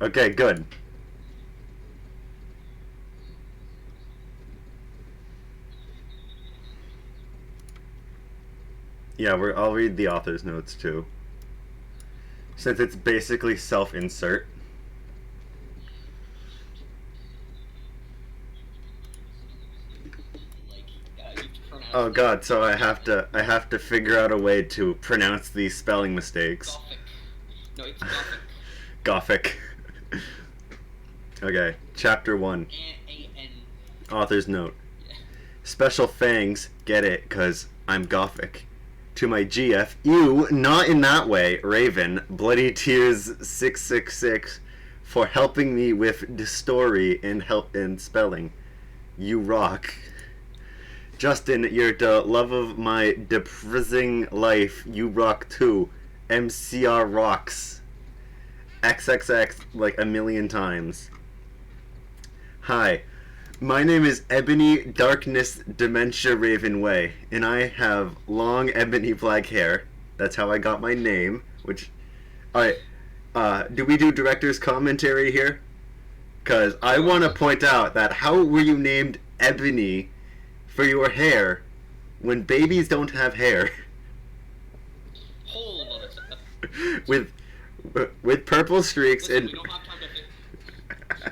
Okay, good. Yeah, I'll read the author's notes too, since it's basically self-insert. Like, you have to pronounce Oh the God, so gothic. I have to figure out a way to pronounce these spelling mistakes. Gothic. No, it's gothic. Gothic. Okay, chapter 1. A-N. Author's note. Yeah. Special thanks, get it, cause I'm gothic. To my GF, you, not in that way, Raven, Bloody Tears 666, for helping me with the story and help in spelling. You rock. Justin, you're the love of my depressing life. You rock too. MCR rocks. XXX like a million times. Hi, my name is Ebony Darkness Dementia Raven Way, and I have long ebony black hair. That's how I got my name. Which, alright, do we do director's commentary here? Because I want to point out that how were you named Ebony for your hair when babies don't have hair? Hold on a second. with with purple streaks Listen, and we don't have time to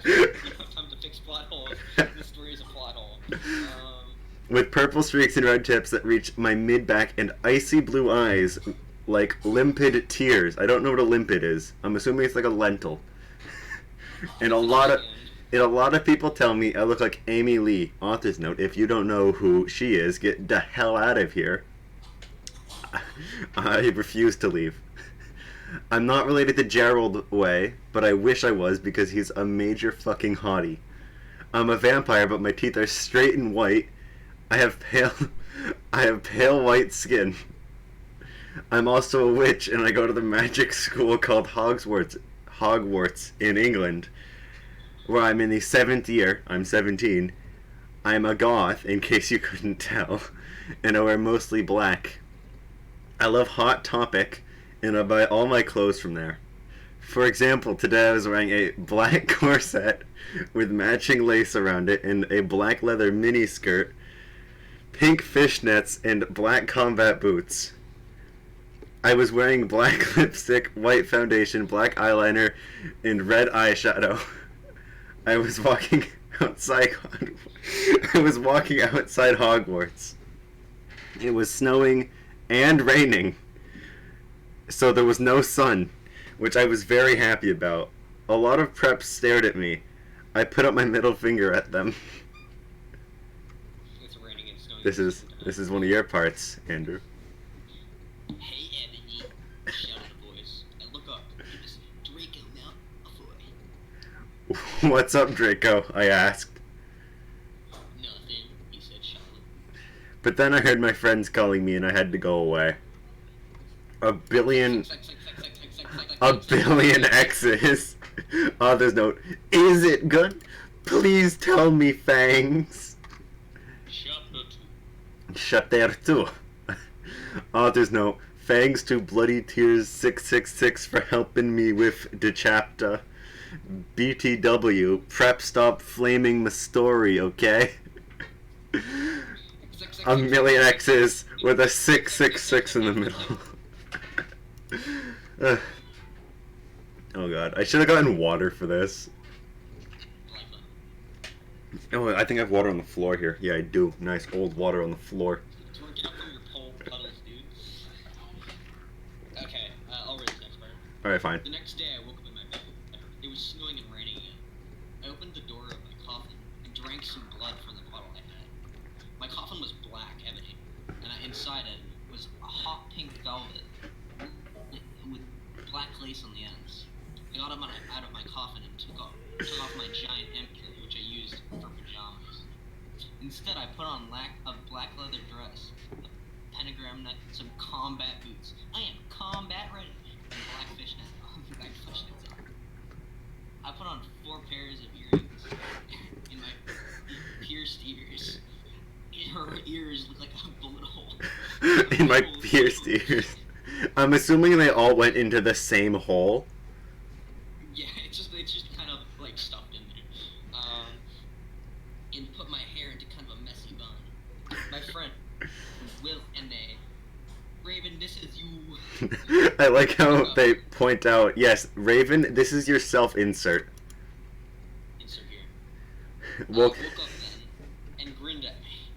we don't have time to fix plot holes. This story is a plot hole. with purple streaks and red tips that reach my mid back and icy blue eyes like limpid tears. I don't know what a limpid is. I'm assuming it's like a lentil. And a lot of people tell me I look like Amy Lee. Author's note: if you don't know who she is, get the hell out of here. I refuse to leave. I'm not related to Gerald Way, but I wish I was because he's a major fucking hottie. I'm a vampire, but my teeth are straight and white. I have pale, I have pale white skin. I'm also a witch, and I go to the magic school called Hogwarts in England, where I'm in the 7th year. I'm 17. I'm a goth, in case you couldn't tell, and I wear mostly black. I love Hot Topic, and I buy all my clothes from there. For example, today I was wearing a black corset with matching lace around it and a black leather mini skirt, pink fishnets, and black combat boots. I was wearing black lipstick, white foundation, black eyeliner, and red eyeshadow. I was walking outside. I was walking outside Hogwarts. It was snowing and raining, so there was no sun, which I was very happy about. A lot of preps stared at me. I put up my middle finger at them. It's raining and snowing. This is one of your parts, Andrew. Hey, Ebony. Shouted a voice. I look up. It was Draco Malfoy. What's up, Draco? I asked. Nothing, he said shyly. But then I heard my friends calling me and I had to go away. A billion X's. Author's note. Is it good? Please tell me, Fangs. Shut there too. Author's note. Thanks to Bloody Tears 666 for helping me with the chapter. BTW. Prep stop flaming my story, okay? A million X's with a 666 in the middle. Oh god, I should have gotten water for this. Oh, I think I have water on the floor here. Yeah, I do. Nice old water on the floor. Do you want to get up from your pole puddles, dude? Okay, I'll read this next part. Alright, fine. The next day, I woke up in my bed. It was snowing and raining again. I opened the door of my coffin and drank some blood from the bottle I had. My coffin was black, ebony, and inside it was a hot pink velvet with black lace on the ends. I got up out of my coffin and took off my giant emperor, which I used for pajamas. Instead, I put on a black leather dress, a pentagram neck, some combat boots. I am combat ready, and black fishnets on. I put on 4 pairs of earrings in my pierced ears. Her ears look like a bullet hole. In my pierced ears. I'm assuming they all went into the same hole. Yeah, it's it's just kind of like stuffed in there. And put my hair into kind of a messy bun. My friend Will and they, Raven, this is you. I like how they point out, yes, Raven, this is your self-insert. Insert here. Well, Woke up then and grinned at me.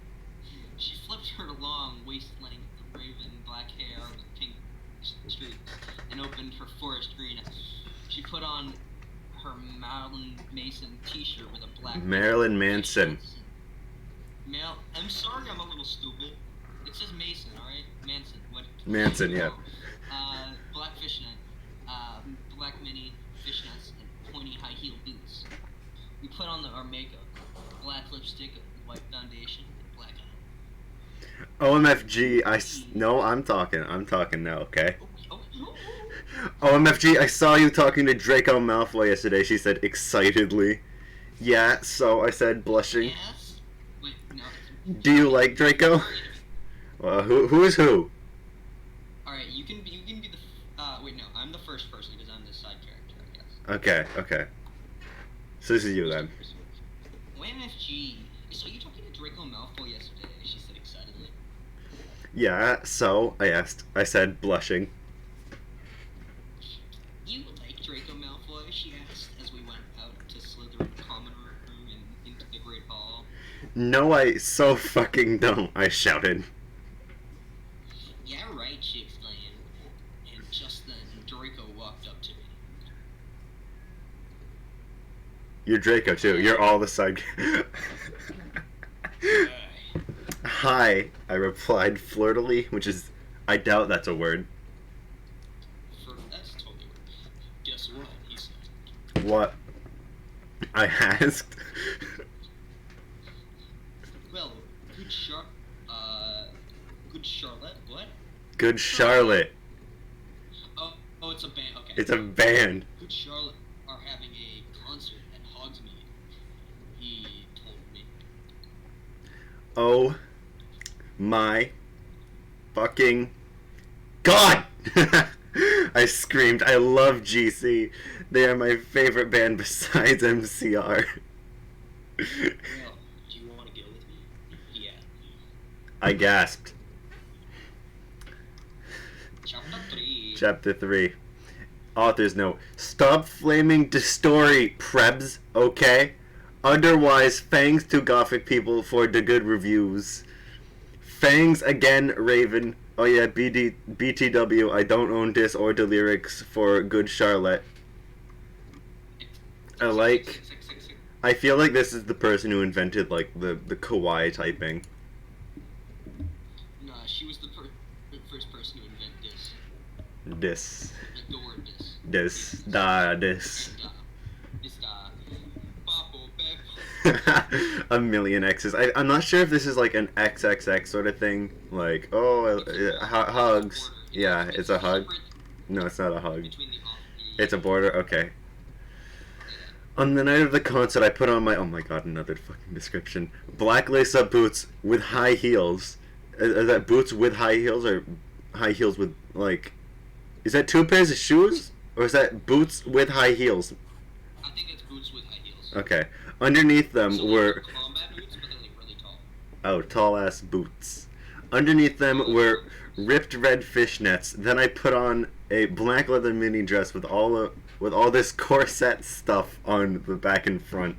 She flipped her long waist-length raven black hair with pink streaks and opened her forest green. She put on her Marilyn Mason t-shirt with a black... Marilyn Manson. I'm sorry I'm a little stupid. It says Mason, alright? Manson. What? Manson, yeah. Black fishnet, black mini fishnets, and pointy high-heeled boots. We put on our makeup, black lipstick, white foundation, and black eye. OMFG, no, I'm talking now, okay? Oh. OMFG, I saw you talking to Draco Malfoy yesterday, she said excitedly. Yeah, so I said blushing. Yes? Wait, no. Do you like Draco? Well, who is who? Alright, you can be the, wait, no, I'm the first person because I'm the side character, I guess. Okay. So this is you then. OMFG, so you talking to Draco Malfoy yesterday? She said excitedly. Yeah, so I said blushing. You like Draco Malfoy? She asked as we went out to Slytherin common room and into the Great Hall. No, I so fucking don't, I shouted. Yeah, right, she exclaimed. And just then, Draco walked up to me. You're Draco too, you're all the side. Hi, I replied flirtily, which is, I doubt that's a word. That's totally weird. Guess what? He said. What? I asked. Well, good Charlotte, what? Good Charlotte. Oh, it's a band, okay. It's a band. Good Charlotte are having a concert at Hogsmeade, he told me. Oh my fucking God! I screamed, I love GC. They are my favorite band besides MCR. Well, do you want to go with me? Yeah. I gasped. Chapter 3. Author's note. Stop flaming the story, prebz, okay? Otherwise, thanks to Gothic people for the good reviews. Thanks again, Raven. Oh yeah, BTW, I don't own this or the lyrics for Good Charlotte. I feel like this is the person who invented, like, the kawaii typing. Nah, she was the first person to invent this. This. Like the word this. This. This. This Papo Pep. A million X's. I'm not sure if this is like an XXX sort of thing. Like, oh, hugs. Yeah, it's a hug. No, it's not a hug. It's a border? Okay. On the night of the concert, I put on my... Oh my god, another fucking description. Black lace-up boots with high heels. Is that boots with high heels or high heels with, like... Is that two pairs of shoes? Or is that boots with high heels? I think it's boots with high heels. Okay. Underneath them So were... like combat boots, but they're like really tall. Oh, tall-ass boots. Underneath them were ripped red fishnets. Then I put on a black leather mini dress with all this corset stuff on the back and front.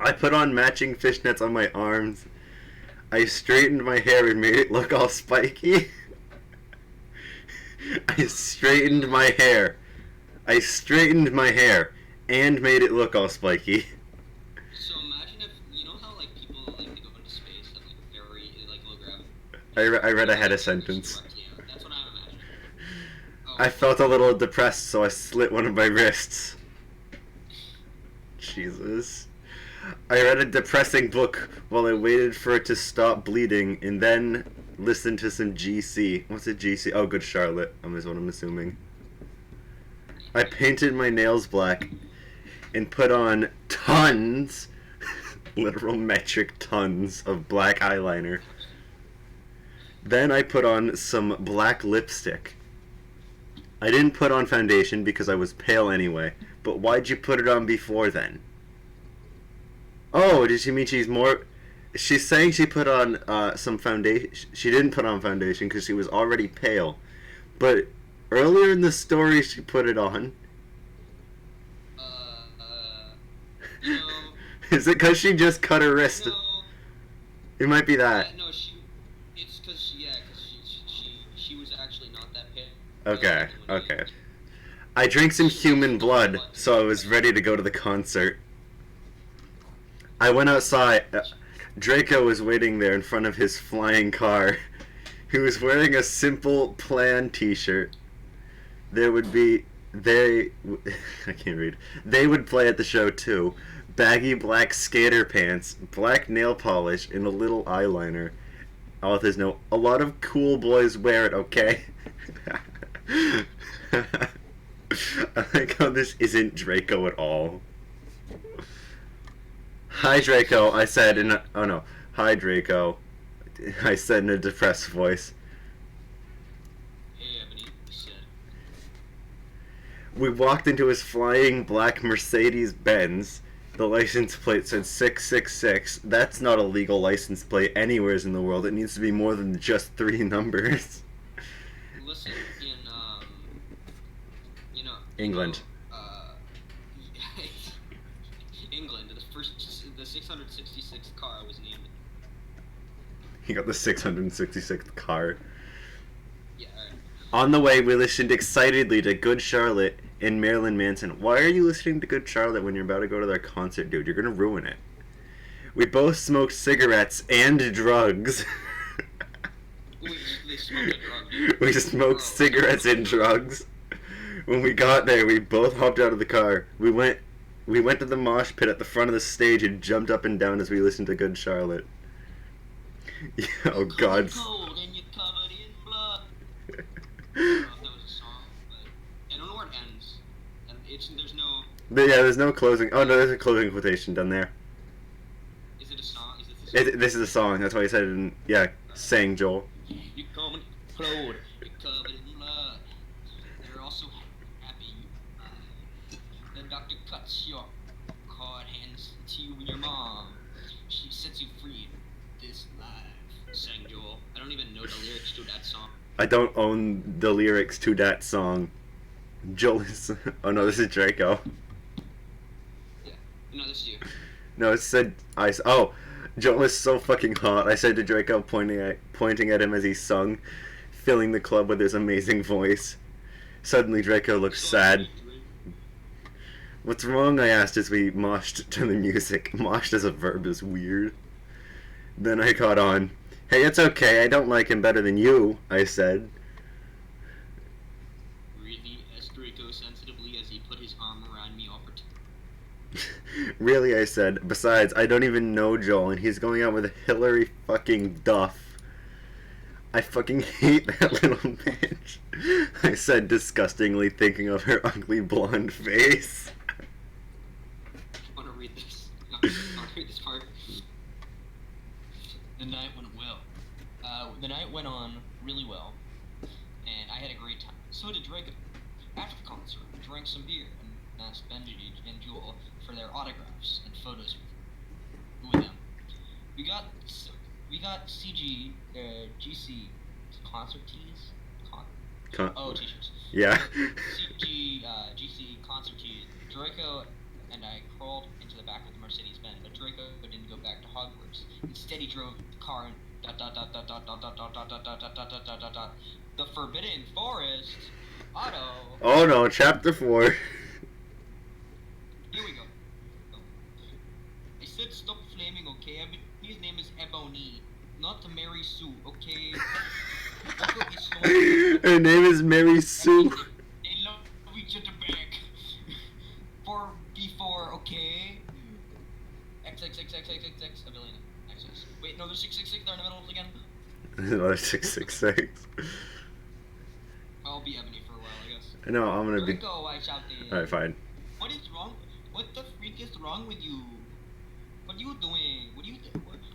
I put on matching fishnets on my arms. I straightened my hair and made it look all spiky. I straightened my hair and made it look all spiky. So imagine if, you know how like people like to go into space at like very like low gravity. I read ahead a sentence. Yeah, that's what I'm imagining. Oh, I felt a little depressed, so I slit one of my wrists. Jesus. I read a depressing book while I waited for it to stop bleeding, and then listened to some GC. What's a GC? Oh, Good Charlotte, is what I'm assuming. I painted my nails black and put on tons, literal metric tons of black eyeliner. Then I put on some black lipstick. I didn't put on foundation because I was pale anyway, But why'd you put it on before then? Oh, did she mean she's more... She's saying she put on some foundation. She didn't put on foundation because she was already pale. But earlier in the story, she put it on. You know, Is it because she just cut her wrist? no, It might be that. no, it's because, she was actually not that pale. Okay, okay. I drank some human blood, so I was ready to go to the concert. I went outside. Draco was waiting there in front of his flying car. He was wearing a simple plan t-shirt. There would be... I can't read. They would play at the show too. Baggy black skater pants, black nail polish, and a little eyeliner. Author's note, a lot of cool boys wear it, okay? I like how this isn't Draco at all. Hi, Draco, I said in a... Oh, no. Hi, Draco. I said in a depressed voice. Hey, Ebony, you said. We walked into his flying black Mercedes-Benz. The license plate said 666. That's not a legal license plate anywhere in the world. It needs to be more than just 3 numbers. Listen, England. England, the 666th car was named. He got the 666th car. Yeah, alright. On the way, we listened excitedly to Good Charlotte and Marilyn Manson. Why are you listening to Good Charlotte when you're about to go to their concert, dude? You're gonna ruin it. We both smoked cigarettes and drugs. They smoked a drug, dude. We smoked cigarettes and drugs. When we got there, we both hopped out of the car. We went to the mosh pit at the front of the stage and jumped up and down as we listened to Good Charlotte. Yeah, oh God. Cold and you're covered in blood. I don't know if that was a song, but I don't know where it ends. And there's no. Yeah, there's no closing. Oh no, there's a closing quotation done there. Is it a song? Is this a song? This is a song. That's why I said it in, yeah, sang Joel. You coming cold, you're covered in blood. They're also happy. The doctor cuts your cord, hands to you and your mom. She sets you free in this life. Sang Joel. I don't even know the lyrics to that song. I don't own the lyrics to that song. Joel is... Oh no, this is Draco. Yeah. No, this is you. No, it said... Oh, Joel is so fucking hot. I said to Draco, pointing at him as he sung, filling the club with his amazing voice. Suddenly Draco looked sad. What's wrong? I asked as we moshed to the music. Moshed as a verb is weird. Then I caught on. Hey, it's okay. I don't like him better than you, I said. Really? Asked Draco sensitively as he put his arm around me opportunely. Really, I said. Besides, I don't even know Joel, and he's going out with Hillary fucking Duff. I fucking hate that little bitch, I said disgustingly, thinking of her ugly blonde face. I want to read this. I want to read this part. The night went well. The night went on really well, and I had a great time. So did Draco. After the concert, we drank some beer and asked Benji and Jewel for their autographs and photos with them. We got GC concert tees. T-shirts. Yeah. GC concert tees. Draco and I crawled into the back of the Mercedes-Benz, but Draco didn't go back to Hogwarts. Instead, he drove the car and the Forbidden Forest. Auto. Oh no, chapter 4. Here we go. I said stop flaming, okay? His name is Ebony, not Mary Sue, okay? Her name is Mary Sue. They love each other back. 4B4, okay? XXXXXXX, a billion. XS. Wait, no, there's 666, they're in the middle again. Another 666. I'll be Ebony for a while, I guess. No, I'm gonna be... Draco, I shouted. Alright, fine. What is wrong? What the freak is wrong with you? What are you doing?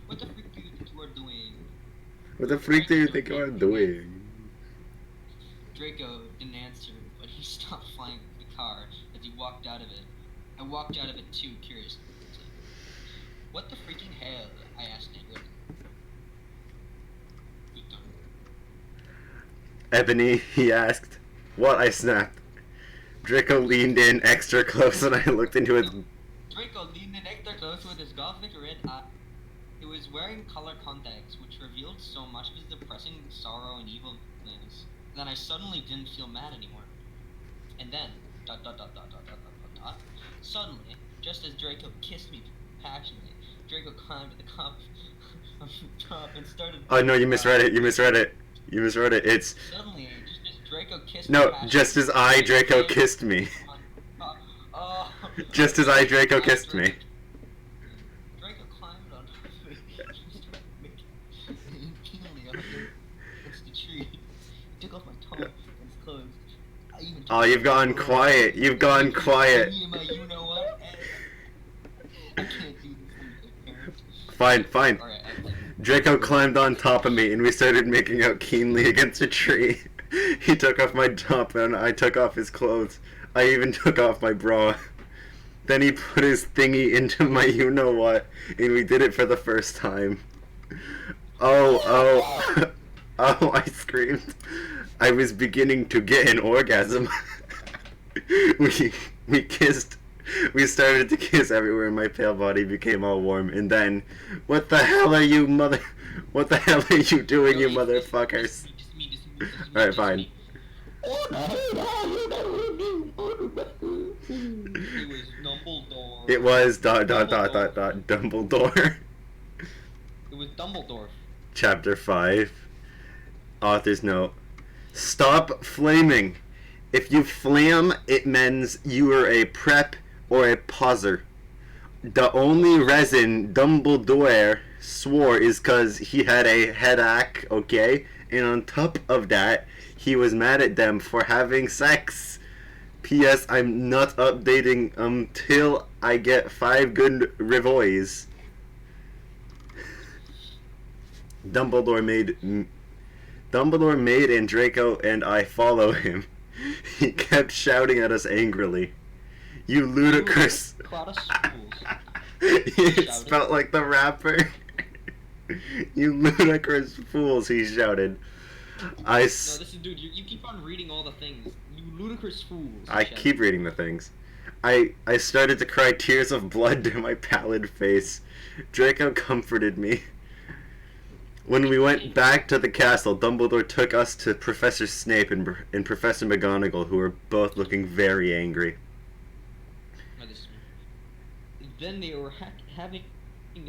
What the freak do you think you are doing? What the freak do you think you are doing? Draco didn't answer, but he stopped flying the car as he walked out of it. I walked out of it too, curious. What the freaking hell? I asked angrily. Ebony, he asked. What? I snapped. Draco leaned in extra close and I looked into his... Draco leaned in extra close with his gothic red eye. He was wearing color contacts, which revealed so much of his depressing sorrow and evilness that I suddenly didn't feel mad anymore. And then, ... Suddenly, just as Draco kissed me passionately, Draco climbed to the top and started... Oh no, you misread it. You misread it. You misread it. It's... Suddenly, just as Draco kissed me No, passionately... just as I, Draco, kissed me. Just as I, Draco, kissed me. Draco climbed on top of me against the tree. He took off my top and his clothes. Oh, you've gone quiet. You've gone quiet. You know what? I can't do this. Fine, fine. Alright, Draco climbed on top of me and we started making out keenly against a tree. He took off my top and I took off his clothes. I even took off my bra. Then he put his thingy into my you-know-what, and we did it for the first time. Oh, oh, I screamed. I was beginning to get an orgasm. we kissed. We started to kiss everywhere and my pale body became all warm, and then, what the hell are you what the hell are you doing, you motherfuckers? Alright, fine. It was Dumbledore. It was Dumbledore. Chapter 5. Author's note. Stop flaming. If you flam, it means you are a prep or a poser. The only reason Dumbledore swore is cause he had a headache, okay? And on top of that, he was mad at them for having sex. P.S. I'm not updating until I get 5 good revoys. Dumbledore made and Draco and I follow him. He kept shouting at us angrily. You ludicrous... It felt like the rapper. You ludicrous fools, he shouted. No, this is, dude, you keep on reading all the things. You ludicrous fools. I keep reading the things. I started to cry tears of blood to my pallid face. Draco comforted me. When we went back to the castle, Dumbledore took us to Professor Snape and Professor McGonagall, who were both looking very angry. Then they were having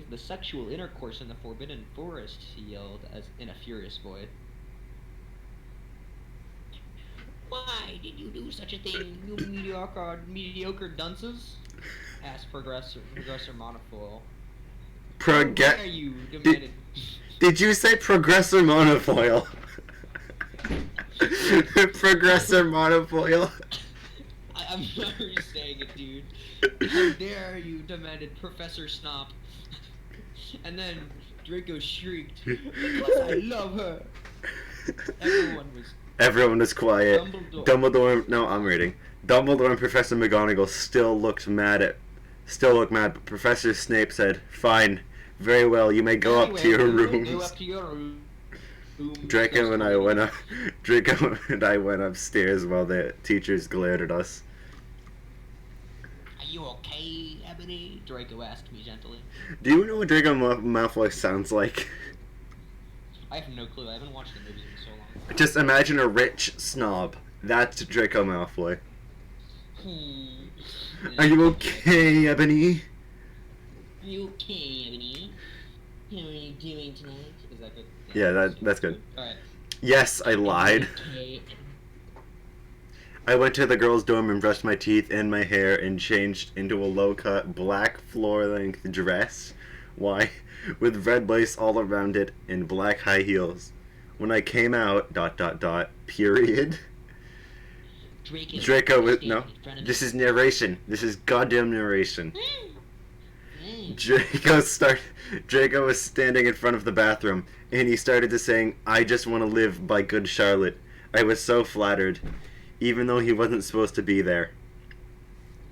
the sexual intercourse in the Forbidden Forest, he yelled in a furious voice. Why did you do such a thing, you mediocre dunces? Asked Progressor Monofoil. Where are you? Demanded. Did you say Progressor Monofoil? Progressor Monofoil? I'm never saying it, dude. How dare you? Demanded Professor Snop. And then Draco shrieked, because I love her. Everyone was quiet. Dumbledore. No, I'm reading. Dumbledore and Professor McGonagall still looked mad, but Professor Snape said, "Fine, very well. You may go up to your rooms." Draco and I went upstairs while the teachers glared at us. Are you okay, Ebony? Draco asked me gently. Do you know what Draco Malfoy sounds like? I have no clue. I haven't watched the movies in so long. Just imagine a rich snob. That's Draco Malfoy. Are you okay, Ebony? Are you okay, Ebony? How are you doing tonight? Is that good? Yeah, that's good. Alright. Yes, I lied. Okay. I went to the girls' dorm and brushed my teeth and my hair and changed into a low-cut, black floor-length dress. Why? With red lace all around it and black high heels. When I came out, ... period. Draco was... No. This is narration. This is goddamn narration. Draco was standing in front of the bathroom, and he started to sing, "I Just Want to Live" by Good Charlotte. I was so flattered, even though he wasn't supposed to be there.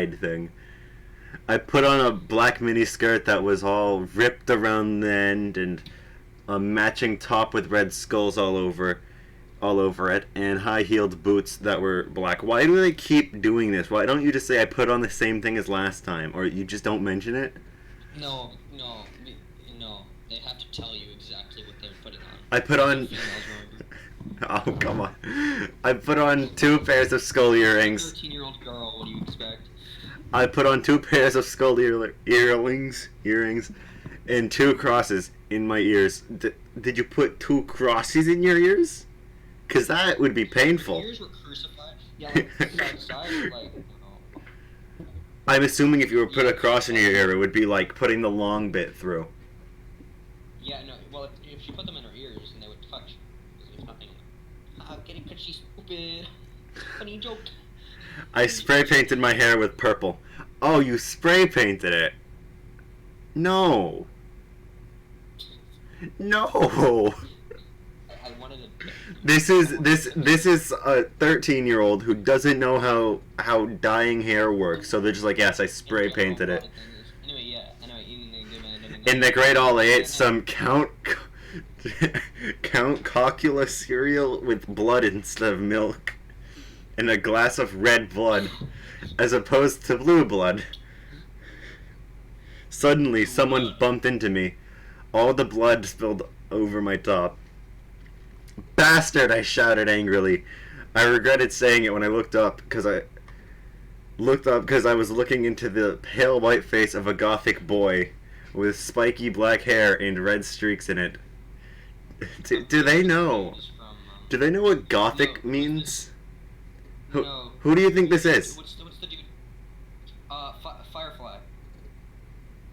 wide thing. I put on a black mini skirt that was all ripped around the end and a matching top with red skulls all over it, and high-heeled boots that were black. Why do they keep doing this? Why don't you just say I put on the same thing as last time, or you just don't mention it? No. They have to tell you exactly what they're putting on. I put on. Oh, come on. I put on 2 pairs of skull earrings. 13-year-old girl, what do you expect? I put on 2 pairs of skull earrings, and 2 crosses in my ears. Did you put 2 crosses in your ears? Cause that would be painful. Your ears were crucified. Yeah, like side to side, or like. I'm assuming if you were put a cross in your ear, it would be like putting the long bit through. Yeah, no. Well, if you put them in her ears, then they would touch. There's nothing. Get it? Cause she's stupid. Funny joke. I spray painted my hair with purple. Oh, you spray painted it? No. No. I wanted to. This is a 13-year-old who doesn't know how dyeing hair works. So they're just like, yes, I spray painted it. Anyway, yeah. In the Great Hall, I ate some Count Chocula cereal with blood instead of milk, and a glass of red blood, as opposed to blue blood. Suddenly, someone bumped into me. All the blood spilled over my top. Bastard! I shouted angrily. I regretted saying it when I looked up because I was looking into the pale white face of a gothic boy with spiky black hair and red streaks in it. Do they know? Do they know what gothic means? Who do you think this is? What's the dude? Firefly.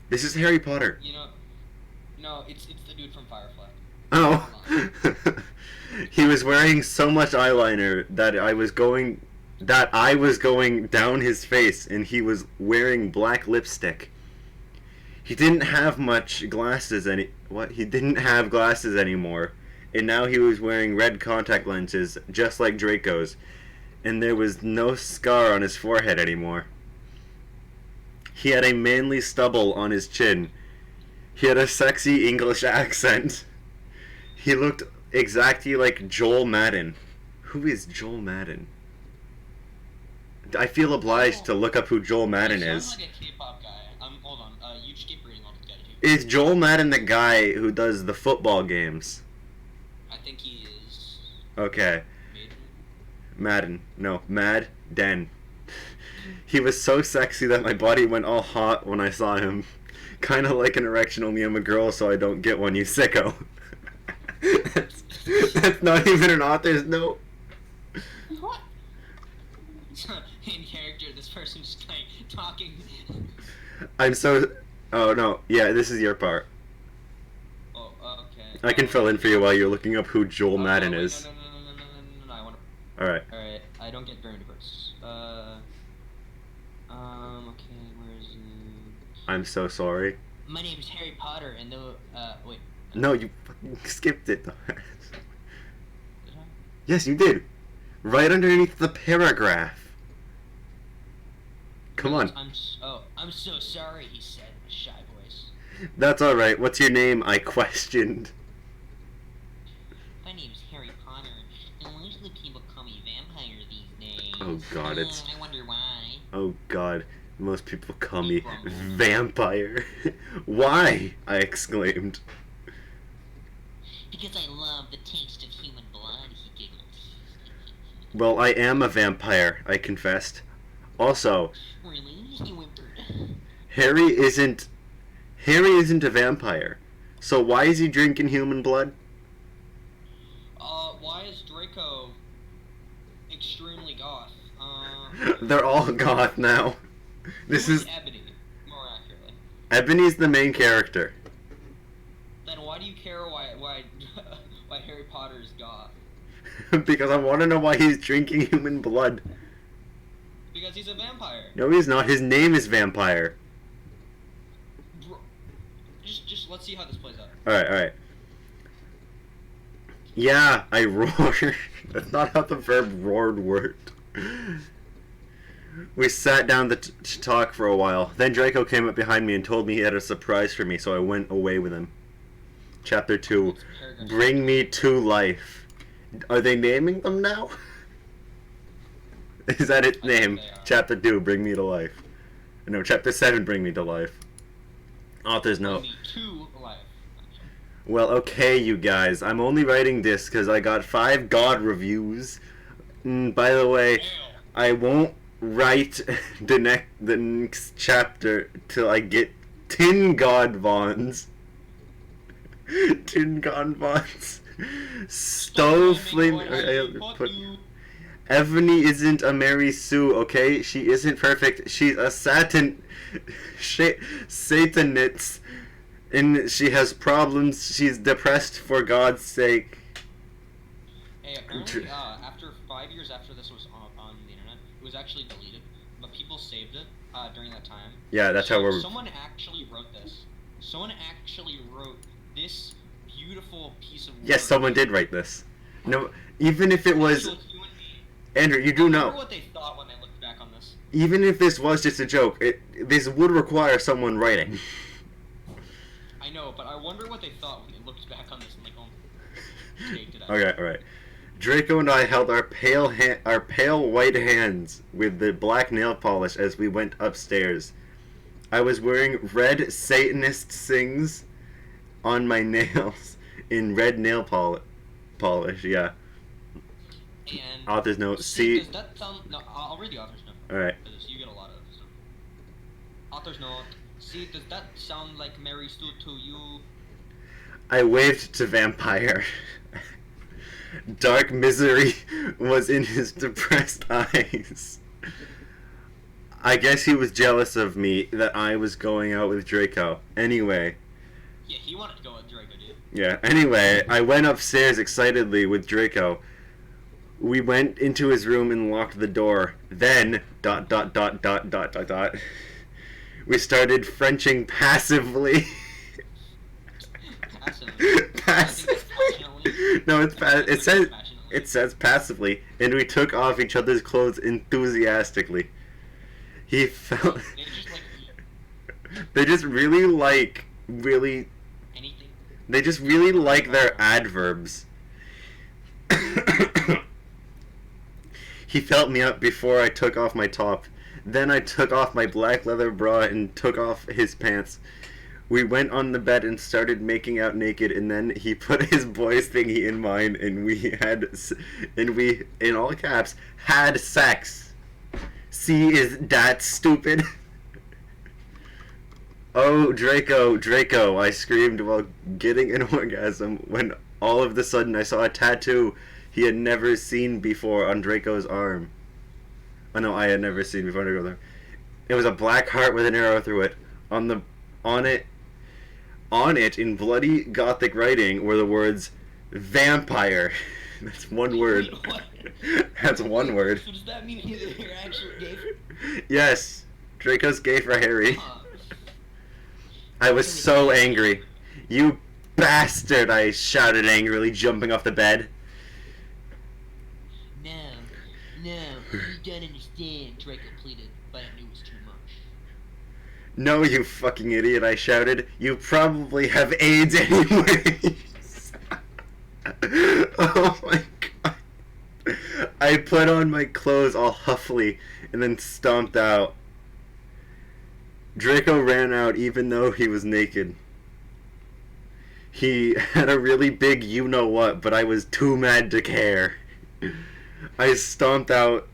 This is Harry Potter. No, it's the dude from Firefly. Oh. He was wearing so much eyeliner that I was going down his face, and he was wearing black lipstick. He didn't have glasses anymore, and now he was wearing red contact lenses, just like Draco's, and there was no scar on his forehead anymore. He had a manly stubble on his chin. He had a sexy English accent. He looked exactly like Joel Madden. Who is Joel Madden? I feel obliged to look up who Joel Madden is. Sounds like a K-pop guy. Hold on. You just keep reading all this guy. Is Joel Madden the guy who does the football games? I think he is. Okay. Madden. No, Mad Den. He was so sexy that my body went all hot when I saw him. Kinda like an erection, only I'm a girl, so I don't get one, you sicko. That's not even an author's note. What? In character, this person's just like talking. I'm so. Oh no, yeah, this is your part. Oh, okay. I can fill in for you while you're looking up who Joel Madden wait, is. No, I wanna. Alright. Alright, I don't get very diverse. Okay, where is it? I'm so sorry. My name's Harry Potter, and wait. No, you fucking skipped it. Did I? Yes, you did. Right underneath the paragraph. Come on. I'm so sorry, he said in a shy voice. That's alright. What's your name? I questioned. My name's Harry Potter, and usually people call me vampire these days. Oh god, it's. I wonder why. Oh god. Most people call He me grumbled. vampire. Why? I exclaimed. Because I love the taste of human blood, he giggled. Well, I am a vampire, I confessed. Also, Really? He whimpered. Harry isn't a vampire. So why is he drinking human blood? Why is Draco extremely goth? They're all goth now. This Who's is Ebony, more accurately. Ebony's the main character. Then why do you care why why Harry Potter is goth? Because I want to know why he's drinking human blood. Because he's a vampire. No, he's not. His name is Vampire. Bro, just let's see how this plays out. Alright. Yeah, I roared. That's not how the verb roared worked. We sat down to talk for a while. Then Draco came up behind me and told me he had a surprise for me, so I went away with him. Chapter 2. Bring Me to Life. Are they naming them now? Is that its I think name? they are. Chapter 2, Bring Me to Life. No, Chapter 7, Bring Me to Life. Author's note. Me to life. Well, okay, you guys. I'm only writing this because I got 5 God reviews. By the way, I won't write the next chapter till I get 10 God Vons. 10 God Vons. Stove flame. Ebony isn't a Mary Sue, okay? She isn't perfect. She's a Satanist. And she has problems. She's depressed for God's sake. Hey, apparently, after 5 years after this was on the internet, it was actually deleted, but people saved it during that time. Yeah, that's how we're... Someone actually wrote this. Someone actually wrote this beautiful piece of work. Yes, someone did write this. No, even if it was... Andrew, you do I know. wonder what they thought when they looked back on this. Even if this was just a joke, this would require someone writing. I know, but I wonder what they thought when they looked back on this and like, oh, taked it out. Okay, alright. Draco and I held our pale white hands with the black nail polish as we went upstairs. I was wearing red Satanist sings on my nails in red nail polish, yeah. And Author's note, does that sound... No, I'll read the author's note. Alright. Because you get a lot of stuff. Author's note. See, does that sound like Mary Sue to you? I waved to Vampire. Dark misery was in his depressed eyes. I guess he was jealous of me that I was going out with Draco. Anyway. Yeah, he wanted to go with Draco, dude. Yeah, anyway, I went upstairs excitedly with Draco. We went into his room and locked the door. Then, ... We started Frenching passively. Passively. No, it's it says passively, and we took off each other's clothes enthusiastically. He felt. They just really anything. They just really like their adverbs. He felt me up before I took off my top. Then I took off my black leather bra and took off his pants. We went on the bed and started making out naked, and then he put his boy's thingy in mine, and we, in all caps, had sex. See, is that stupid? Oh, Draco, I screamed while getting an orgasm when all of a sudden I saw a tattoo he had never seen before on Draco's arm. Oh no, I had never seen before on Draco's arm. It was a black heart with an arrow through it. On it, in bloody gothic writing, were the words, vampire. That's one word. Wait, what? That's one word. So does that mean you're actually gay? Yes, Draco's gay for Harry. I was so angry. You bastard, I shouted angrily, jumping off the bed. No, you don't understand, Draco pleaded, but I knew it was too much. No, you fucking idiot, I shouted. You probably have AIDS anyways. Oh my god. I put on my clothes all huffily and then stomped out. Draco ran out even though he was naked. He had a really big you know what, but I was too mad to care. I stomped out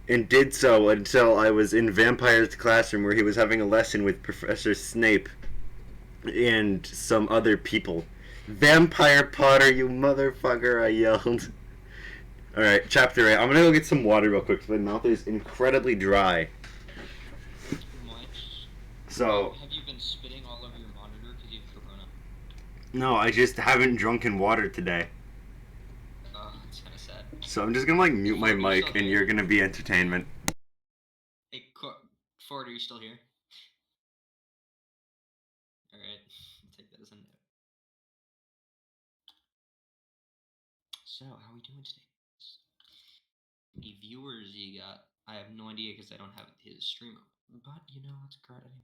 and did so until I was in Vampire's classroom where he was having a lesson with Professor Snape and some other people. Vampire Potter, you motherfucker, I yelled. Alright, chapter 8. I'm gonna go get some water real quick because my mouth is incredibly dry. Much. So, Have you been spitting all over your monitor because you have corona? no, I just haven't drunken water today. Oh, it's kind of sad. So I'm just gonna like mute my mic and you're gonna be entertainment. Hey, Ford, are you still here? Alright, I'll take that as a note. So, how are we doing today? How many viewers you got? I have no idea because I don't have his stream up. But, you know, it's a great idea.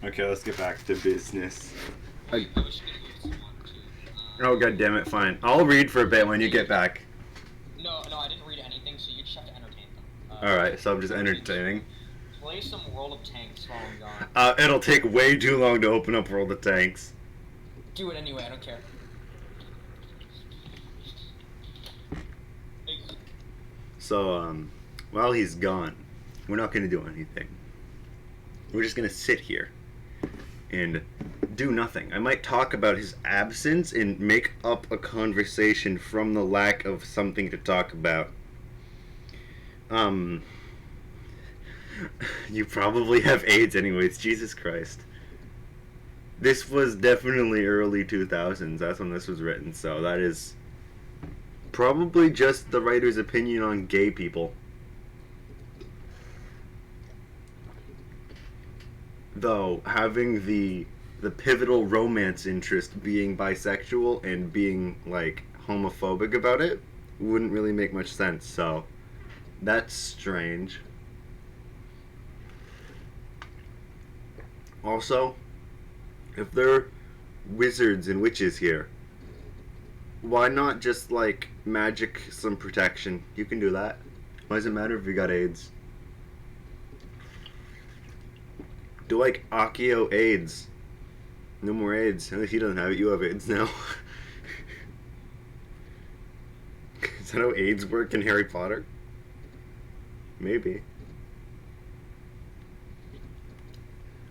Okay, let's get back to business. Wait, I wish you could move some water too. Oh god damn it, fine. I'll read for a bit when you get back. No, I didn't read anything, so you just have to entertain them. Alright, so I'm just entertaining. Play some World of Tanks while I'm gone. It'll take way too long to open up World of Tanks. Do it anyway, I don't care. So, while he's gone, we're not gonna do anything. We're just gonna sit here and do nothing. I might talk about his absence and make up a conversation from the lack of something to talk about. You probably have AIDS anyways, Jesus Christ. This was definitely early 2000s, that's when this was written, so that is probably just the writer's opinion on gay people. Though, having the pivotal romance interest being bisexual and being, like, homophobic about it wouldn't really make much sense, so that's strange. Also, if there are wizards and witches here, why not just, like, magic some protection? You can do that. Why does it matter if you got AIDS? Do, like, Akio AIDS. No more AIDS. At least he doesn't have it. You have AIDS now. Is that how AIDS work in Harry Potter? Maybe.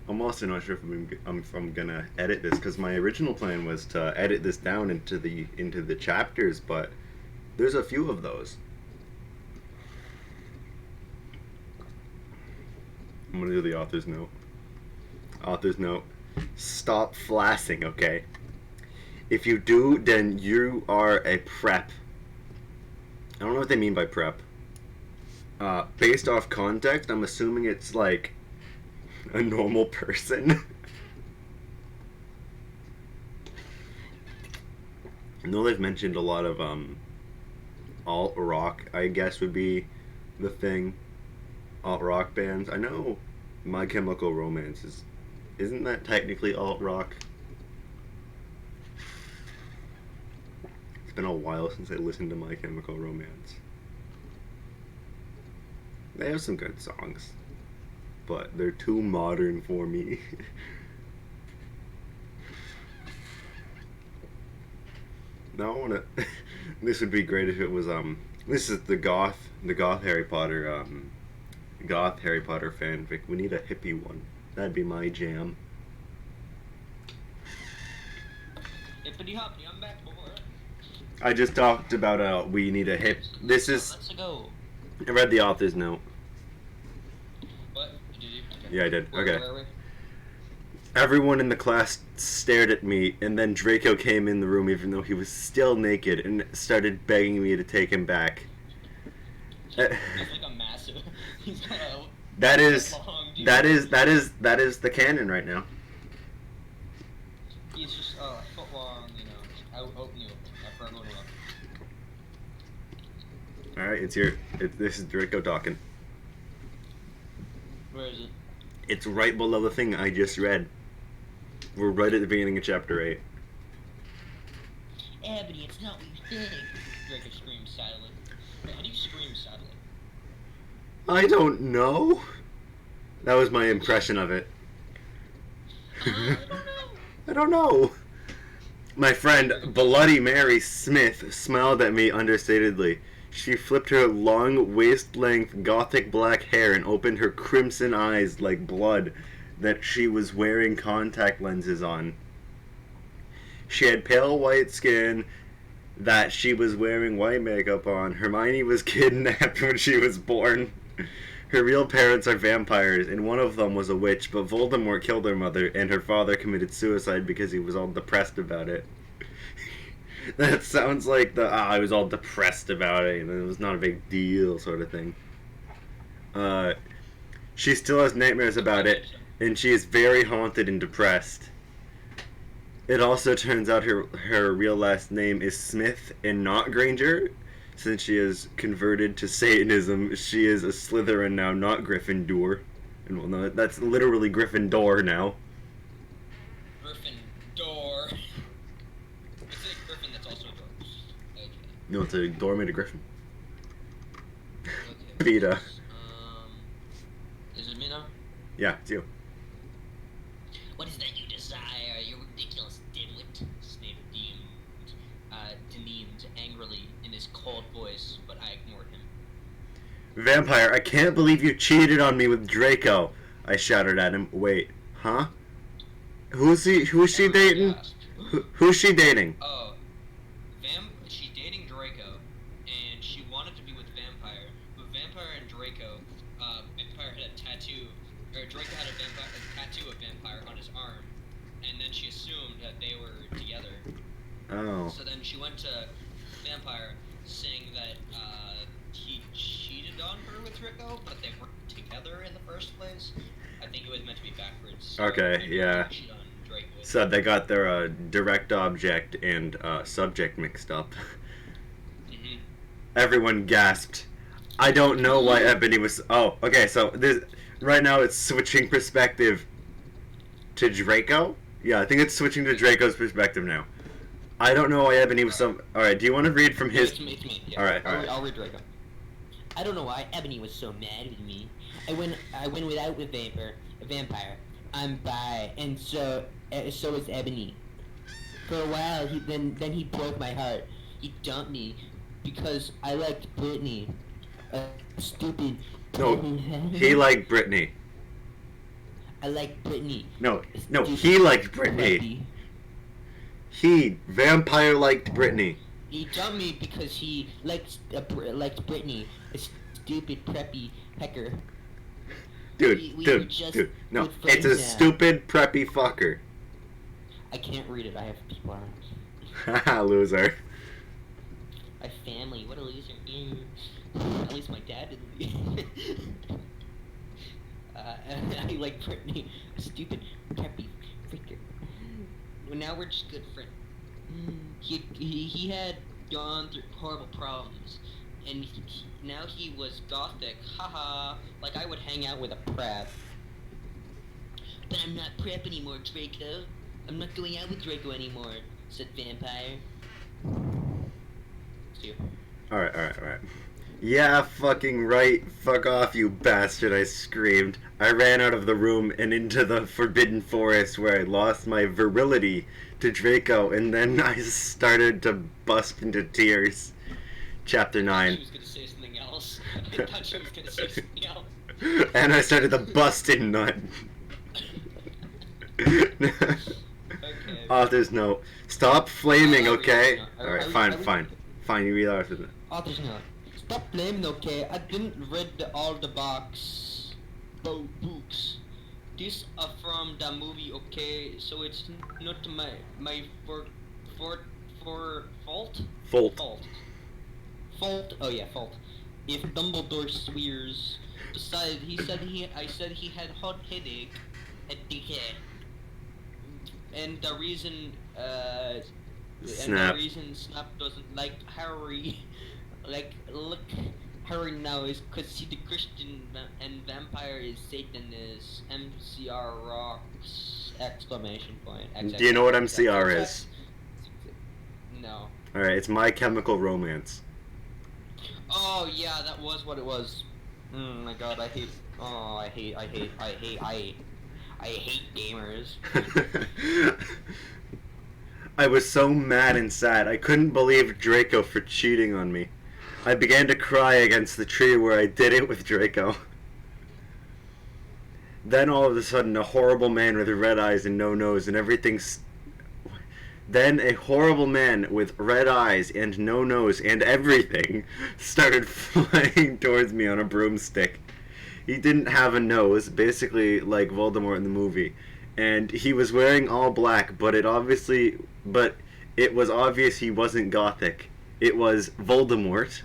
I'm also not sure if I'm gonna edit this because my original plan was to edit this down into the chapters, but there's a few of those. I'm gonna do the author's note. Author's note. Stop flassing, okay? If you do, then you are a prep. I don't know what they mean by prep. Based off context, I'm assuming it's like a normal person. I know they've mentioned a lot of alt rock, I guess would be the thing. Alt rock bands. I know My Chemical Romance isn't that technically alt rock? It's been a while since I listened to My Chemical Romance. They have some good songs, but they're too modern for me. Now I wanna. This would be great if it was This is the goth Harry Potter goth Harry Potter fanfic. We need a hippie one. That'd be my jam. Hippity hoppity, I'm back, boy. I just talked about we need a hip. This is. Let's go. I read the author's note. What? Did you? Okay. Yeah, I did. Okay. Where are we? Everyone in the class stared at me, and then Draco came in the room even though he was still naked and started begging me to take him back. He's like a massive. He's got a. That is long, dude. that is the canon right now. He's just a foot long, you know. I open you for everyone to look. All right, this is Draco talking. Where is it? It's right below the thing I just read. We're right at the beginning of chapter 8. Ebony, it's not what you think. Draco screams sadly. Wait, how do you scream sadly? I don't know. That was my impression of it. I don't know. I don't know. My friend Bloody Mary Smith smiled at me understatedly. She flipped her long, waist-length, gothic black hair and opened her crimson eyes like blood that she was wearing contact lenses on. She had pale white skin that she was wearing white makeup on. Hermione was kidnapped when she was born. Her real parents are vampires, and one of them was a witch, but Voldemort killed her mother, and her father committed suicide because he was all depressed about it. That sounds like I was all depressed about it, and it was not a big deal sort of thing. She still has nightmares about it, and she is very haunted and depressed. It also turns out her real last name is Smith and not Granger. Since she is converted to Satanism, she is a Slytherin now, not Gryffindor. And well, no, that's literally Gryffindor now. Gryffindor. It's a griffin that's also a door. Okay. No, it's a door made of Griffin. Okay. Beta. Is it me now? Yeah, it's you. What is that you desire? You ridiculous dimwit. Snape demeaned angrily in his cold voice, but I ignored him. Vampire, I can't believe you cheated on me with Draco. I shouted at him. Wait, huh? Who's she dating? Who's she dating? Oh, she's dating Draco, and she wanted to be with Vampire, but Vampire and Draco, Vampire had a tattoo, or Draco had a tattoo of Vampire on his arm, and then she assumed that they were together. Oh. So then she went to Vampire, saying that he cheated on her with Draco, but they weren't together in the first place. I think it was meant to be backwards. Okay, yeah. So they got their direct object and subject mixed up. Mm-hmm. Everyone gasped. I don't know why Ebony was... Oh, okay, so this right now it's switching perspective to Draco? Yeah, I think it's switching to Draco's perspective now. I don't know why Ebony was so... Alright, do you want to read from his... It's me. Yeah. Alright. I'll read Draco. I don't know why Ebony was so mad with me. I went without with Vampire. I'm bi, and so is Ebony. For a while, then he broke my heart. He dumped me because I liked Brittany. Stupid. No, he liked Brittany. I liked Brittany. No, he liked Brittany. Vampire liked Brittany. He dumped me because he liked Brittany, a stupid preppy pecker. Dude, no, it's a stupid preppy fucker. I can't read it, I have people arms. Haha, loser. My family, what a loser. At least my dad didn't. I like Brittany, a stupid preppy freaker. Well, now we're just good friends. He had gone through horrible problems, and now he was gothic, haha, like I would hang out with a prep. But I'm not prep anymore, Draco. I'm not going out with Draco anymore, said Vampire. It's you. Alright. Yeah, fucking right. Fuck off, you bastard, I screamed. I ran out of the room and into the forbidden forest where I lost my virility to Draco, and then I started to bust into tears. Chapter 9. She was gonna say something else. I thought she was gonna say something else. And I started to bust in nut. Okay. Author's note. Stop flaming, I'll read okay? it. Alright, I'll fine. Fine, you read after that. Author's note. Stop blaming, okay? I didn't read all the books. This from the movie, okay? So it's not my for for fault Volt. fault fault. Oh yeah, fault. If Dumbledore swears, besides I said he had hot headache, headache, and the reason Snap. Snap doesn't like Harry, like look Harry now is because see the Christian and vampire is Satan is MCR rocks exclamation point. Do you know what MCR is? No. Alright, it's My Chemical Romance. Oh yeah, that was what it was. My God, I hate. Oh, I hate gamers. I was so mad and sad. I couldn't believe Draco for cheating on me. I began to cry against the tree where I did it with Draco. Then all of a sudden, a horrible man with red eyes and no nose and everything's. Then a horrible man with red eyes and no nose and everything started flying towards me on a broomstick. He didn't have a nose, basically like Voldemort in the movie, and he was wearing all black, but it was obvious he wasn't gothic. It was Voldemort.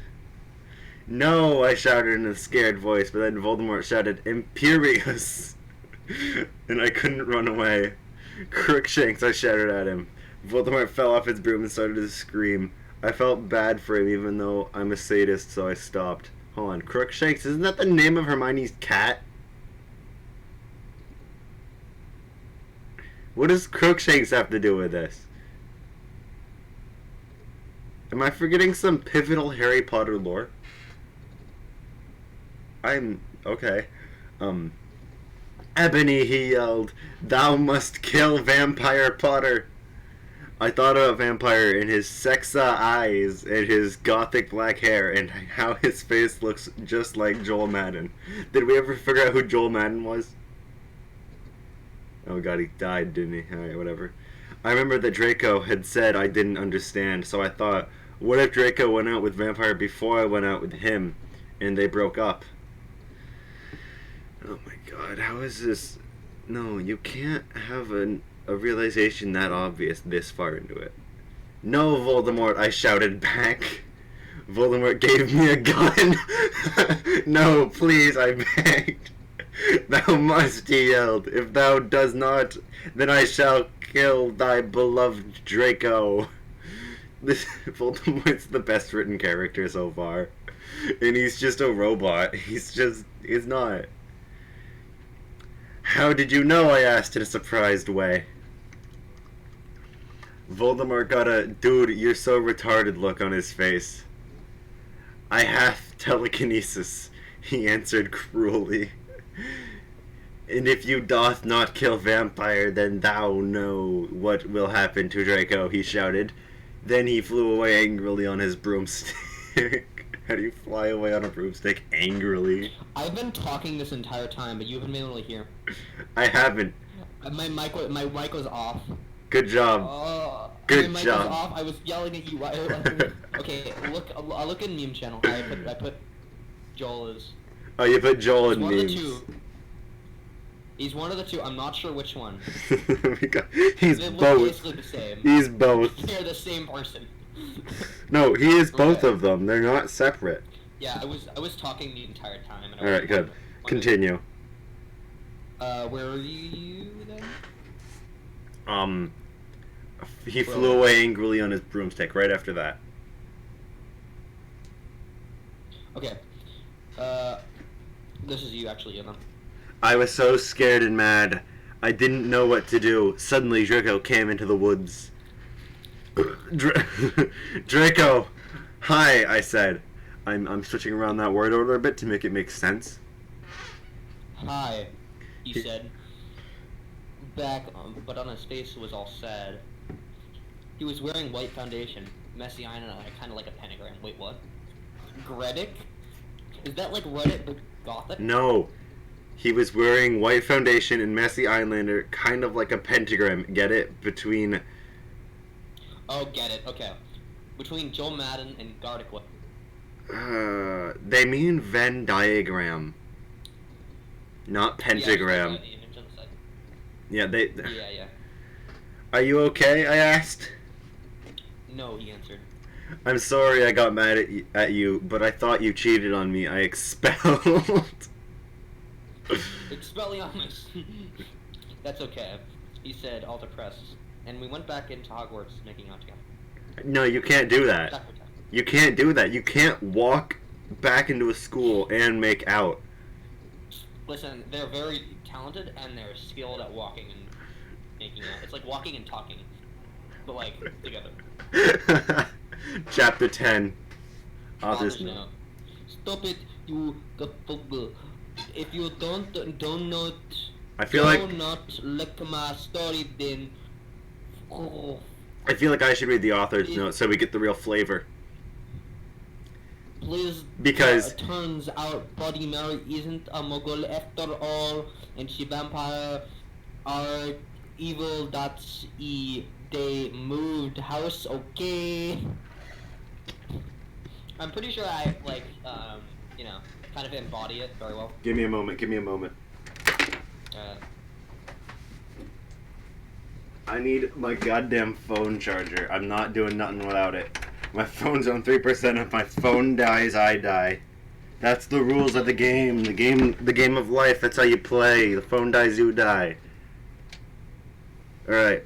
No, I shouted in a scared voice, but then Voldemort shouted, Imperious! And I couldn't run away. Crookshanks, I shouted at him. Voldemort fell off his broom and started to scream. I felt bad for him even though I'm a sadist, so I stopped. Hold on, Crookshanks, isn't that the name of Hermione's cat? What does Crookshanks have to do with this? Am I forgetting some pivotal Harry Potter lore? I'm... okay. Ebony, he yelled, thou must kill Vampire Potter. I thought of a vampire in his sexa eyes and his gothic black hair and how his face looks just like Joel Madden. Did we ever figure out who Joel Madden was? Oh god, he died, didn't he? Alright, whatever. I remember that Draco had said I didn't understand, so I thought, what if Draco went out with Vampire before I went out with him and they broke up? Oh my god, how is this? No, you can't have a realization that obvious this far into it. No, Voldemort, I shouted back. Voldemort gave me a gun. No, please, I begged. Thou must, he yelled. If thou does not, then I shall kill thy beloved Draco. This Voldemort's the best written character so far. And he's just a robot. He's not. How did you know? I asked in a surprised way. Voldemort got a dude, you're so retarded look on his face. I hath telekinesis, he answered cruelly. And if you doth not kill Vampire, then thou know what will happen to Draco, he shouted. Then he flew away angrily on his broomstick. How do you fly away on a broomstick angrily? I've been talking this entire time, but you haven't been able to hear. I haven't. My mic was off. Good job. Good my mic job. was off. I was yelling at you. Okay, I'll look in meme channel. I put Joel is. Oh, you put Joel in One of the memes. two. He's one of the two. I'm not sure which one. He's They look both. basically the same. He's both. They're the same person. No, he is both Okay. of them. They're not separate. Yeah, I was talking the entire time. And I Alright, was good. Continue. Where are you then? He flew away angrily on his broomstick right after that. Okay. This is you actually, Emma. I was so scared and mad. I didn't know what to do. Suddenly, Draco came into the woods. Draco! Hi, I said. I'm switching around that word order a bit to make it make sense. Hi, he said. Back, but on his face was all sad. He was wearing white foundation, messy eyeliner, kind of like a pentagram. Wait, what? Gredic? Is that like Reddit but gothic? No. He was wearing white foundation and messy eyeliner, kind of like a pentagram. Get it? Between... Oh, get it. Okay. Between Joel Madden and Gardic, what? They mean Venn diagram. Not pentagram. Yeah, the image on the side. Yeah, they. Yeah. Are you okay? I asked. No, he answered. I'm sorry I got mad at you, but I thought you cheated on me. I expelled. Expelliarmus. That's okay. He said, all depressed. And we went back into Hogwarts making out together. No, you can't do that. Back with time. You can't do that. You can't walk back into a school and make out. Listen, they're very talented and they're skilled at walking and making out. It's like walking and talking, but like together. Chapter 10. Author's Author's note. note. Stop it, you guffaw. If you don't not, I feel like not like my story, then. Oh, I feel like I should read the author's note so we get the real flavor. please. Because Turns out Bloody Mary isn't a Muggle after all, and she vampire are evil. They moved house. Okay. I'm pretty sure I kind of embody it very well. give me a moment. Give me a moment. Uh, I need my goddamn phone charger. I'm not doing nothing without it. My phone's on 3%. If my phone dies, I die. That's the rules of the game. The game of life. That's how you play. The phone dies, you die. Alright.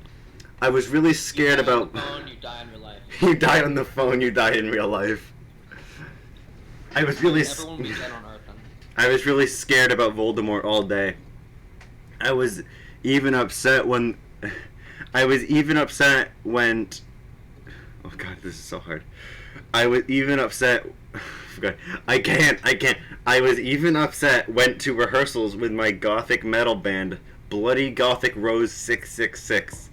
I was really scared you die on about... the phone, you die in real life. You die on the phone, you die in real life. I was really... Everyone will be dead on Earth then. I was really scared about Voldemort all day. I was even upset when... Oh god, this is so hard. I was even upset... God, I can't. I was even upset went to rehearsals with my gothic metal band, Bloody Gothic Rose 666.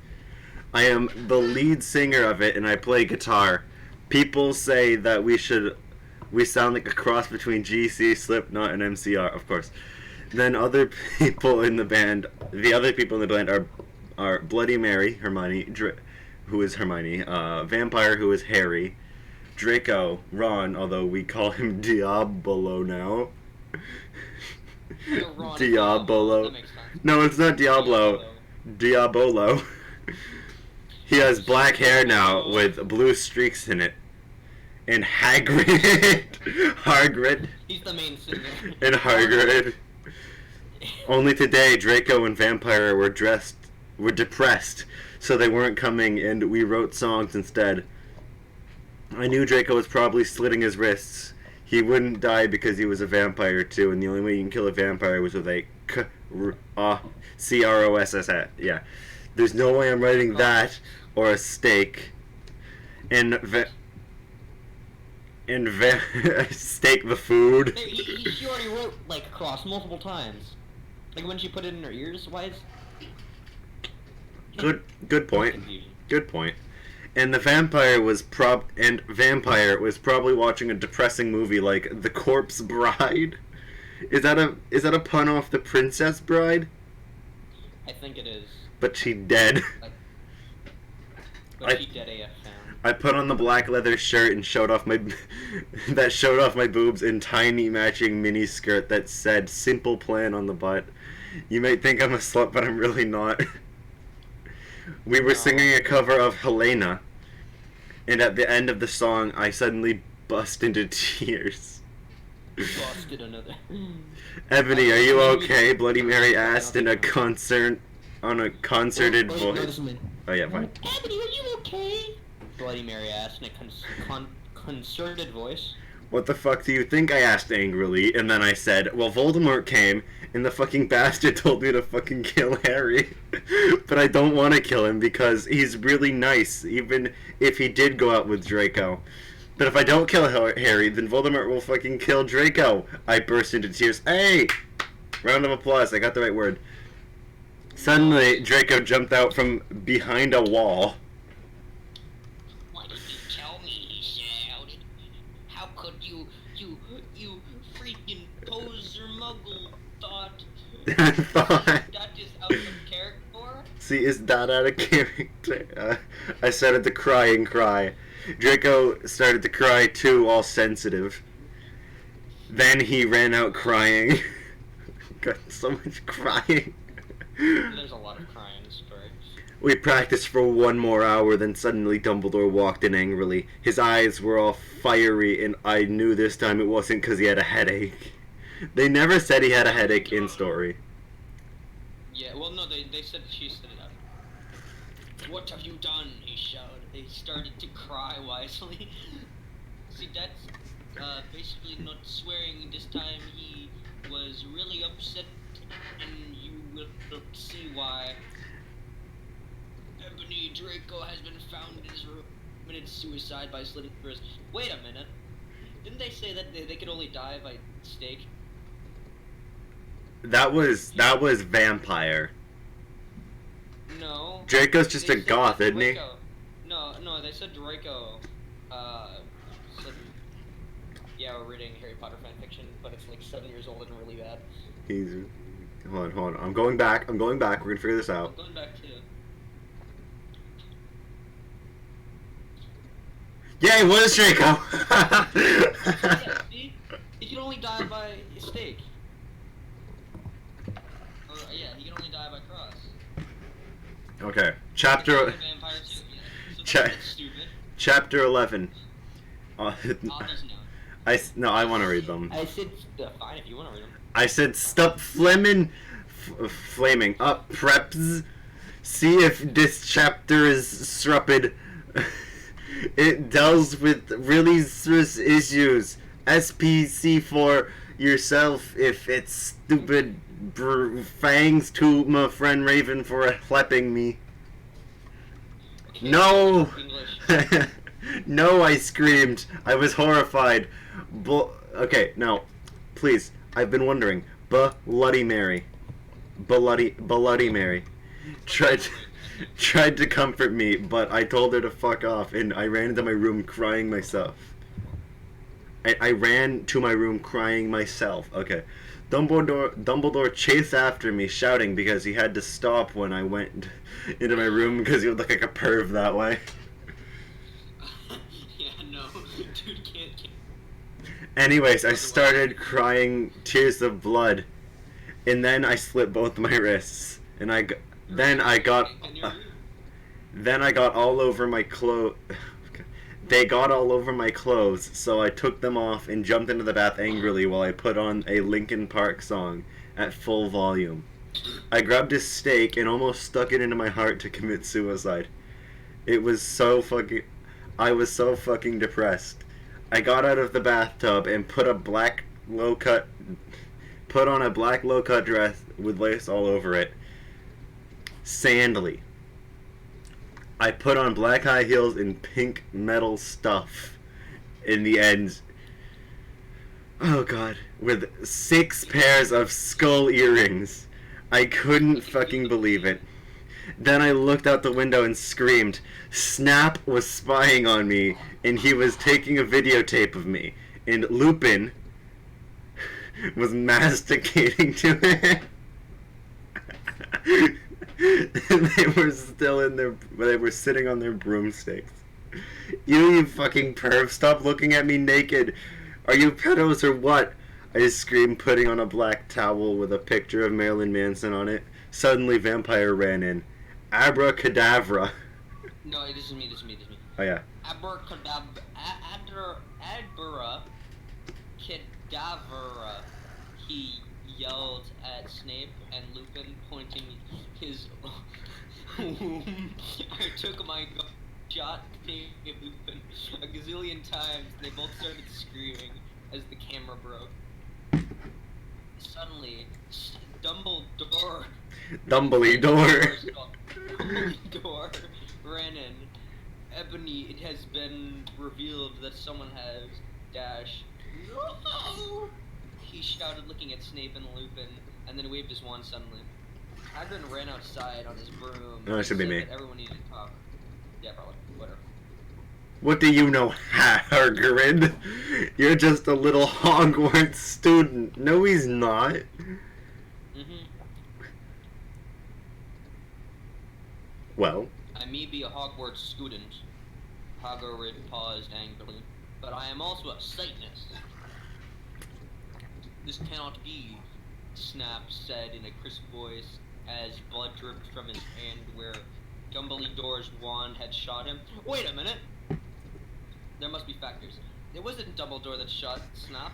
I am the lead singer of it and I play guitar. People say that we sound like a cross between GC, Slipknot, and MCR, of course. Then the other people in the band are Bloody Mary, Hermione, who is Hermione, Vampire, who is Harry, Draco, Ron, although we call him Diabolo now. Ron Diabolo. That makes sense. No, it's not Diablo. Diabolo. He has black hair now with blue streaks in it. And Hagrid. He's the main singer. And Hagrid. Only today, Draco and Vampire were depressed, so they weren't coming, and we wrote songs instead. I knew Draco was probably slitting his wrists. He wouldn't die because he was a vampire too, and the only way you can kill a vampire was with a CROSS. Yeah, there's no way I'm writing that or a steak. And steak the food. She already wrote like cross multiple times. Like when she put it in her ears. Why is? Good point. Confusion. Good point. And Vampire was probably watching a depressing movie like The Corpse Bride. Is that a pun off The Princess Bride? I think it is. But she dead. But she dead AF fan. I put on the black leather shirt and showed off my boobs in tiny matching mini skirt that said "Simple Plan" on the butt. You might think I'm a slut, but I'm really not. We were singing a cover of Helena, and at the end of the song, I suddenly bust into tears. Busted another. Ebony, are you okay? Bloody Mary asked in a concerted voice. Oh yeah, fine. Ebony, are you okay? Bloody Mary asked in a concerted voice. What the fuck do you think? I asked angrily, and then I said, well, Voldemort came, and the fucking bastard told me to fucking kill Harry. But I don't want to kill him because he's really nice, even if he did go out with Draco. But if I don't kill Harry, then Voldemort will fucking kill Draco. I burst into tears. Hey! Round of applause, I got the right word. Suddenly, Draco jumped out from behind a wall. Why didn't you tell me? He shouted. How could you freaking poser muggle thought? That is out of character. See, is that out of character? I started to cry and cry. Draco started to cry too, all sensitive. Then he ran out crying. Got so much crying. There's a lot of crying in this story. We practiced for one more hour, then suddenly Dumbledore walked in angrily. His eyes were all fiery, and I knew this time it wasn't because he had a headache. They never said he had a headache in story. Yeah, well, no, they said she set it up. What have you done? He shouted. He started to cry wisely. See, that's basically not swearing. This time he was really upset, and you will see why. Ebony Draco has been found in his room. Committed suicide by slitting through his... Wait a minute. Didn't they say that they could only die by stake? That was vampire. No. Draco's just They a said goth, that isn't he? Draco... No, they said Draco, said... Yeah, we're reading Harry Potter fanfiction, but it's like 7 years old and really bad. He's... Hold on. I'm going back. We're gonna figure this out. I'm going back to... Yeah, it was Draco! Yeah, see? He can only die by stake. Or, yeah, he can only die by cross. Okay. Chapter... Vampire too, yeah. So Cha- that's stupid. Chapter 11. Author's note. No, I want to read them. I said, fine if you want to read them. I said, stop flaming up, preps. See if this chapter is stupid. It deals with really serious issues. SPC for yourself if it's stupid. Fangs to my friend Raven for helping me. Okay, No! English. No, I screamed. I was horrified. Okay, now, please. I've been wondering. Bloody Mary. Bloody Mary. Tried to comfort me, but I told her to fuck off, and I ran into my room crying myself. I ran to my room crying myself. Okay. Dumbledore chased after me, shouting because he had to stop when I went into my room because he would look like a perv that way. Yeah, no. Dude can't... Anyways, I started crying tears of blood, and then I slit both my wrists, and then I got all over my clothes. They got all over my clothes, so I took them off and jumped into the bath angrily while I put on a Linkin Park song at full volume. I grabbed a stake and almost stuck it into my heart to commit suicide. I was so fucking depressed. I got out of the bathtub and put on a black low-cut dress with lace all over it. Sandally. I put on black high heels and pink metal stuff. In the end, oh god, with 6 pairs of skull earrings. I couldn't fucking believe it. Then I looked out the window and screamed. Snap was spying on me, and he was taking a videotape of me. And Lupin was masticating to it. They were still they were sitting on their broomsticks. You fucking perv, stop looking at me naked. Are you pedos or what? I screamed, putting on a black towel with a picture of Marilyn Manson on it. Suddenly, Vampire ran in. Abracadabra. No, this is me. Oh, yeah. Abracadabra. Cadavra. He yelled at Snape and Lupin, pointing his womb. I took my shot at Lupin a gazillion times. They both started screaming as the camera broke. Suddenly, Dumbledore ran in. Ebony, it has been revealed that someone has dash. No! He shouted, looking at Snape and Lupin, and then waved his wand suddenly. Hagrid ran outside on his broom. No, it should be me. Everyone needed to talk. Yeah, probably. Whatever. What do you know, Hagrid? You're just a little Hogwarts student. No, he's not. Well? I may be a Hogwarts student. Hagrid paused angrily. But I am also a Satanist. This cannot be, Snap said in a crisp voice, as blood dripped from his hand where Dumbledore's wand had shot him. Wait a minute! There must be factors. It wasn't Dumbledore that shot Snap.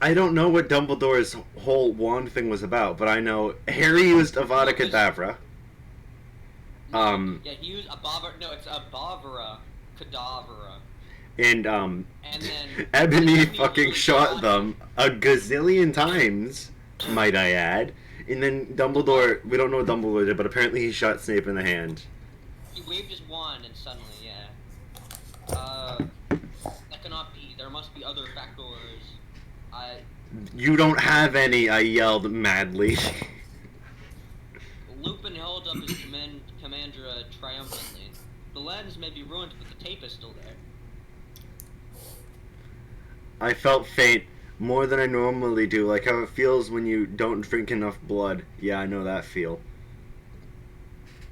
I don't know what Dumbledore's whole wand thing was about, but I know Harry used Avada Kedavra. Yeah, he used a Bavara. No, it's a Bavara Kedavra. And And then Ebony fucking shot them a gazillion times, might I add. And then Dumbledore, we don't know what Dumbledore did, but apparently he shot Snape in the hand. He waved his wand and suddenly, yeah. That cannot be. There must be other factors. You don't have any, I yelled madly. Lupin held up his Commandra triumphantly. The lens may be ruined, but the tape is still there. I felt faint, more than I normally do, like how it feels when you don't drink enough blood. Yeah, I know that feel.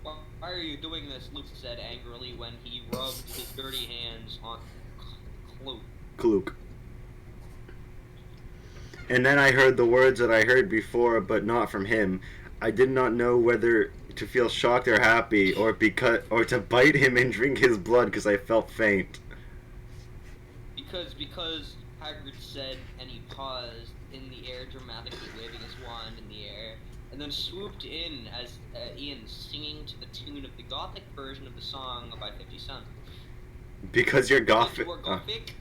Why are you doing this? Luke said angrily when he rubbed his dirty hands on Klook. And then I heard the words that I heard before, but not from him. I did not know whether to feel shocked or happy, or to bite him and drink his blood because I felt faint. Because Hagrid said, and he paused in the air, dramatically waving his wand in the air, and then swooped in as Ian singing to the tune of the Gothic version of the song by 50 Cent. Because you're Gothic. You are Gothic?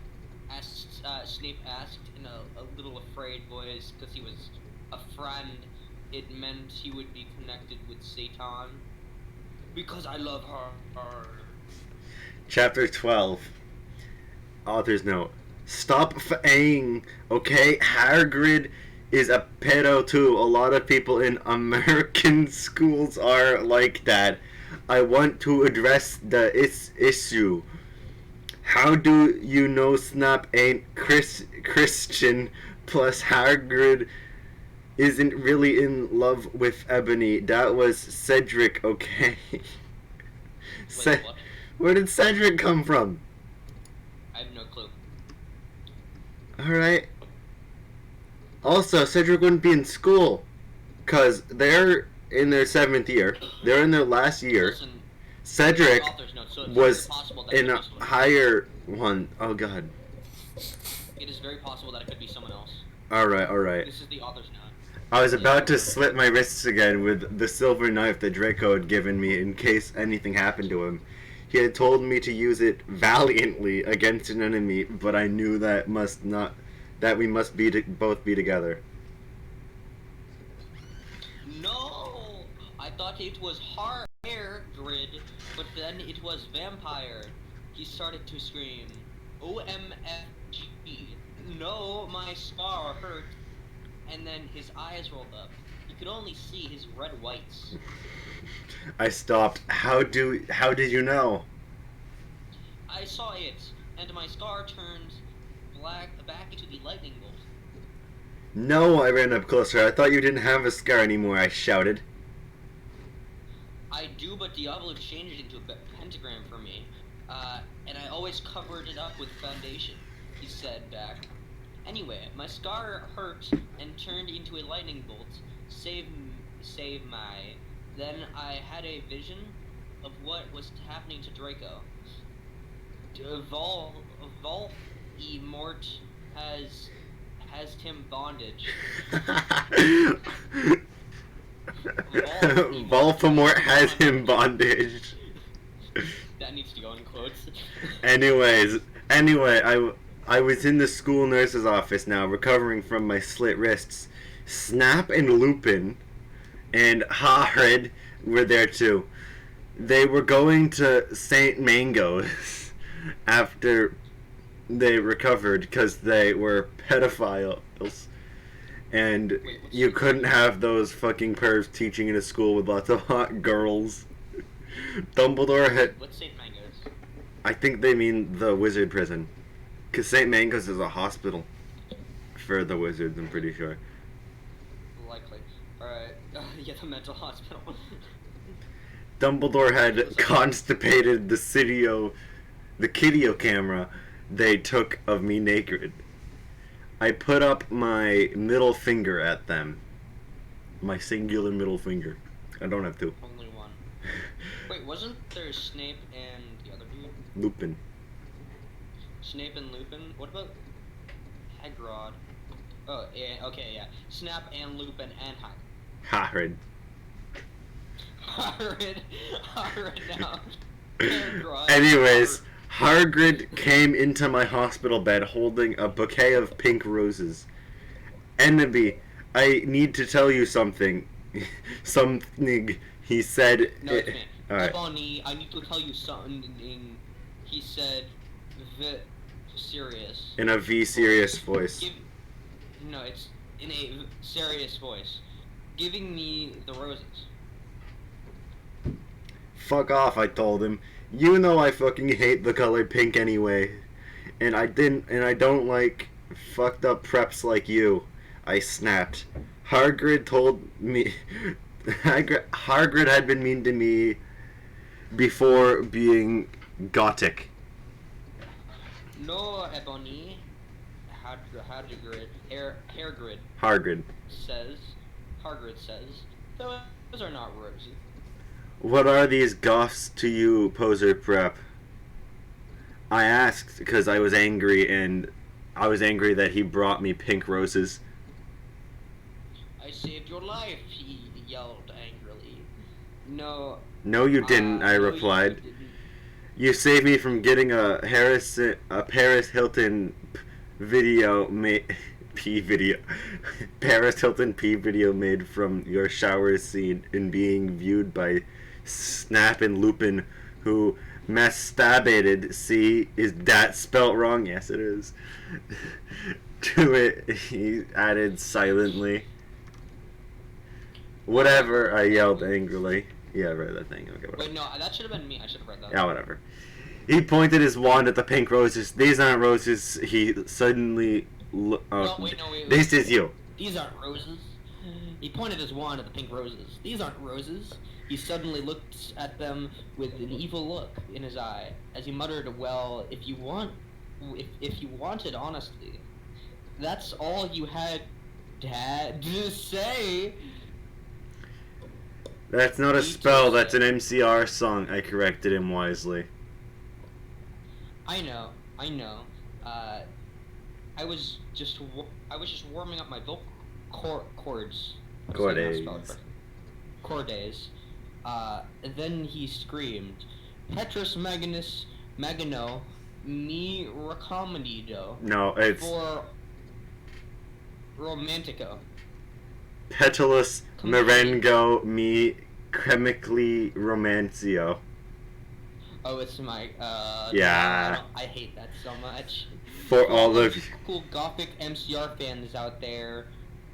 Snape asked in a little afraid voice, because he was a friend. It meant he would be connected with Satan. Because I love her. Chapter 12. Author's note. Stop f***ing, okay? Hagrid is a pedo too. A lot of people in American schools are like that. I want to address the issue. How do you know Snap ain't Christian? Plus Hagrid isn't really in love with Ebony. That was Cedric, okay? Wait, what? Where did Cedric come from? I have no clue. Alright. Also, Cedric wouldn't be in school. Because they're in their 7th year. They're in their last year. Listen, Cedric note, so was that in a higher one. Oh god. It is very possible that it could be someone else. Alright. This is the author's note. I was about to slit my wrists again with the silver knife that Draco had given me in case anything happened to him. He had told me to use it valiantly against an enemy, but I knew that we must both be together. No! I thought it was Hagrid, but then it was vampire. He started to scream. OMFG. No, my scar hurt. And then his eyes rolled up. You could only see his red whites. I stopped. How did you know? I saw it, and my scar turned back into the lightning bolt. No, I ran up closer. I thought you didn't have a scar anymore, I shouted. I do, but Diablo changed it into a pentagram for me. And I always covered it up with foundation, he said back. Anyway, my scar hurt and turned into a lightning bolt. Save my. Then I had a vision of what was happening to Draco. My Immortal has him bondage. Voldemort has him bondage. That needs to go in quotes. Anyway, I was in the school nurse's office now, recovering from my slit wrists. Snap and Lupin and Hagrid were there too. They were going to St. Mango's after they recovered because they were pedophiles. And you couldn't have those fucking pervs teaching in a school with lots of hot girls. Dumbledore had... What's St. Mango's? I think they mean the wizard prison. Because St. Mango's is a hospital for the wizards, I'm pretty sure. Likely. Alright. Yeah, the mental hospital. Dumbledore had constipated the Kiddio camera they took of me naked. I put up my middle finger at them. My singular middle finger. I don't have two. Only one. Wait, wasn't there Snape and the other dude? Lupin. Snape and Lupin? What about Hagrid? Oh, yeah, okay, yeah. Snap and Lupin and Hagrid. Hagrid. Hagrid now. Hagrid. Anyways, Hagrid came into my hospital bed holding a bouquet of pink roses. Enemy, I need to tell you something. Something he said. No, it's me. Alright. Ebony, I need to tell you something. He said, serious. In a V serious voice. No, it's in a serious voice. Giving me the roses. Fuck off, I told him. You know I fucking hate the color pink anyway. And I don't like fucked up preps like you. I snapped. Hagrid told me... Hagrid had been mean to me before being gothic. No, Ebony. Hagrid. Hagrid. Hagrid says, those are not roses. What are these goths to you, poser prep? I asked because I was angry, and I was angry that he brought me pink roses. I saved your life, he yelled angrily. No. No, you didn't, I replied. You didn't. You saved me from getting a Paris Hilton video Paris Hilton P video made from your shower scene and being viewed by Snap and Lupin, who masturbated. See, is that spelt wrong? Yes, it is. To it, he added silently. Whatever, I yelled angrily. Yeah, I read that thing. Okay, whatever. Wait, no, that should have been me. I should have read that. Yeah, whatever. He pointed his wand at the pink roses. These aren't roses. He suddenly... No, wait. This is you. These aren't roses. He pointed his wand at the pink roses. These aren't roses. He suddenly looked at them with an evil look in his eye, as he muttered, well, if you wanted honesty, that's all you had to say. That's not a spell, that's an MCR song. I corrected him wisely. I know. I was just warming up my vocal cords. Cordes. And then he screamed, Petrus Magnus Magano me recommendado. No, it's for Romantico. Petalus Merengo me chemically romancio. Oh, it's my, yeah. I hate that so much. For all of cool gothic MCR fans out there,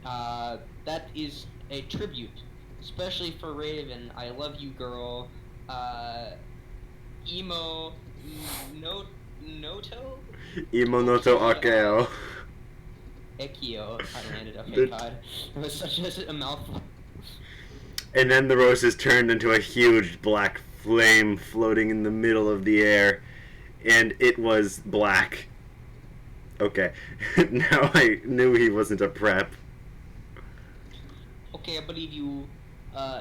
that is a tribute, especially for Raven. I love you, girl. Emo Noto? Emo Noto Akeo. Ekio. I landed. Okay, God. It was such a mouthful. And then the roses turned into a huge black flame floating in the middle of the air, and it was black. Okay, now I knew he wasn't a prep. Okay, I believe you.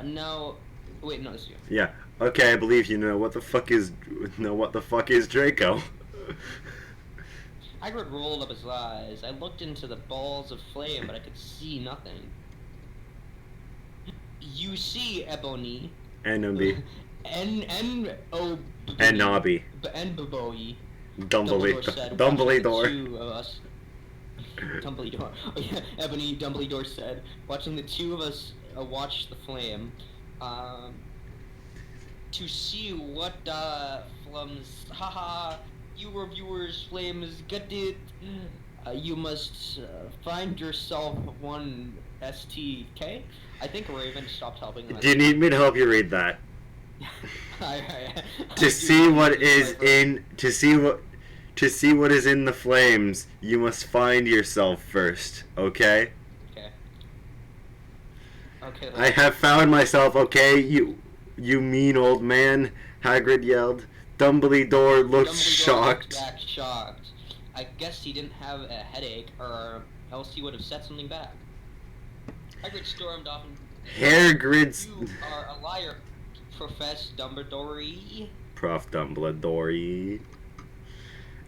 Now, wait, no, it's you. Yeah. Okay, I believe you. Know what the fuck is? Know what the fuck is Draco? Hagrid rolled up his eyes. I looked into the balls of flame, but I could see nothing. You see, Ebony. Enobi. N-O... Enobi. N-Boboi. Dumbledore. Two of us... Dumbledore. Oh yeah, Ebony Dumbledore said, watching the two of us watch the flame, to see what, flames... Haha, you reviewers, flames, get it. You must find yourself one STK. I think Raven stopped helping us. Do you need me to help you read that? To see what is in the flames, you must find yourself first, okay? Okay. I have found myself, okay, you mean old man, Hagrid yelled. Dumbledore looked shocked. Looked back shocked. I guess he didn't have a headache, or else he would have said something back. Hagrid stormed off Hair grids. You are a liar, Professor Dumbledore. Prof. Dumbledore.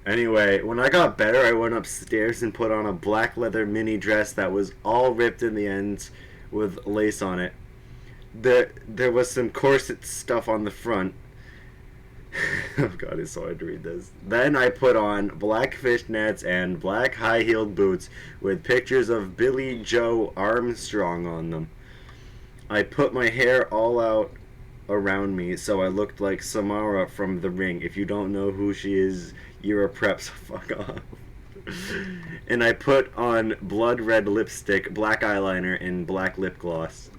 Anyway, when I got better, I went upstairs and put on a black leather mini dress that was all ripped in the ends with lace on it. There was some corset stuff on the front. Oh god, it's so hard to read this. Then I put on black fishnets and black high-heeled boots with pictures of Billy Joe Armstrong on them. I put my hair all out around me so I looked like Samara from The Ring. If you don't know who she is, you're a prep, so fuck off. And I put on blood red lipstick, black eyeliner, and black lip gloss.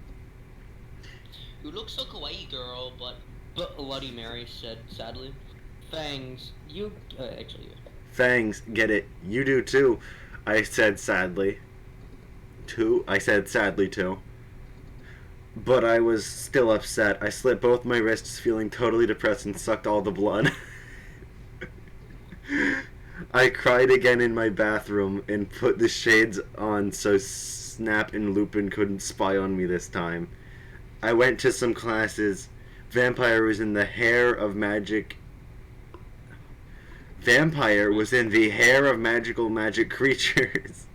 You look so kawaii, girl, but Bloody Mary said sadly. Fangs, you actually. Fangs, get it? You do too. I said sadly. I said sadly too. But I was still upset. I slit both my wrists, feeling totally depressed, and sucked all the blood. I cried again in my bathroom and put the shades on so Snap and Lupin couldn't spy on me this time. I went to some classes. Vampire was in the hair of magic. Vampire was in the hair of magic creatures.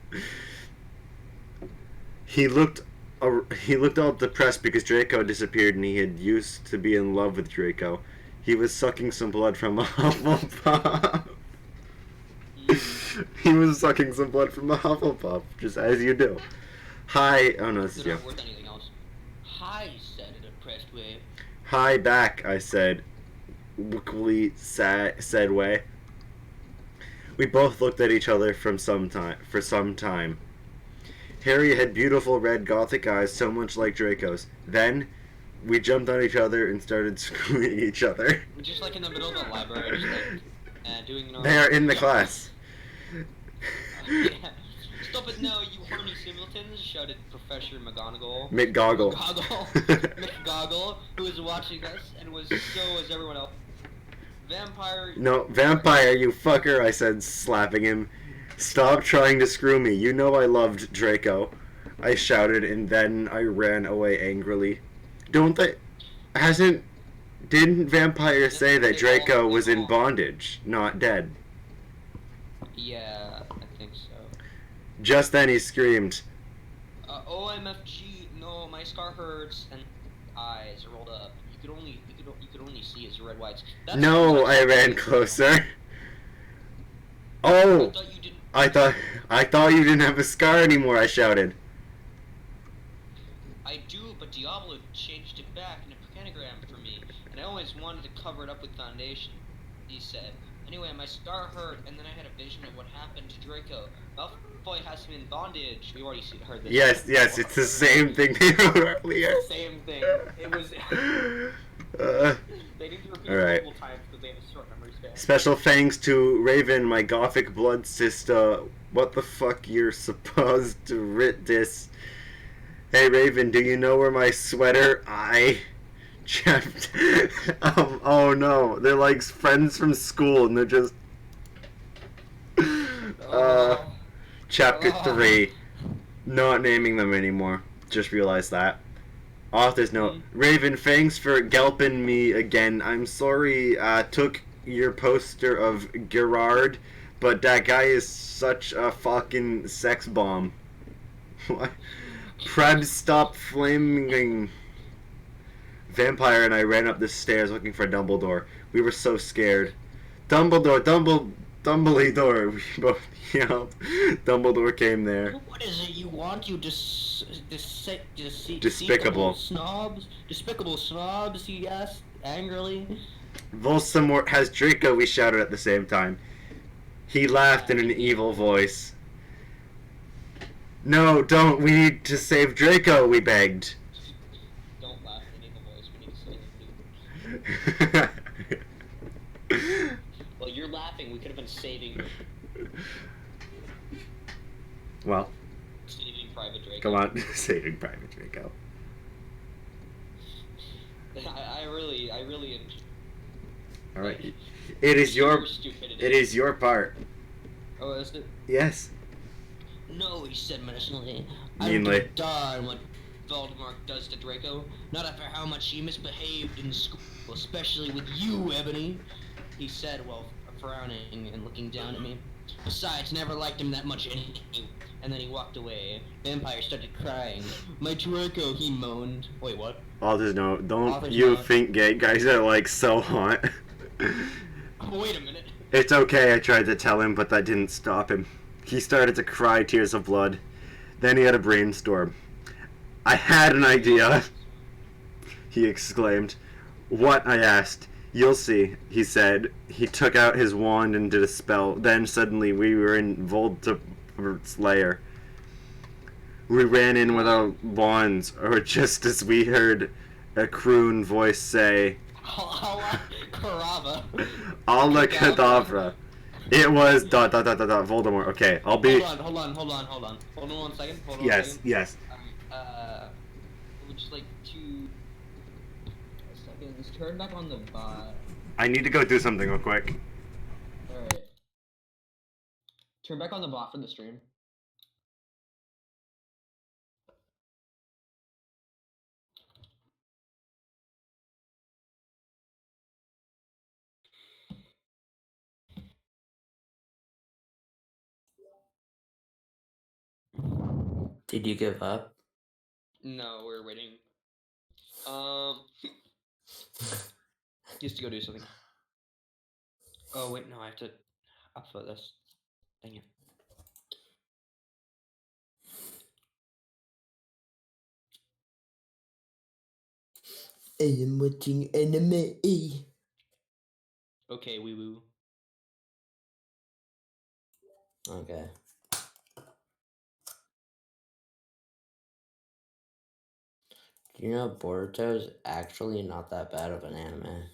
He looked all depressed because Draco disappeared and he had used to be in love with Draco. He was sucking some blood from a Hufflepuff. He was sucking some blood from a Hufflepuff, just as you do. Hi. Oh no, this is They're you. not worth anything else. Hi, said a depressed way. Hi back, I said. Wickley said way. We both looked at each other for some time. Harry had beautiful red gothic eyes, so much like Draco's. Then, we jumped on each other and started screwing each other. Just like in the middle of the library, just like doing normal. They are in the class. Yeah. Stop it now, you horny simpletons! Shouted Professor McGonagall. McGoggle. McGoggle, who was watching us and was so as everyone else. Vampire. No, vampire, you fucker! I said, slapping him. Stop trying to screw me. You know I loved Draco. I shouted, and then I ran away angrily. Didn't Vampire say that Draco was in bondage, not dead? Yeah, I think so. Just then he screamed. OMFG, no, my scar hurts, and eyes rolled up. You could only see his red whites. That's No, I ran closer. Oh! I thought you didn't. I thought you didn't have a scar anymore, I shouted. I do, but Diablo changed it back in a pentagram for me, and I always wanted to cover it up with foundation, he said. Anyway, my scar hurt, and then I had a vision of what happened to Draco. Malfoy has him in bondage. We already heard this. Yes, it's the same thing they wrote earlier. Same thing. It was. They need to repeat All right. multiple times because they have a short memory span. Special thanks to Raven, my gothic blood sister. What the fuck, you're supposed to writ this? Hey Raven, do you know where my sweater I checked? Oh no, they're like friends from school and they're just Chapter 3. Not naming them anymore. Just realized that. Author's note. Raven, thanks for gelping me again. I'm sorry took your poster of Gerard, but that guy is such a fucking sex bomb. What? Prebz, stop flaming. Vampire and I ran up the stairs looking for Dumbledore. We were so scared. Dumbledore, we both yelled. Dumbledore came there. What is it you want, you Despicable. snobs? Despicable snobs, he asked angrily. Voldemort has Draco, we shouted at the same time. He laughed in an evil voice. No, don't. We need to save Draco, we begged. Don't laugh in an evil voice. We need to save you. Well, you're laughing. We could have been saving Well, Private Draco. come on. Saving Private Draco. I really enjoy. Alright. It is your part. Oh, is it? Yes. No, he said menacingly. Meanly. I'm done. Voldemort does to Draco. Not after how much he misbehaved in school, especially with you, Ebony, he said while frowning and looking down at me. Besides, never liked him that much anyway. And then he walked away. Vampire started crying. My Draco, he moaned. Wait, what? Author's note, don't Author's you note. think gay guys are like so hot? Oh, wait a minute. It's okay, I tried to tell him, but that didn't stop him. He started to cry tears of blood. Then he had a brainstorm. I had an idea, he exclaimed. What? I asked. You'll see, he said. He took out his wand and did a spell. Then suddenly we were in Voldemort's lair. We ran in with our wands, or just as we heard a croon voice say, Carava. Allah Kadavra. It was ... Voldemort. Okay, I'll be... Hold on 1 second. Yes. Would just like 2 seconds. Turn back on the bot. I need to go do something real quick. Alright. Turn back on the bot for the stream. Did you give up? No, we're waiting. He has to go do something. Oh wait, no, I have to upload this. Dang it. I am watching anime. Okay, wee woo. Okay. Do you know Boruto is actually not that bad of an anime?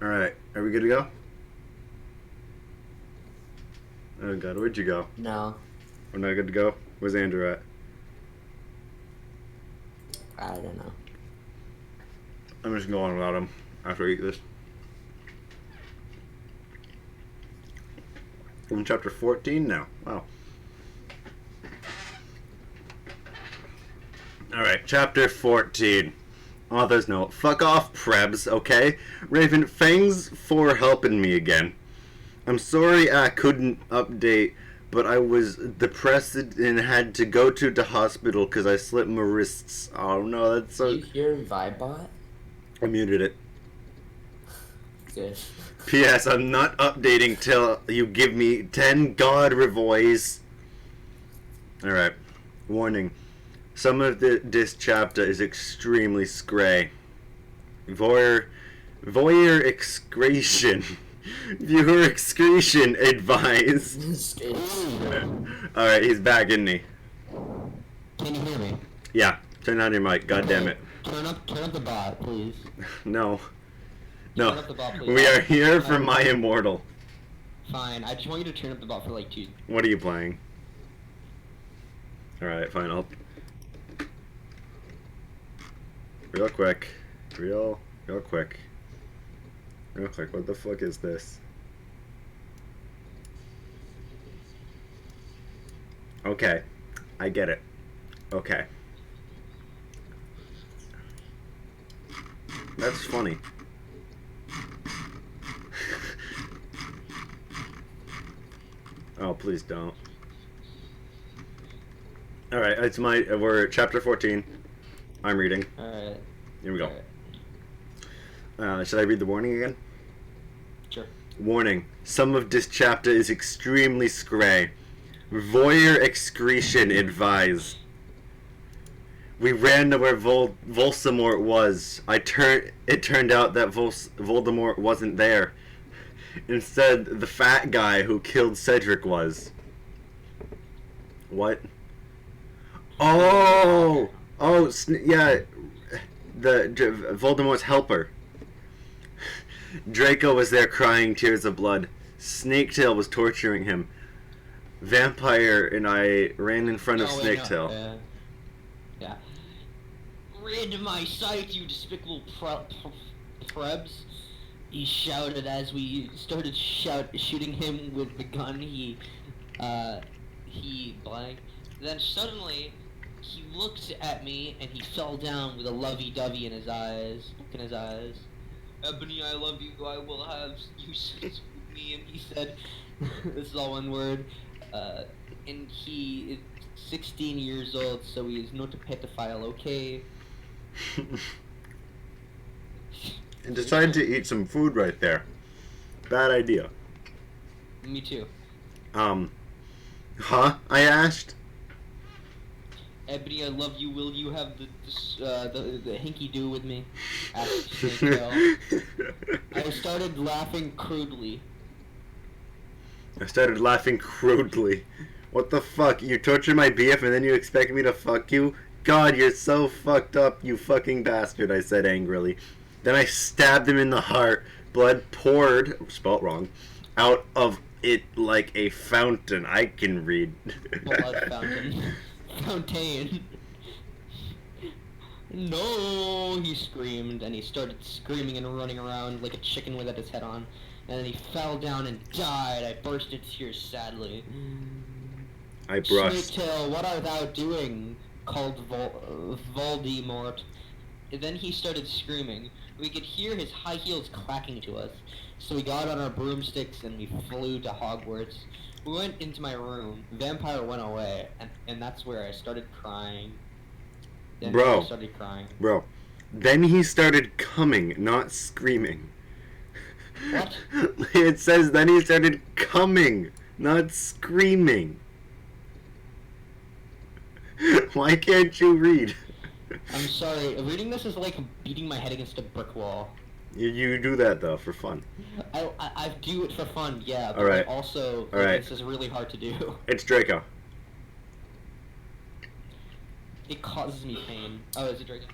Alright, are we good to go? Oh god, where'd you go? No, We're not good to go? Where's Andrew at? I don't know. I'm just going without him after I eat this. We're in chapter 14 now. Wow. Alright, chapter 14. Author's note. Fuck off, prebz, okay? Raven, thanks for helping me again. I'm sorry I couldn't update, but I was depressed and had to go to the hospital because I slipped my wrists. Oh no, that's so... Do you hear Vibot? I muted it. Good. P.S. I'm not updating till you give me 10 god revoys. Alright. Warning. Some of this chapter is extremely scray. Voyeur excretion. Viewer excretion advised. Alright, he's back, isn't he? Can you hear me? Yeah. Turn on your mic, god damn it. Turn up the bot, please. No. Turn No. up the bot, please. We are here for My Immortal. Fine, I just want you to turn up the bot for like 2. What are you playing? Alright, fine, Real quick. Real quick. Real quick. What the fuck is this? Okay. I get it. Okay. That's funny. Oh, please don't. Alright, we're at chapter 14. I'm reading. Alright. Here we go. Alright. Should I read the warning again? Sure. Warning. Some of this chapter is extremely scray. Voyeur excretion advised. We ran to where Voldemort was. It turned out that Voldemort wasn't there. Instead, the fat guy who killed Cedric was. What? Oh! Oh, yeah. Voldemort's helper. Draco was there crying tears of blood. Snaketail was torturing him. Vampire and I ran in front of Snaketail. No. Yeah. Rid my sight, you despicable prebs. He shouted as we started shooting him with the gun. He blanked. Then suddenly, he looked at me and he fell down with a lovey-dovey in his eyes. Look in his eyes. Ebony, I love you. I will have you sex with me. And he said, this is all one word. And he is 16 years old, so he is not a pedophile, okay? And decided to eat some food right there. Bad idea. Me too. Huh? I asked. Ebony, I love you. Will you have the hinky do with me? Asked Snaketail. I started laughing crudely. What the fuck? You torture my BF and then you expect me to fuck you? God, you're so fucked up, you fucking bastard, I said angrily. Then I stabbed him in the heart. Blood poured, spelt wrong, out of it like a fountain. I can read. Blood fountain. Fontaine. No, he screamed, and he started screaming and running around like a chicken without his head on. And then he fell down and died. I burst into tears sadly. I brushed. Snaketail, what art thou doing? Called Voldemort. And then he started screaming. We could hear his high heels clacking to us. So we got on our broomsticks and we flew to Hogwarts. We went into my room. Vampire went away, and that's where I started crying. Then I started crying. Bro. Then he started coming, not screaming. What? It says then he started coming, not screaming. Why can't you read? I'm sorry. Reading this is like beating my head against a brick wall. You do that though for fun. I do it for fun, yeah. But Alright. Also, Alright. this is really hard to do. It's Draco. It causes me pain. Oh, is it Draco?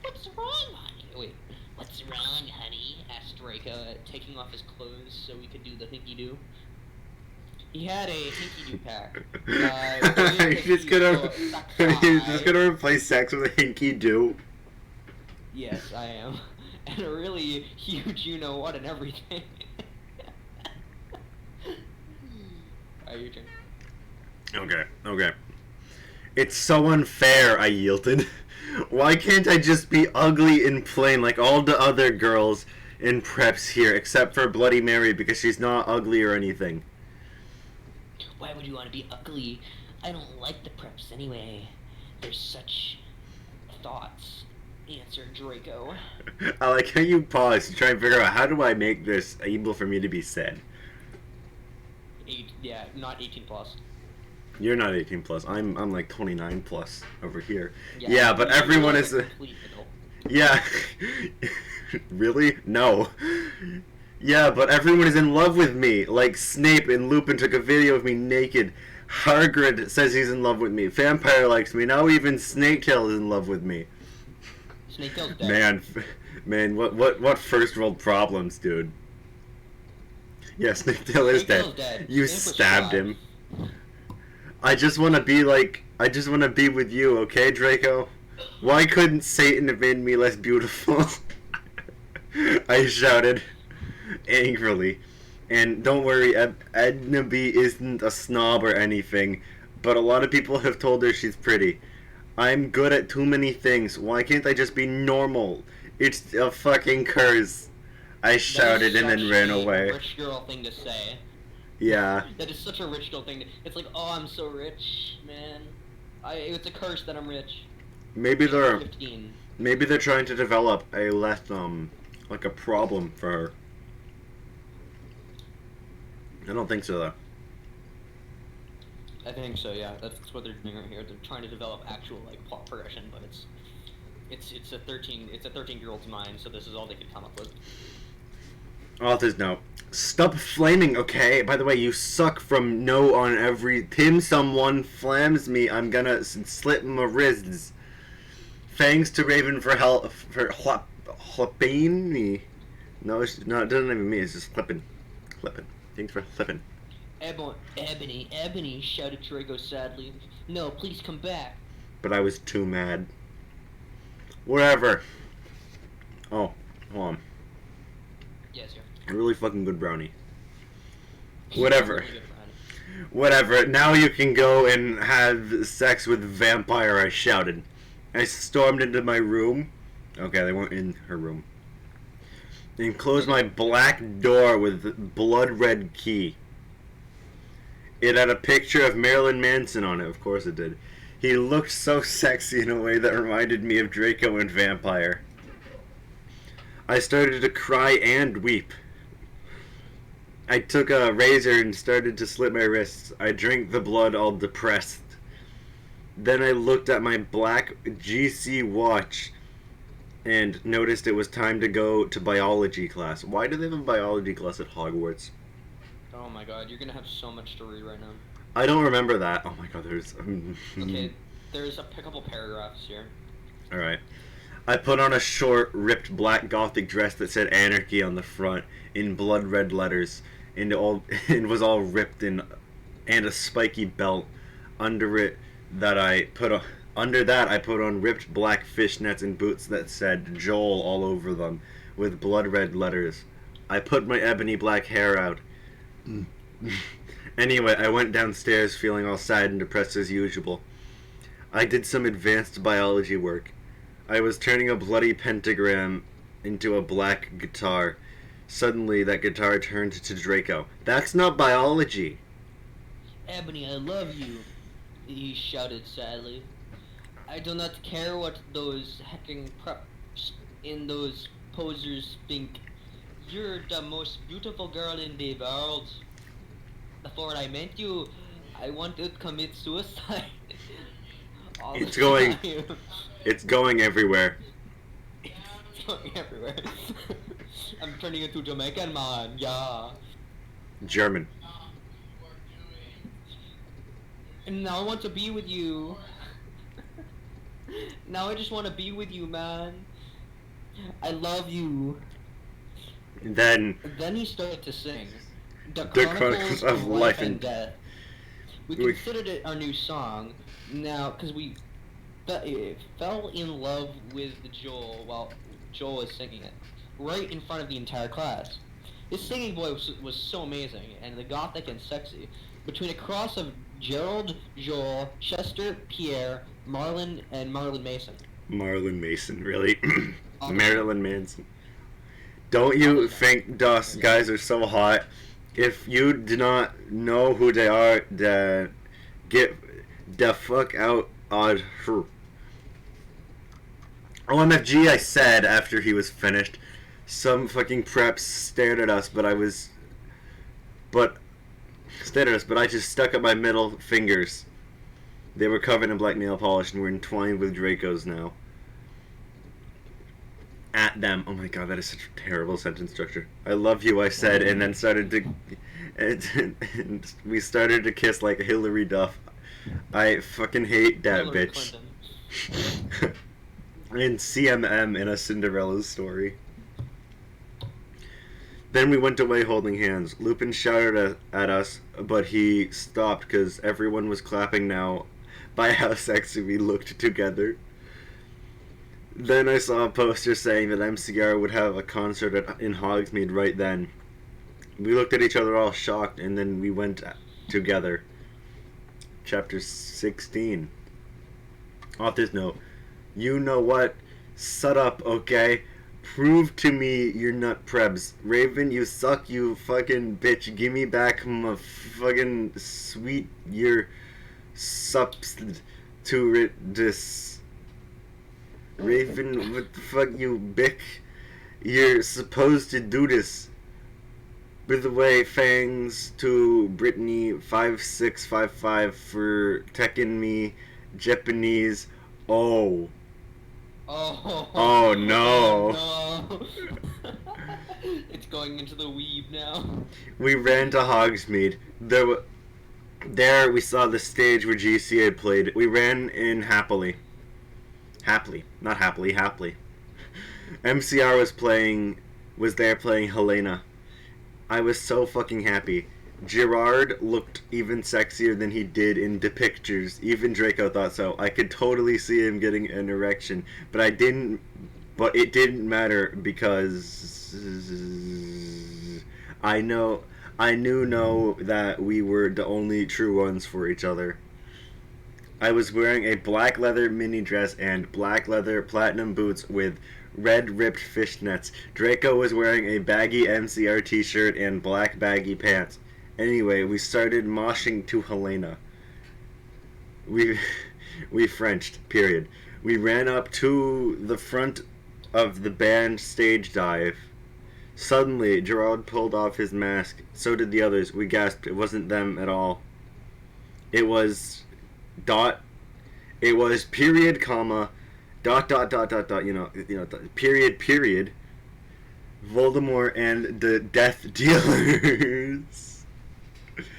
What's wrong, honey? Wait. What's wrong, honey? Asked Draco, taking off his clothes so we could do the hinky-doo. He had a hinky-doo pack. He's just gonna replace sex with a hinky-doo. Yes, I am. And a really huge you-know-what and everything. Alright, your turn. Okay. It's so unfair, I yielded. Why can't I just be ugly and plain like all the other girls in preps here, except for Bloody Mary because she's not ugly or anything? Why would you want to be ugly? I don't like the preps anyway. They're such thoughts, answered Draco. I like how you pause to try and figure out how do I make this able for me to be said. Yeah, not 18 plus. You're not 18 plus. I'm like 29 plus over here. Yeah, but everyone is. Complete adult. Yeah. Really? No. Yeah, but everyone is in love with me. Like Snape and Lupin took a video of me naked. Hagrid says he's in love with me. Vampire likes me. Now even Snaketail is in love with me. Snaketail's dead. Man, what first world problems, dude? Yeah, Snaketail is dead. You stabbed him. I just want to be with you, okay, Draco? Why couldn't Satan have made me less beautiful? I shouted angrily. And don't worry, Edna B isn't a snob or anything, but a lot of people have told her she's pretty. I'm good at too many things. Why can't I just be normal? It's a fucking curse. I shouted and then ran away. That is such a rich girl thing to say. Yeah. That is such a rich girl thing. It's like, oh, I'm so rich, man. It's a curse that I'm rich. Maybe they're 15. maybe they're trying to develop a less like a problem for her. I don't think so though. I think so. Yeah, that's what they're doing right here. They're trying to develop actual like plot progression, but it's a 13-year-old's mind. So this is all they could come up with. Author's note. Stop flaming, okay? By the way, you suck from no on every... Tim someone flams me, I'm gonna slit my wrists. Thanks to Raven for help... For flipping me. No, it doesn't even mean it's just flipping. Flipping. Thanks for flipping. Ebony, shouted Draco sadly. No, please come back. But I was too mad. Whatever. Oh, hold on. Yes, sir. A really fucking good brownie. Whatever. Whatever. Now you can go and have sex with vampire, I shouted. I stormed into my room. Okay, they weren't in her room. And closed my black door with blood red key. It had a picture of Marilyn Manson on it. Of course it did. He looked so sexy in a way that reminded me of Draco and Vampire. I started to cry and weep. I took a razor and started to slit my wrists. I drank the blood all depressed. Then I looked at my black GC watch and noticed it was time to go to biology class. Why do they have a biology class at Hogwarts? Oh my god, you're gonna have so much to read right now. I don't remember that. Oh my god, there's... Okay, there's a couple paragraphs here. Alright. I put on a short, ripped black gothic dress that said anarchy on the front in blood red letters, and it was all ripped in, and a spiky belt under it that I put on. Under that, I put on ripped black fishnets and boots that said Joel all over them, with blood red letters. I put my ebony black hair out. Anyway, I went downstairs feeling all sad and depressed as usual. I did some advanced biology work. I was turning a bloody pentagram into a black guitar. Suddenly, that guitar turned to Draco. That's not biology. Ebony, I love you, he shouted sadly. I do not care what those hacking preps in those posers think. You're the most beautiful girl in the world. Before I met you, I wanted to commit suicide. It's going everywhere. It's going everywhere. I'm turning into Jamaican man, yeah. German. And now I want to be with you. Now I just want to be with you, man. I love you. Then he started to sing. The Chronicles of Life and Death. We considered it our new song now because we fell in love with Joel while Joel was singing it right in front of the entire class. His singing voice was so amazing and the gothic and sexy. Between a cross of Gerald, Joel, Chester, Pierre, Marlon, and Marilyn Mason. Marlon Mason, really? Marilyn Manson. Don't you think those guys are so hot? If you do not know who they are, then get the fuck out of her. OMFG, I said after he was finished. Some fucking preps stared at us, but I just stuck up my middle fingers. They were covered in black nail polish and were entwined with Dracos now. At them. Oh my god, that is such a terrible sentence structure. I love you, I said, and then started to... And we started to kiss like Hillary Duff. I fucking hate that Hillary bitch. Clinton. And CMM in a Cinderella story. Then we went away holding hands. Lupin shouted at us, but he stopped because everyone was clapping now by how sexy we looked together. Then I saw a poster saying that MCR would have a concert in Hogsmeade right then. We looked at each other all shocked, and then we went together. Chapter 16. Author's note. You know what? Shut up, okay? Prove to me you're nut prebs. Raven, you suck, you fucking bitch. Give me back my fucking sweet your substitutus. Raven, what the fuck, you bick? You're supposed to do this. By the way, thanks to Brittany 5655 for teching me Japanese. Oh. Oh. Oh no. Oh, no. It's going into the weeb now. We ran to Hogsmeade. There we saw the stage where GC had played. We ran in happily. Happily. Not happily, happily. MCR was there playing Helena. I was so fucking happy. Gerard looked even sexier than he did in the pictures. Even Draco thought so. I could totally see him getting an erection, but it didn't matter because I knew that we were the only true ones for each other. I was wearing a black leather mini dress and black leather platinum boots with red ripped fishnets. Draco was wearing a baggy MCR t-shirt and black baggy pants. Anyway, we started moshing to Helena. We Frenched, period. We ran up to the front of the band stage dive. Suddenly, Gerard pulled off his mask. So did the others. We gasped. It wasn't them at all. It was period, comma, dot, period, Voldemort and the Death Dealers.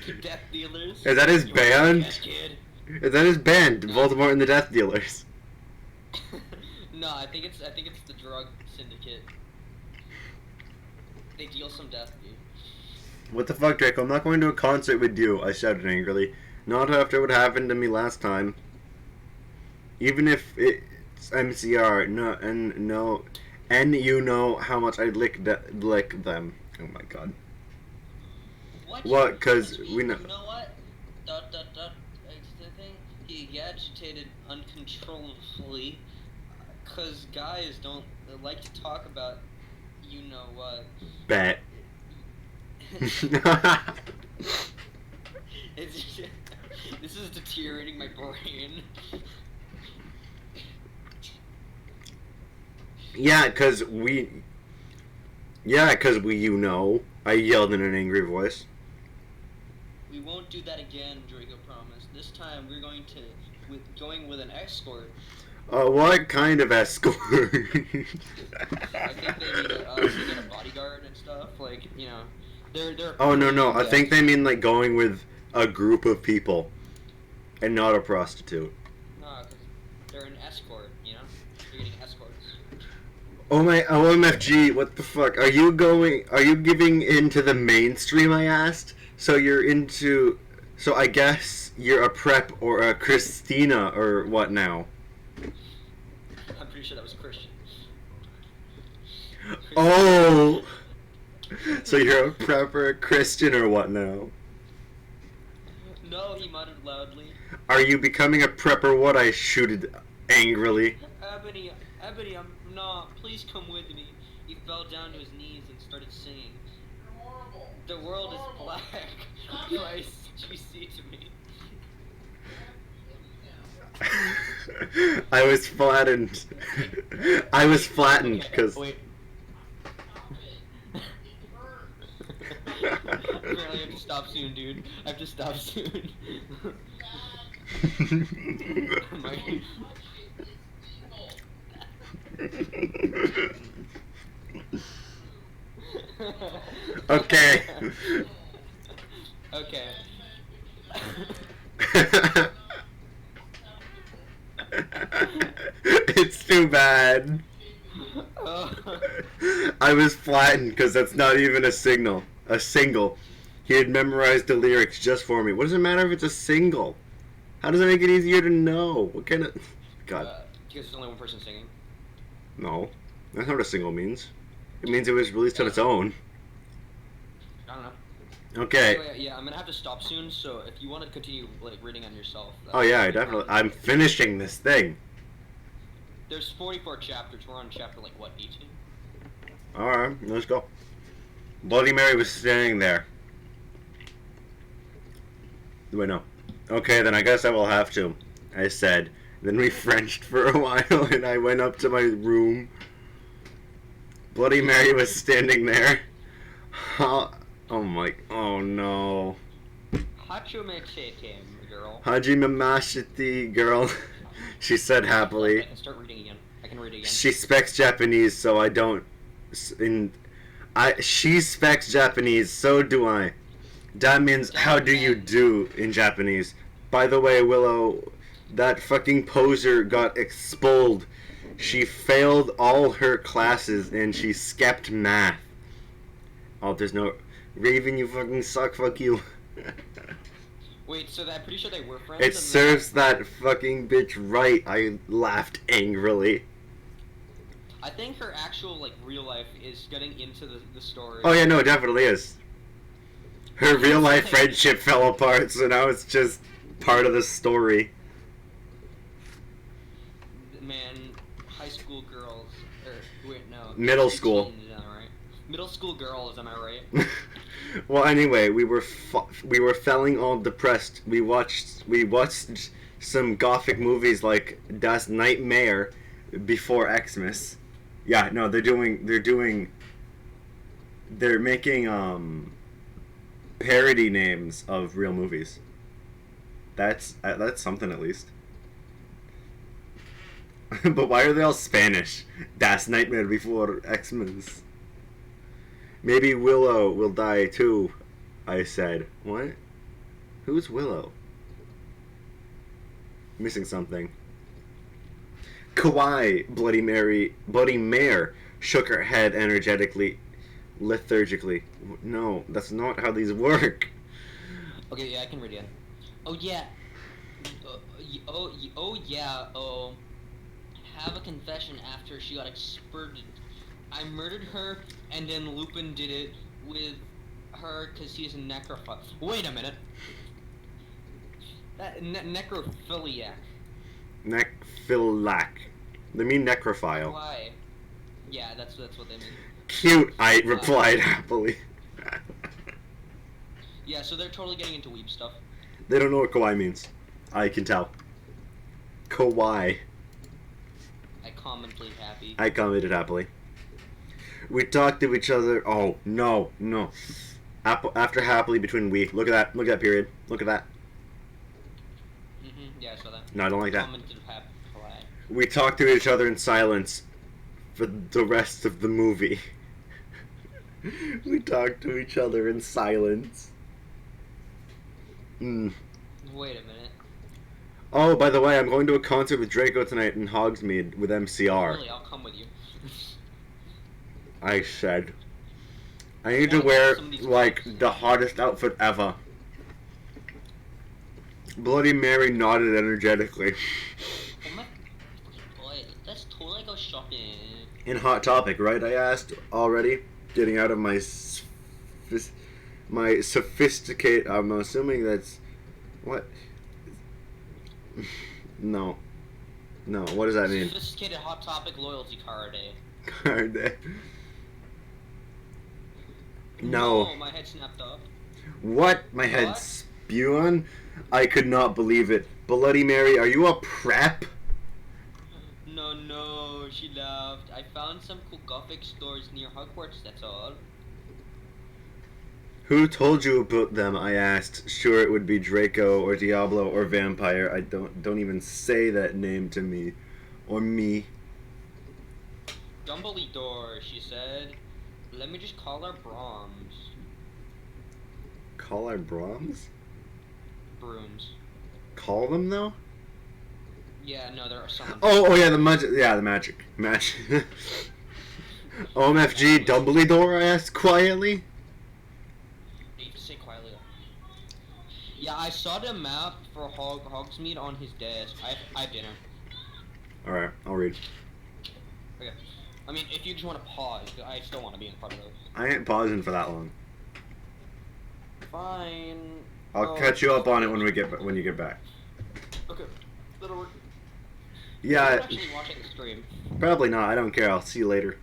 The Death Dealers? Is that his You band? wanna kid? Is that his band? Voldemort and the Death Dealers. No, I think it's the drug syndicate. They deal some death, dude. What the fuck, Draco? I'm not going to a concert with you, I shouted angrily. Not after what happened to me last time. Even if it's MCR, and you know how much I lick them. Oh my god. What? Cause we know. You know what? It's the thing. He agitated uncontrollably. Cause guys don't like to talk about, you know what. Bet. This is deteriorating my brain. Yeah, cause we, you know, I yelled in an angry voice. We won't do that again, Draco promised. This time we're going with an escort. What kind of escort? I think they need a bodyguard and stuff. Like, you know, they're. Oh no! I think they mean like going with a group of people, and not a prostitute. No, because they're an escort. You know, they're getting escorts. Oh my OMFG! What the fuck? Are you giving into the mainstream? I asked. So I guess you're a prep or a Christina or what now? I'm pretty sure that was Christian. Oh! So you're a prep or a Christian or what now? No, he muttered loudly. Are you becoming a prep or what? I shooted angrily. Ebony, I'm not. Please come with me. He fell down to his knees and started singing. You're horrible. The world is black. Christ, you see to me. I was flattened. I was flattened because. Wait. Apparently I have to stop soon, dude. I have to stop soon. Okay. Okay. It's too bad. I was flattened because that's not even a single. He had memorized the lyrics just for me. What does it matter if it's a single? How does it make it easier to know? What kind of... God. Because there's only one person singing. No, that's not what a single means. It means it was released on its own. I don't know. Okay. Anyway, yeah, I'm gonna have to stop soon. So if you want to continue like reading on yourself. Oh yeah, I that'd be definitely. fine. I'm finishing this thing. There's 44 chapters. We're on chapter like what 18? All right, let's go. Bloody Mary was standing there. Wait, no. Okay, then I guess I will have to. I said. Then we Frenched for a while, and I went up to my room. Bloody Mary was standing there. Oh my. Oh no. Hachumechete, girl. Hajime Mashiti, girl. She said I happily. can start reading again. I can read again. She speaks Japanese, so I don't. She speaks Japanese, so do I. That means how do you do in Japanese. By the way, Willow, that fucking poser got expelled. She failed all her classes and she skipped math. Oh, there's no Raven. You fucking suck. Fuck you. Wait, so I'm pretty sure they were friends. It and serves that fucking bitch right. I laughed angrily. I think her actual like real life is getting into the story. Oh yeah, no, it definitely is. Her real life friendship fell apart, so now it's just part of the story. Man, high school girls. Or wait, no. Middle school. Teens, am I right? Middle school girls, am I right? Well, anyway, we were feeling all depressed. We watched some gothic movies like Das Nightmare before Xmas. Yeah, no, they're making parody names of real movies. That's something at least. But why are they all Spanish? Das Nightmare before Xmas. Maybe Willow will die too, I said. What? Who's Willow? Missing something. Kawaii, Bloody Mare shook her head energetically, lethargically. No, that's not how these work. Okay, yeah, I can read it. Oh yeah. Oh, have a confession after she got exploded. I murdered her, and then Lupin did it with her because he's a necrophile. Wait a minute. That necrophiliac. Necphiliac. They mean necrophile. Why? Yeah, that's what they mean. Cute, I replied happily. Yeah, so they're totally getting into weeb stuff. They don't know what kawaii means. I can tell. Kawaii. I commented happy. I commented happily. We talked to each other. Oh, no. After happily between we. Look at that period. Look at that. Yeah, I saw that. No, I don't like that. Commented happy. We talked to each other in silence for the rest of the movie. We talked to each other in silence. Wait a minute. Oh, by the way, I'm going to a concert with Draco tonight in Hogsmeade with MCR. Really, I'll come with you. I said. I need to wear, like, the hottest outfit ever. Bloody Mary nodded energetically. Oh my boy, let's totally go shopping. In Hot Topic, right? I asked already. Getting out of my sophisticated. I'm assuming that's what. No. What does that mean? Sophisticated Hot Topic loyalty card, eh? Card day. No. Oh, my head snapped up. What? My head What? spewing? I could not believe it. Bloody Mary, are you a prep? No, she laughed. I found some cool gothic stores near Hogwarts, that's all. Who told you about them? I asked. Sure, it would be Draco or Diablo or Vampire. I don't even say that name to me, or me. Dumbledore, she said. Let me just call her Brahms. Call our Brahms? Brooms. Call them though? Yeah, no, there are some. Oh yeah, the magic. Yeah, the magic. OMFG Dumbledore? I asked quietly. You have to say quietly. Yeah, I saw the map for Hogsmeade on his desk. I have dinner. All right, I'll read. Okay. I mean, if you just want to pause, 'cause I still want to be in front of those. I ain't pausing for that long. Fine. I'll catch you up on it when you get back. Okay. That'll work. I'm Yeah, actually watching the stream. probably not. I don't care. I'll see you later.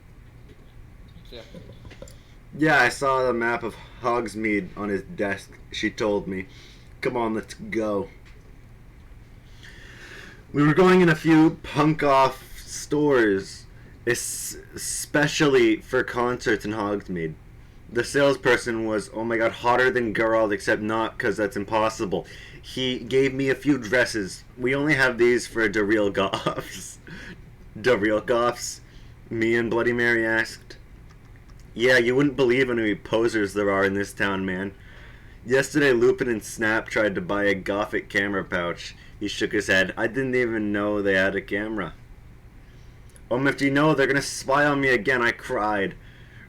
So, yeah. Yeah, I saw the map of Hogsmeade on his desk. She told me. Come on, let's go. We were going in a few punk off stores, especially for concerts in Hogsmeade. The salesperson was, oh my god, hotter than Geralt, except not, because that's impossible. He gave me a few dresses. We only have these for the real goths. The real goths? Me and Bloody Mary asked. Yeah, you wouldn't believe how many posers there are in this town, man. Yesterday, Lupin and Snap tried to buy a Gothic camera pouch. He shook his head. I didn't even know they had a camera. If you know, they're gonna spy on me again. I cried,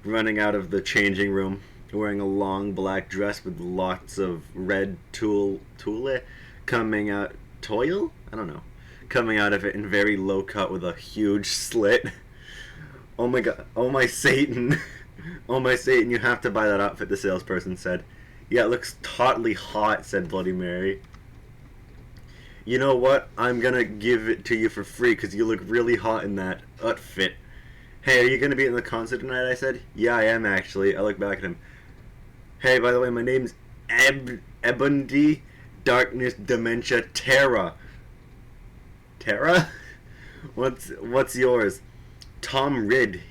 running out of the changing room, wearing a long black dress with lots of red tulle coming out. Toil? I don't know. Coming out of it in very low cut with a huge slit. Oh my god. Oh my Satan. Oh my Satan, you have to buy that outfit, the salesperson said. Yeah, it looks totally hot, said Bloody Mary. You know what? I'm gonna give it to you for free because you look really hot in that outfit. Hey, are you gonna be in the concert tonight? I said. Yeah, I am actually. I look back at him. Hey, by the way, my name's Ebony Darkness Dementia Terra. Terra? What's yours? Tom Ridd,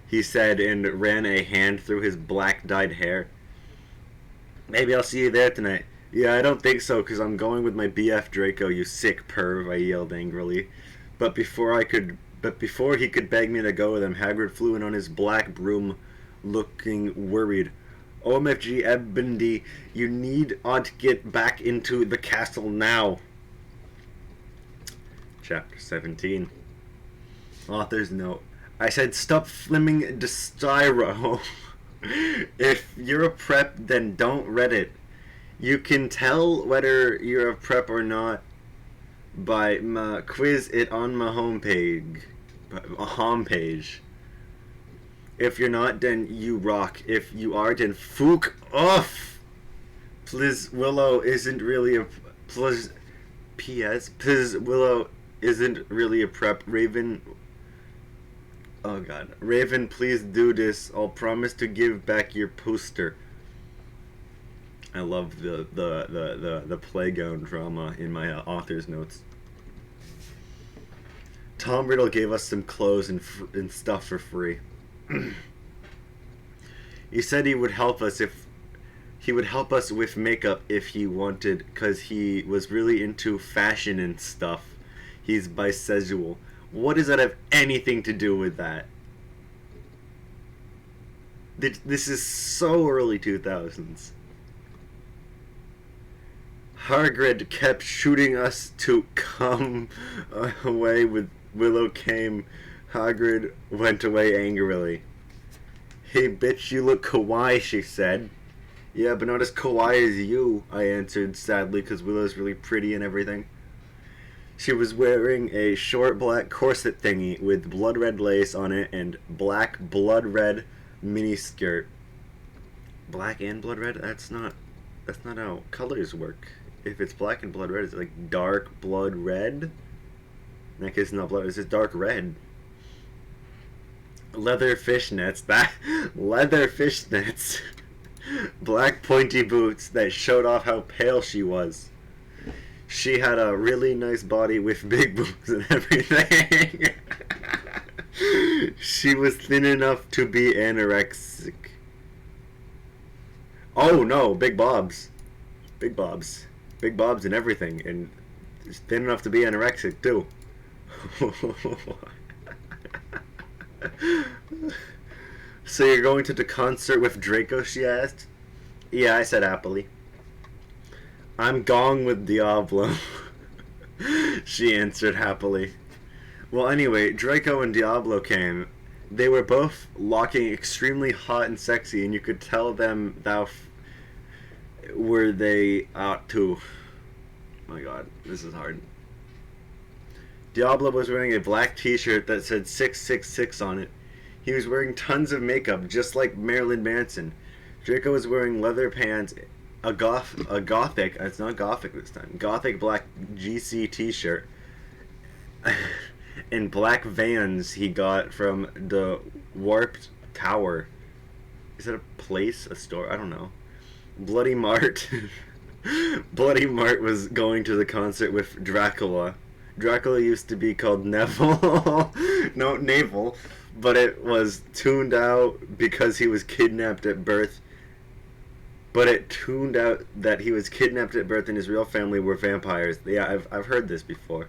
he said, and ran a hand through his black dyed hair. Maybe I'll see you there tonight. Yeah, I don't think so, because I'm going with my BF Draco, you sick perv, I yelled angrily. But before he could beg me to go with him, Hagrid flew in on his black broom, looking worried. OMFG Ebony, you ought to get back into the castle now. Chapter 17. Author's note. I said stop flimming the styro. If you're a prep, then don't read it. You can tell whether you're a prep or not by my quiz it on my homepage. If you're not, then you rock. If you are, then fuck off. Please, Willow isn't really a please. P.S. Please, Willow isn't really a prep. Raven. Oh God, Raven, please do this. I'll promise to give back your poster. I love the playground drama in my author's notes. Tom Riddle gave us some clothes and stuff for free. He said he would help us with makeup if he wanted, cause he was really into fashion and stuff. He's bisexual. What does that have anything to do with that? This is so early 2000s. Hagrid kept shooting us to come away with Willow came. Hagrid went away angrily. Hey bitch, you look kawaii, she said. Yeah, but not as kawaii as you, I answered sadly, because Willow's really pretty and everything. She was wearing a short black corset thingy with blood red lace on it and black blood red mini skirt. Black and blood red? That's not how colors work. If it's black and blood red, it's like dark blood red. In that case, it's not blood, it's just dark red. Leather fishnets. Leather fishnets. Black pointy boots that showed off how pale she was. She had a really nice body with big boobs and everything. She was thin enough to be anorexic. Oh no, big bobs. Big bobs. Big bobs and everything. And thin enough to be anorexic too. So you're going to the concert with Draco, she asked? Yeah, I said happily. I'm gone with Diablo. She answered happily. Well, anyway, Draco and Diablo came. They were both looking extremely hot and sexy, and you could tell them were they out too. My God, this is hard. Diablo was wearing a black t-shirt that said 666 on it. He was wearing tons of makeup, just like Marilyn Manson. Draco was wearing leather pants, a gothic, it's not gothic this time, gothic black GC t-shirt, and black Vans he got from the Warped Tower. Is it a place? A store? I don't know. Bloody Mart. Bloody Mart was going to the concert with Dracula. Dracula used to be called Neville. No, Navel. But it was tuned out because he was kidnapped at birth. But it tuned out that he was kidnapped at birth and his real family were vampires. Yeah, I've heard this before.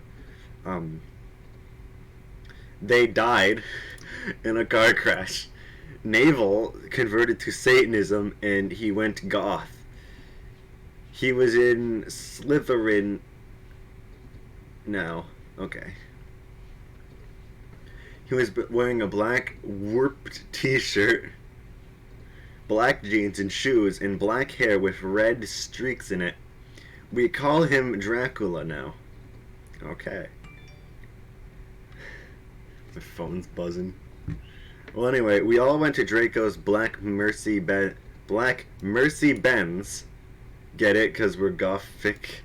They died in a car crash. Navel converted to Satanism and he went goth. He was in Slytherin now. Okay. He was wearing a black warped t-shirt, black jeans and shoes, and black hair with red streaks in it. We call him Dracula now. Okay. My phone's buzzing. Well, anyway, we all went to Draco's Black Mercy Benz. Get it? Because we're gothic.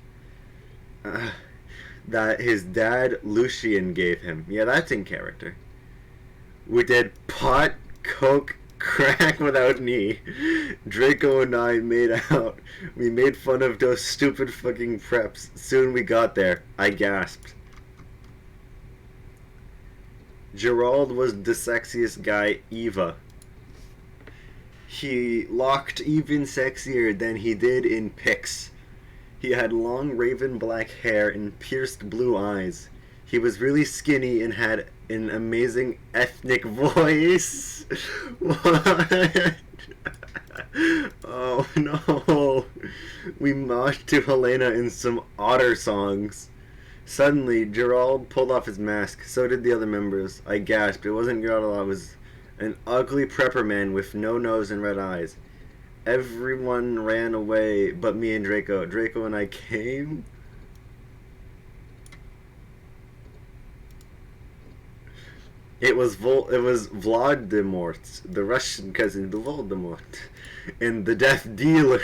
That his dad, Lucian, gave him. Yeah, that's in character. We did pot, coke, crack without knee. Draco and I made out. We made fun of those stupid fucking preps. Soon we got there. I gasped. Gerald was the sexiest guy, Eva. He looked even sexier than he did in pics. He had long raven black hair and pierced blue eyes. He was really skinny and had an amazing ethnic voice. What? Oh no. We moshed to Helena in some otter songs. Suddenly, Gerald pulled off his mask. So did the other members. I gasped. It wasn't Gerald, it was an ugly prepper man with no nose and red eyes. Everyone ran away but me and Draco. Draco and I came. It was Voldemort, the Russian cousin of Voldemort, and the Death Dealers.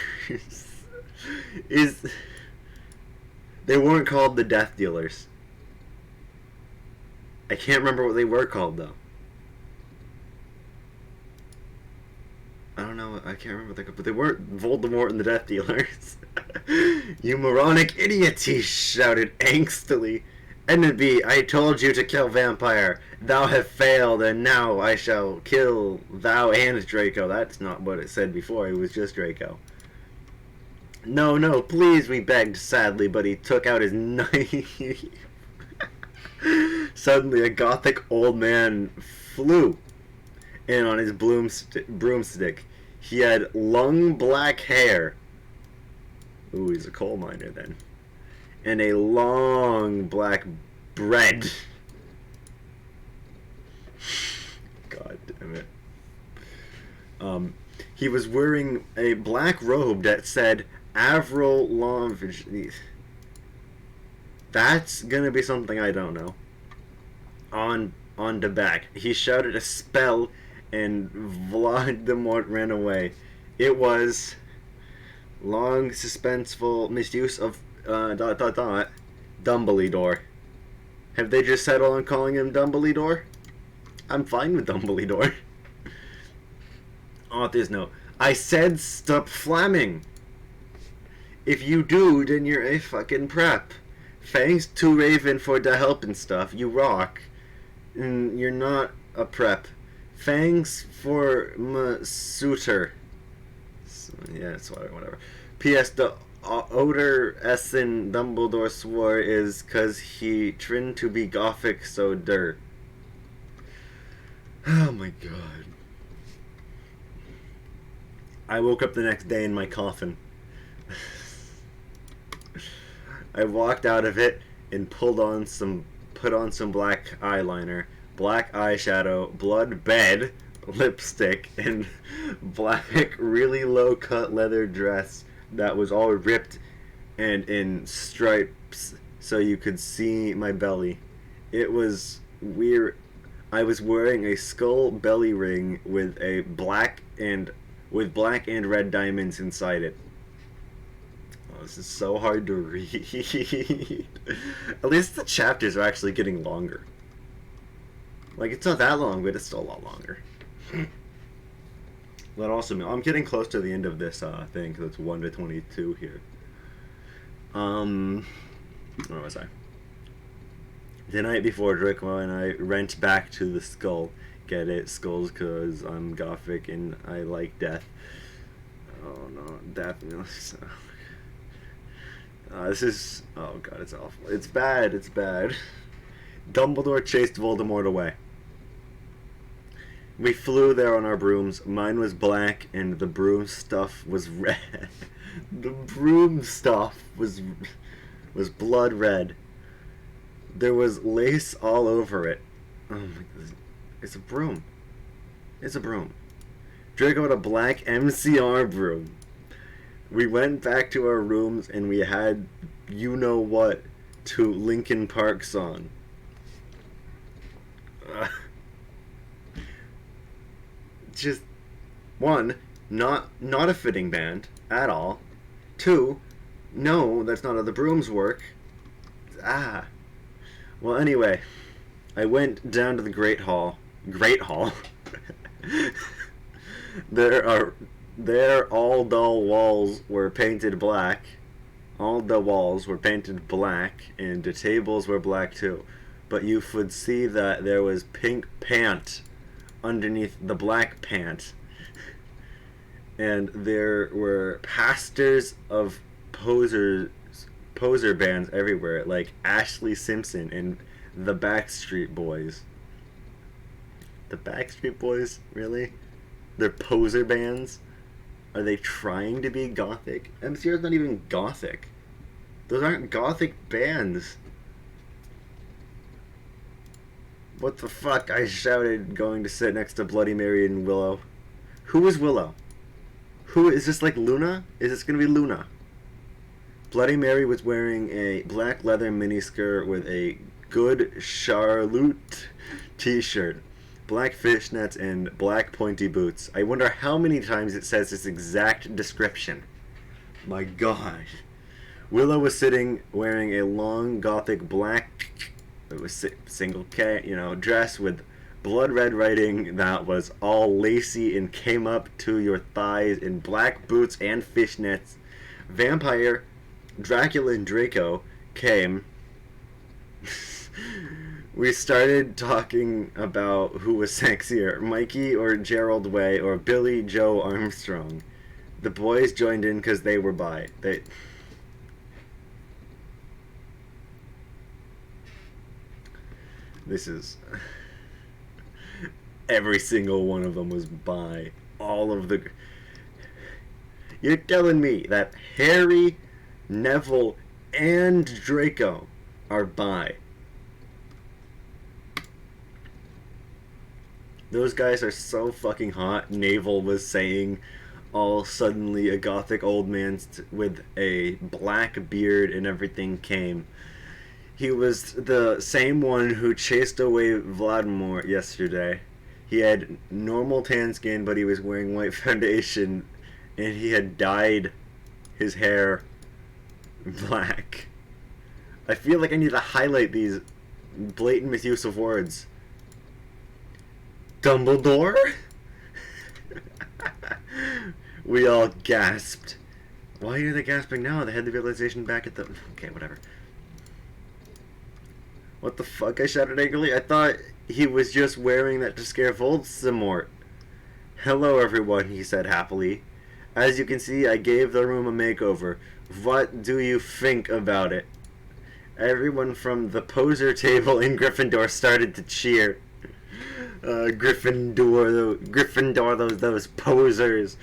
They weren't called the Death Dealers. I can't remember what they were called though. I don't know. I can't remember what they called, but they weren't Voldemort and the Death Dealers. You moronic idiot! He shouted angstily. Enemy, I told you to kill vampire. Thou have failed, and now I shall kill thou and Draco. That's not what it said before. It was just Draco. No, no, please, we begged sadly, but he took out his knife. Suddenly, a gothic old man flew in on his broomstick. He had long black hair. Ooh, he's a coal miner then. And a long black bread. God damn it. He was wearing a black robe that said Avril Lavigne. That's gonna be something I don't know. On the back. He shouted a spell and Voldemort ran away. It was long suspenseful misuse of Dumbledore. Have they just settled on calling him Dumbledore? I'm fine with Dumbledore. Author's note. I said stop flamming. If you do, then you're a fucking prep. Thanks to Raven for the help and stuff. You rock. And you're not a prep. Thanks for my suitor. Yeah, it's whatever. P.S. The Oder Essen Dumbledore swore is cause he trying to be gothic so dirt. Oh my god. I woke up the next day in my coffin. I walked out of it and put on some black eyeliner, black eyeshadow, blood bed, lipstick, and black really low cut leather dress that was all ripped and in stripes so you could see my belly. It was weird. I was wearing a skull belly ring with black and red diamonds inside it. Oh, this is so hard to read. At least the chapters are actually getting longer. Like, it's not that long, but it's still a lot longer. That also means I'm getting close to the end of this thing because it's 1 to 22 here. Where was I? The night before, Draco and I went back to the skull. Get it? Skulls, because I'm gothic and I like death. Oh no, death. This is... Oh god, it's awful. It's bad, it's bad. Dumbledore chased Voldemort away. We flew there on our brooms. Mine was black and the broom stuff was red. The broom stuff was blood red. There was lace all over it. Oh my god. It's a broom. It's a broom. Draco had a black MCR broom. We went back to our rooms and we had you know what to Linkin Park song. Just one, not a fitting band at all. Two, no, that's not how the brooms work. Well, anyway, I went down to the Great Hall. There all the walls were painted black. All the walls were painted black, and the tables were black too. But you would see that there was pink pant underneath the black pant. And there were posters of poser bands everywhere, like Ashley Simpson and the Backstreet Boys. The Backstreet Boys? Really? They're poser bands? Are they trying to be gothic? MCR's not even gothic. Those aren't gothic bands. What the fuck? I shouted, going to sit next to Bloody Mary and Willow. Who is Willow? Who is this, like Luna? Is this gonna be Luna? Bloody Mary was wearing a black leather miniskirt with a Good Charlotte t-shirt, black fishnets, and black pointy boots. I wonder how many times it says this exact description. My god. Willow was sitting wearing a long gothic black, it was single K, dress with blood red writing that was all lacy and came up to your thighs, in black boots and fishnets. Vampire, Dracula, and Draco came. We started talking about who was sexier, Mikey or Gerald Way or Billy Joe Armstrong. The boys joined in because they were bi. This is... Every single one of them was bi. All of the... You're telling me that Harry, Neville, and Draco are bi. Those guys are so fucking hot. Naval was saying, all suddenly a gothic old man with a black beard and everything came. He was the same one who chased away Vladimir yesterday. He had normal tan skin, but he was wearing white foundation, and he had dyed his hair black. I feel like I need to highlight these blatant misuse of words. Dumbledore? We all gasped. Why are they gasping now? They had the realization back at the... Okay, whatever. What the fuck? I shouted angrily. I thought he was just wearing that to scare Voldemort. Hello, everyone, he said happily. As you can see, I gave the room a makeover. What do you think about it? Everyone from the poser table in Gryffindor started to cheer. Gryffindor, those posers.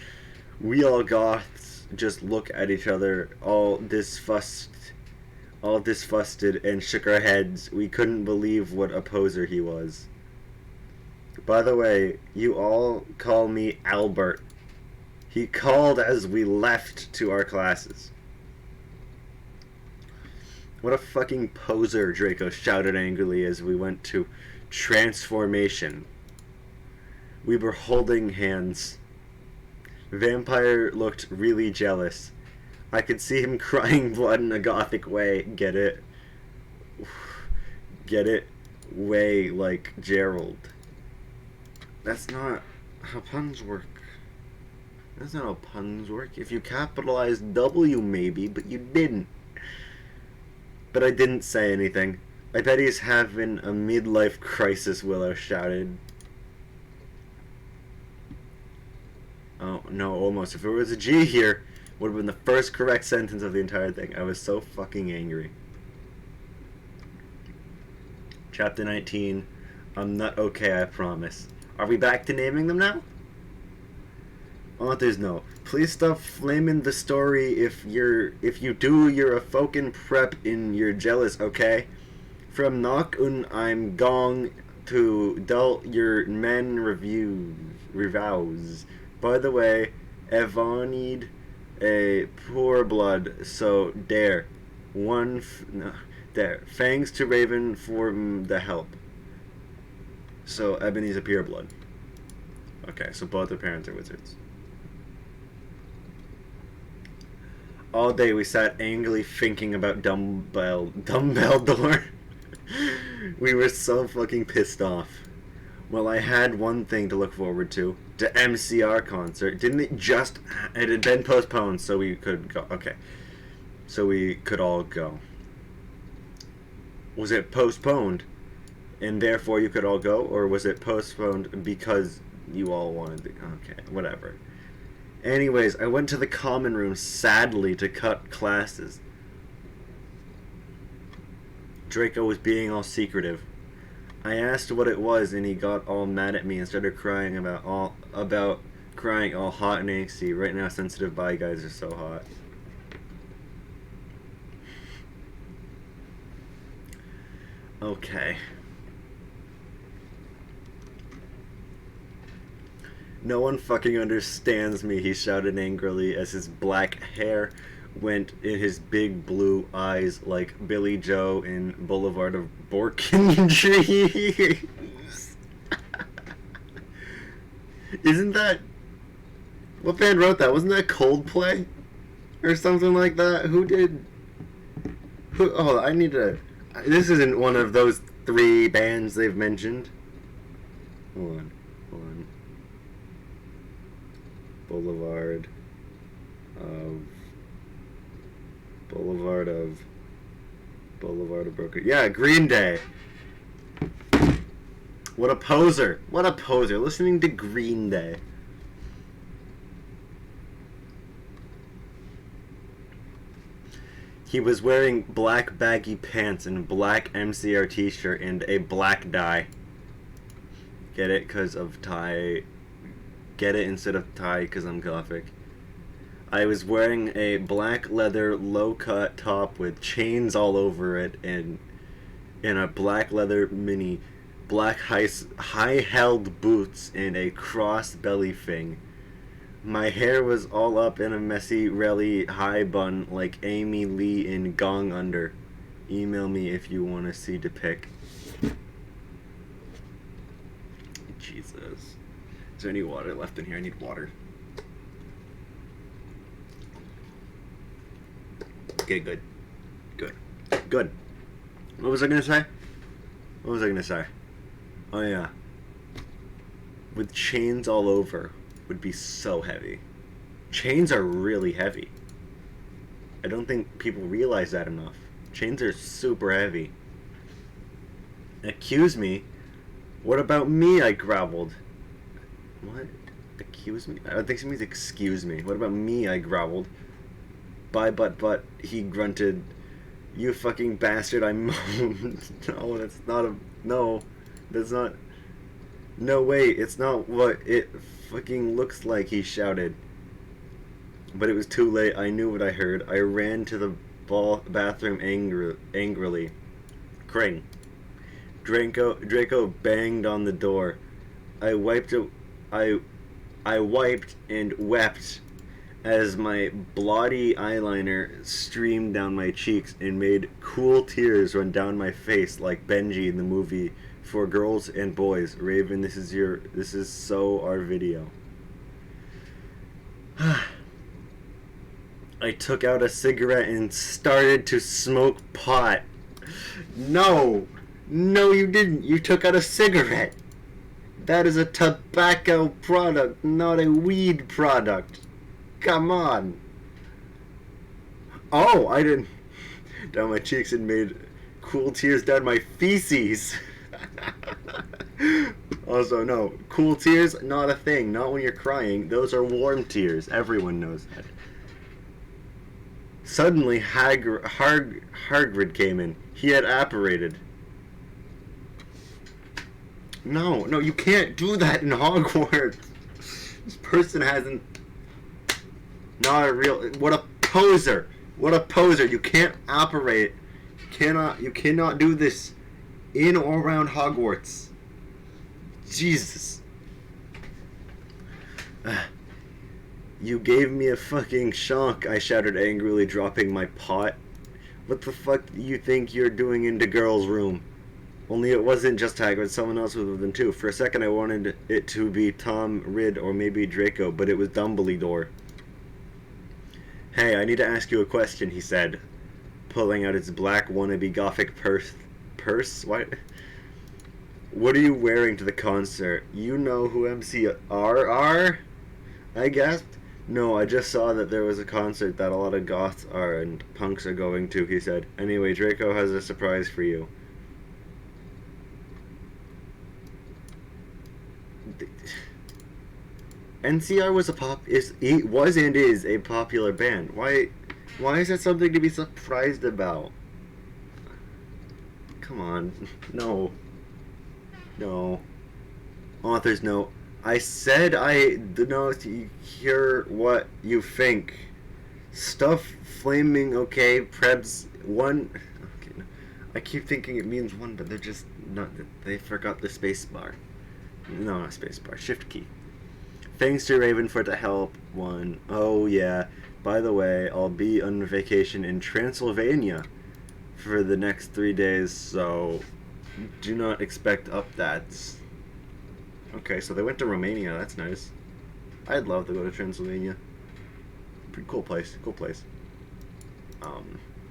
We all goths just look at each other, all disgusted, and shook our heads. We couldn't believe what a poser he was. By the way, you all call me Albert. He called as we left to our classes. What a fucking poser, Draco shouted angrily as we went to transformation. We were holding hands. Vampire looked really jealous. I could see him crying blood in a gothic way. Get it? Get it? Way like Gerald. That's not how puns work. That's not how puns work. If you capitalized W, maybe, but you didn't. But I didn't say anything. I bet he's having a midlife crisis, Willow shouted. Oh, no, almost. If it was a G here, would have been the first correct sentence of the entire thing. I was so fucking angry. Chapter 19. I'm not okay, I promise. Are we back to naming them now? Author's note. Please stop flaming the story if you do you're a fucking prep in you're jealous, okay? From knock un I'm gong to dull your men reviews. By the way, Evanid a poor blood, so dare. There. Thanks to Raven for the help. So Ebony's a pure blood. Okay, so both their parents are wizards. All day we sat angrily thinking about Dumbledore. We were so fucking pissed off. Well, I had one thing to look forward to. The MCR concert. Didn't it just... It had been postponed so we could go. Okay. So we could all go. Was it postponed and therefore you could all go? Or was it postponed because you all wanted to... Okay, whatever. Anyways, I went to the common room sadly to cut classes. Draco was being all secretive. I asked what it was and he got all mad at me and started crying about crying all hot and angsty. Right now sensitive bi guys are so hot. Okay. No one fucking understands me, he shouted angrily as his black hair went in his big blue eyes like Billy Joe in Boulevard of Broken Dreams. Isn't that... What band wrote that? Wasn't that Coldplay? Or something like that? Who did... Who... Oh, I need to... This isn't one of those 3 bands they've mentioned. Hold on. Boulevard of Broken... Yeah, Green Day. What a poser. What a poser. Listening to Green Day. He was wearing black baggy pants and black MCR t-shirt and a black dye. Get it? Because of tie. Get it instead of tie because I'm gothic. I was wearing a black leather low-cut top with chains all over it and a black leather mini, black high-held boots and a cross belly thing. My hair was all up in a messy relly high bun like Amy Lee in Gong Under. Email me if you want to see the pic. Jesus. Is there any water left in here? I need water. Okay, good. Good. What was I gonna say? Oh yeah. With chains all over would be so heavy. Chains are really heavy. I don't think people realize that enough. Chains are super heavy. Accuse me? What about me? I growled. What? Accuse me? I think she means excuse me. What about me? I growled. But, he grunted. You fucking bastard, I moaned. No, that's not a... No. That's not... No, wait, it's not what it fucking looks like, he shouted. But it was too late. I knew what I heard. I ran to the bathroom angrily. Cring. Draco banged on the door. I wiped and wept as my bloody eyeliner streamed down my cheeks and made cool tears run down my face like Benji in the movie For Girls and Boys. Raven, this is so our video. I took out a cigarette and started to smoke pot. No! No, you didn't. You took out a cigarette. That is a tobacco product, not a weed product. Come on. Oh, I didn't. Down my cheeks and made cool tears down my feces. Also, no. Cool tears, not a thing. Not when you're crying. Those are warm tears. Everyone knows that. Suddenly, Hagrid came in. He had apparated. No, you can't do that in Hogwarts. This person hasn't... Not a real... What a poser. What a poser. You can't operate. You cannot do this in or around Hogwarts. Jesus. You gave me a fucking shock, I shouted angrily, dropping my pot. What the fuck do you think you're doing in the girl's room? Only it wasn't just Hagrid, someone else was with them too. For a second I wanted it to be Tom Ridd or maybe Draco, but it was Dumbledore. Hey, I need to ask you a question, he said, pulling out his black wannabe gothic purse? What? What are you wearing to the concert? You know who MCR are? I guessed. No, I just saw that there was a concert that a lot of goths are and punks are going to, he said. Anyway, Draco has a surprise for you. NCR was and is a popular band. Why is that something to be surprised about? Come on. No. Author's note. I said I do not hear what you think. Stuff flaming okay, Prebz one. Okay, no. I keep thinking it means one, but they're just not. They forgot the space bar. No, not space bar. Shift key. Thanks to Raven for the help. One. Oh yeah. By the way, I'll be on vacation in Transylvania for the next 3 days, so do not expect updates. Okay, so they went to Romania. That's nice. I'd love to go to Transylvania. Pretty cool place. Cool place.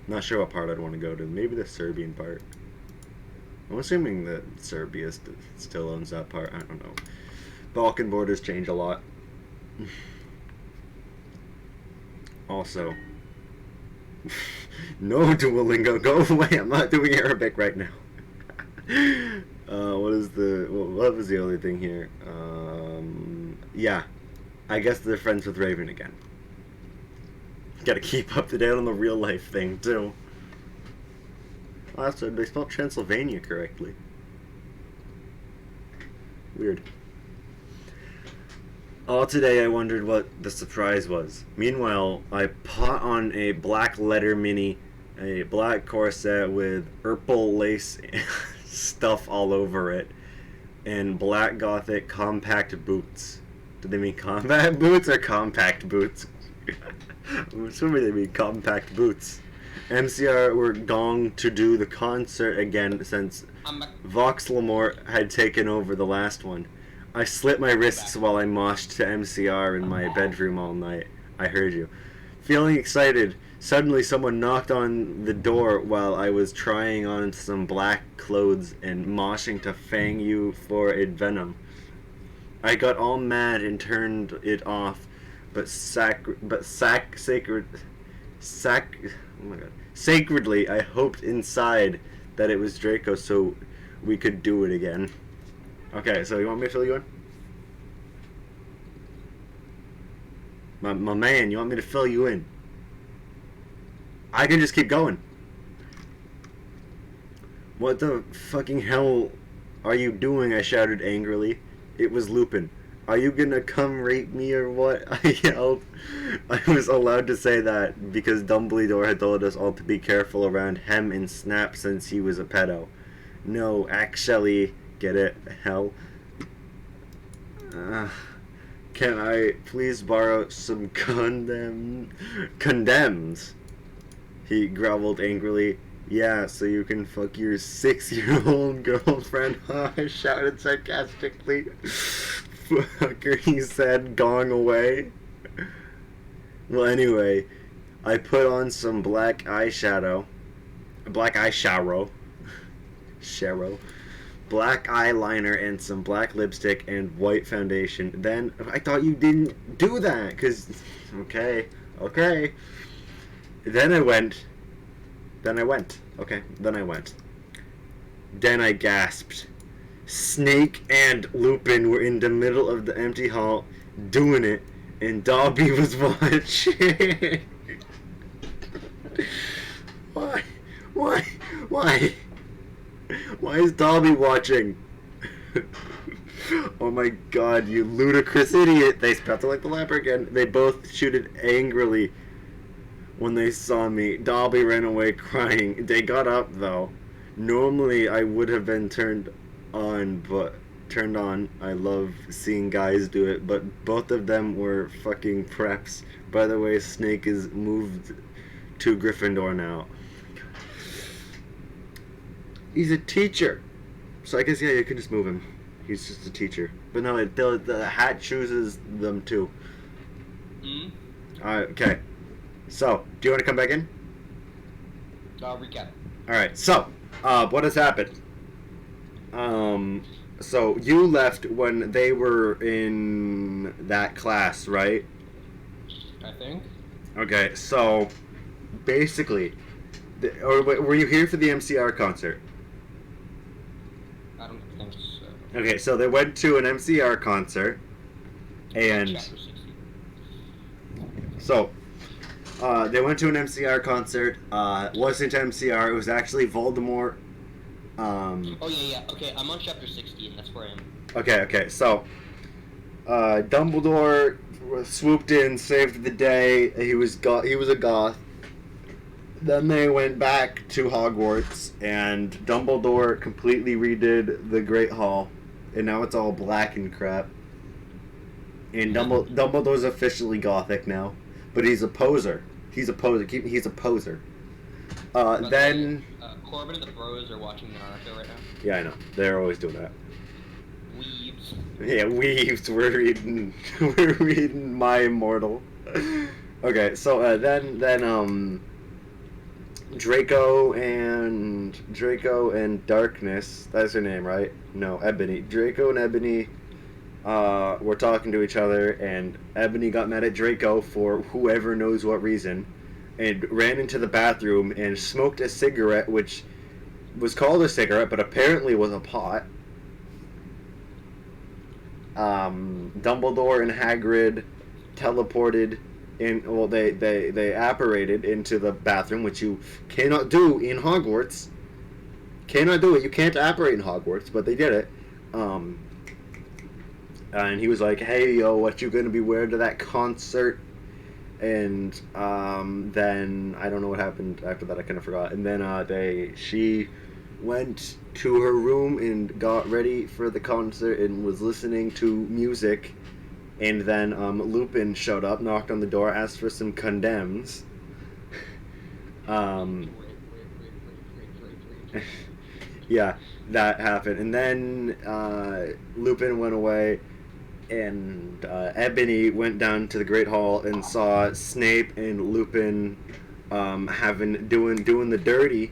Not sure what part I'd want to go to. Maybe the Serbian part. I'm assuming that Serbia still owns that part. I don't know. Balkan borders change a lot. Also, no Duolingo. Go away. I'm not doing Arabic right now. What was the other thing here? Yeah, I guess they're friends with Raven again. Gotta keep up to date on the real life thing too. Oh, that's they spelled Transylvania correctly. Weird. All today I wondered what the surprise was. Meanwhile, I put on a black letter mini, a black corset with purple lace stuff all over it, and black gothic compact boots. Do they mean combat boots or compact boots? I'm assuming they mean compact boots. MCR were going to do the concert again since Vox Lamort had taken over the last one. I slit my wrists while I moshed to MCR in my bedroom all night. I heard you. Feeling excited, suddenly someone knocked on the door while I was trying on some black clothes and moshing to Fang You for a Venom. I got all mad and turned it off, sacredly I hoped inside that it was Draco so we could do it again. Okay, so you want me to fill you in? My man, you want me to fill you in? I can just keep going. What the fucking hell are you doing? I shouted angrily. It was Lupin. Are you gonna come rape me or what? I yelled. I was allowed to say that because Dumbledore had told us all to be careful around Hem and Snap since he was a pedo. No, actually, get it? Hell. Can I please borrow some condoms? He growled angrily. Yeah, so you can fuck your 6-year-old girlfriend, I shouted sarcastically. Fucker, he said, going away. Well, anyway, I put on some black eyeshadow. Black eyeshadow. Black eyeliner and some black lipstick and white foundation. Then, I thought you didn't do that, because, okay. Then I went. Then I gasped. Snake and Lupin were in the middle of the empty hall doing it, and Dobby was watching. Why? Why is Dobby watching? Oh my god, you ludicrous idiot. They spelled it like the leper again. They both shooted angrily when they saw me. Dobby ran away crying. They got up though. Normally I would have been turned on. I love seeing guys do it, but both of them were fucking preps. By the way, Snake is moved to Gryffindor now. He's a teacher. So I guess, yeah, you can just move him. He's just a teacher. But no, the hat chooses them too. Alright, okay. So, do you want to come back in? Recap. Alright, so, what has happened? So you left when they were in that class, right? I think. Okay, so, basically, were you here for the MCR concert? I don't think so. Okay, so they went to an MCR concert, and Chapter 60. so they went to an MCR concert. Wasn't MCR. It was actually Voldemort. Oh yeah. Okay, I'm on chapter 60, and that's where I am. Okay. So Dumbledore swooped in, saved the day. He was a goth. Then they went back to Hogwarts, and Dumbledore completely redid the Great Hall, and now it's all black and crap. And Dumbledore's officially gothic now, but he's a poser. He's a poser. Then Corbin and the Bros are watching Naruto right now. yeah, I know they're always doing that. Weebs. Yeah, weaves. We're reading My Immortal. Okay, so then Draco and Darkness. That's her name, right? No, Ebony. Draco and Ebony were talking to each other, and Ebony got mad at Draco for whoever knows what reason, and ran into the bathroom and smoked a cigarette, which was called a cigarette, but apparently was a pot. Dumbledore and Hagrid teleported in. Well, they apparated into the bathroom, which you cannot do in Hogwarts. Cannot do it. You can't apparate in Hogwarts, but they did it. And he was like, "Hey, yo, what you gonna be wearing to that concert?" And then I don't know what happened after that. I kind of forgot. And then she went to her room and got ready for the concert and was listening to music. And then Lupin showed up, knocked on the door, asked for some condoms. Yeah, that happened. And then Lupin went away, and Ebony went down to the Great Hall and saw Snape and Lupin doing the dirty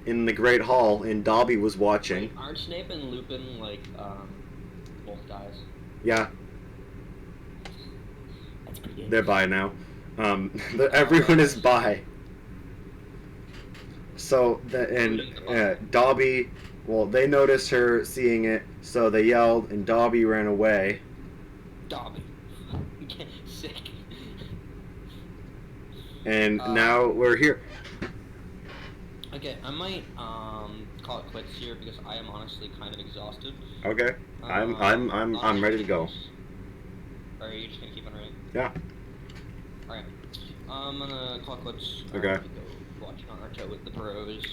in the Great Hall, and Dobby was watching. Wait, aren't Snape and Lupin both guys? Yeah, That's pretty good. they're bi now. Everyone is bi. So Dobby, well, they noticed her seeing it, so they yelled, and Dobby ran away. Dobby. Sick. And now we're here. Okay, I might call it quits here because I am honestly kind of exhausted. Okay, I'm ready to go. Are you just gonna keep on running? Yeah. Alright. I'm gonna call it quits. Okay. Go watch Naruto with the bros.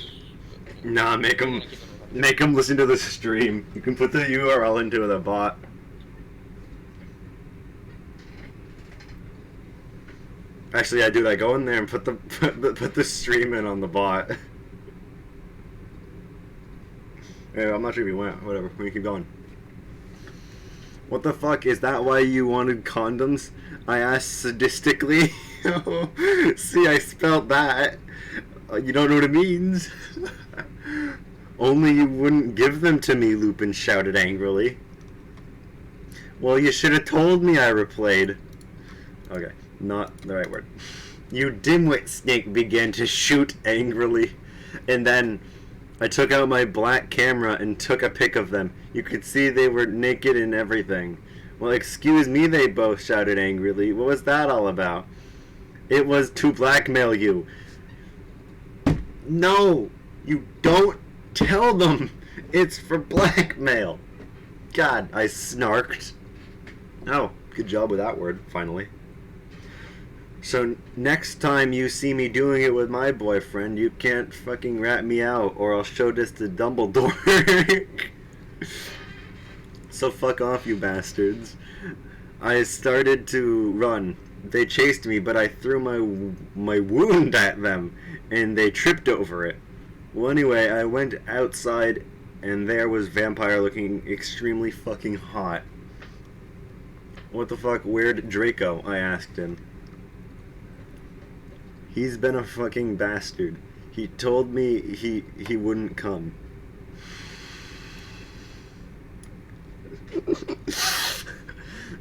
Nah, make them listen to the stream. You can put the URL into the bot. Actually, I do that. Go in there and put the stream in on the bot. Hey, I'm not sure if you went. Whatever. We can keep going. What the fuck? Is that why you wanted condoms? I asked sadistically. See, I spelled that. You don't know what it means. Only you wouldn't give them to me, Lupin shouted angrily. Well, you should have told me, I replied. Okay, not the right word. You dimwit, Snake began to shoot angrily. And then I took out my black camera and took a pic of them. You could see they were naked and everything. Well, excuse me, they both shouted angrily. What was that all about? It was to blackmail you. No, you don't tell them. It's for blackmail. God, I snarked. Oh, good job with that word, finally. So next time you see me doing it with my boyfriend, you can't fucking rat me out or I'll show this to Dumbledore. So fuck off, you bastards. I started to run. They chased me, but I threw my wound at them, and they tripped over it. Well, anyway, I went outside, and there was Vampire looking extremely fucking hot. What the fuck, where'd Draco? I asked him. He's been a fucking bastard. He told me he wouldn't come.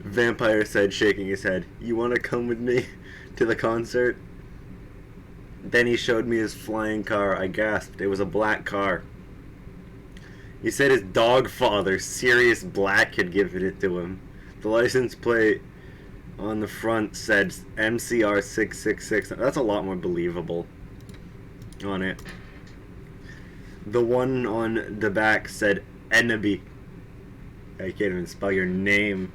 Vampire said, shaking his head. You want to come with me to the concert? Then he showed me his flying car. I gasped. It was a black car. He said his dog father, Sirius Black, had given it to him. The license plate on the front said MCR 666. That's a lot more believable on it. The one on the back said Enemy. I can't even spell your name.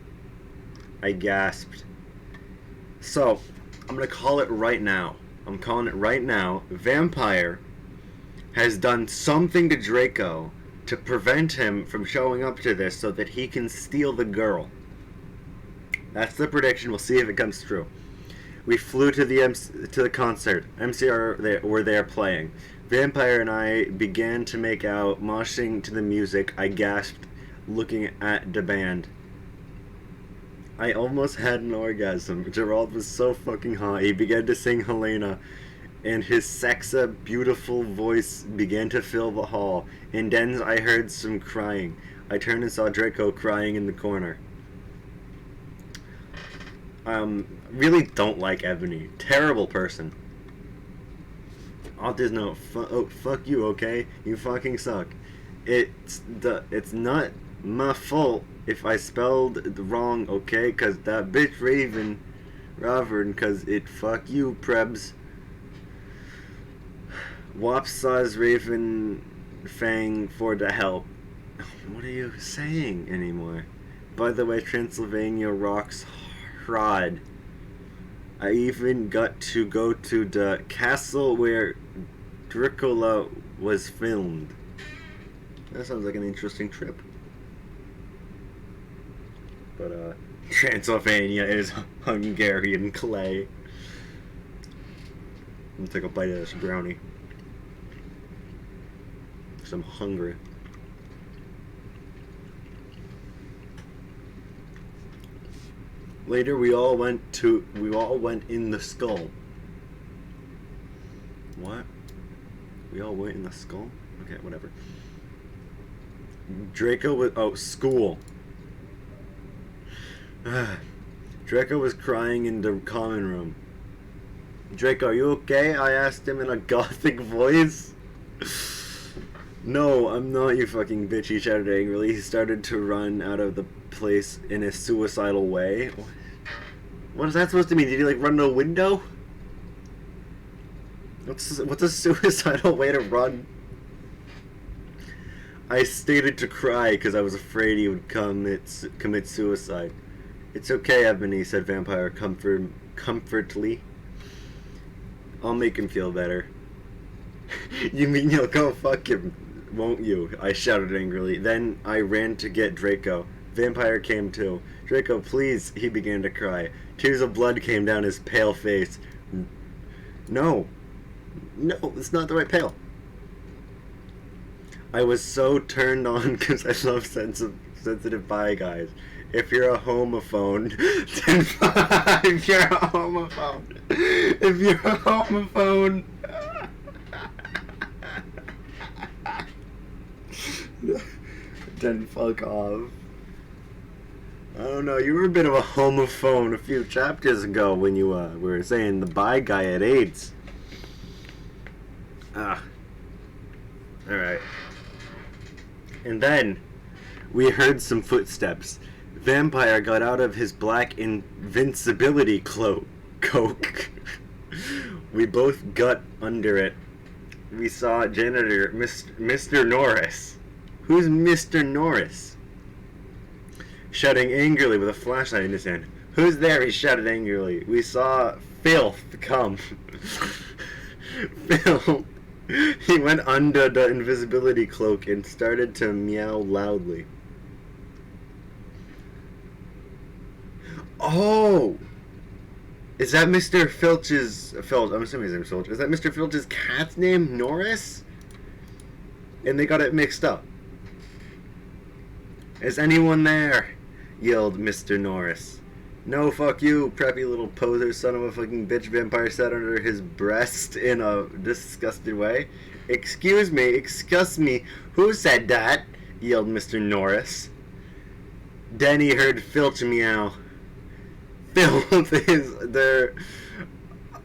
I gasped. So, I'm gonna call it right now. I'm calling it right now. Vampire has done something to Draco to prevent him from showing up to this so that he can steal the girl. That's the prediction. We'll see if it comes true. We flew to the concert. MCR were there playing. Vampire and I began to make out, moshing to the music. I gasped, looking at the band. I almost had an orgasm. Gerald was so fucking hot. He began to sing Helena, and his sexa, beautiful voice began to fill the hall. And then I heard some crying. I turned and saw Draco crying in the corner. Really don't like Ebony. Terrible person. On this note, fuck you, okay? You fucking suck. It's not my fault if I spelled wrong, okay? Cause that bitch Ravern, cause it fuck you, prebs. Wapsaws Raven Fang for the help. What are you saying anymore? By the way, Transylvania rocks hard. I even got to go to the castle where Dracula was filmed. That sounds like an interesting trip. But, Transylvania is Hungarian clay. I'm gonna take a bite of this brownie. 'Cause I'm hungry. Later, we all went in the skull. What? We all went in the skull? Okay, whatever. Draco was school. Draco was crying in the common room. Draco, are you okay? I asked him in a gothic voice. No, I'm not, you fucking bitch, he shouted angrily. He started to run out of the place in a suicidal way. What is that supposed to mean? Did he like run to a window? What's a suicidal way to run? I stated to cry because I was afraid he would commit suicide. It's okay, Ebony, said Vampire comfortably. I'll make him feel better. You mean you'll go fuck him, won't you? I shouted angrily. Then I ran to get Draco. Vampire came too. Draco, please, he began to cry. Tears of blood came down his pale face. No. No, it's not the right pail. I was so turned on because I love sensitive bi guys. If you're a homophone, then if you're a homophone, if you're a homophone, then fuck off. I don't know. You were a bit of a homophone a few chapters ago when you were saying the bi guy had AIDS. Ah. All right. And then we heard some footsteps. Vampire got out of his black invincibility coke. We both got under it. We saw janitor Mr. Norris. Who's Mr. Norris? Shouting angrily with a flashlight in his hand. Who's there? He shouted angrily. We saw Filth come. Filth. He went under the invisibility cloak and started to meow loudly. Oh! Is that Mr. I'm assuming his name's Filch. Is that Mr. Filch's cat's name, Norris? And they got it mixed up. Is anyone there? Yelled Mr. Norris. No, fuck you, preppy little poser son of a fucking bitch, Vampire said under his breast in a disgusted way. Excuse me, who said that? Yelled Mr. Norris. Then he heard Filch meow. Filth, is there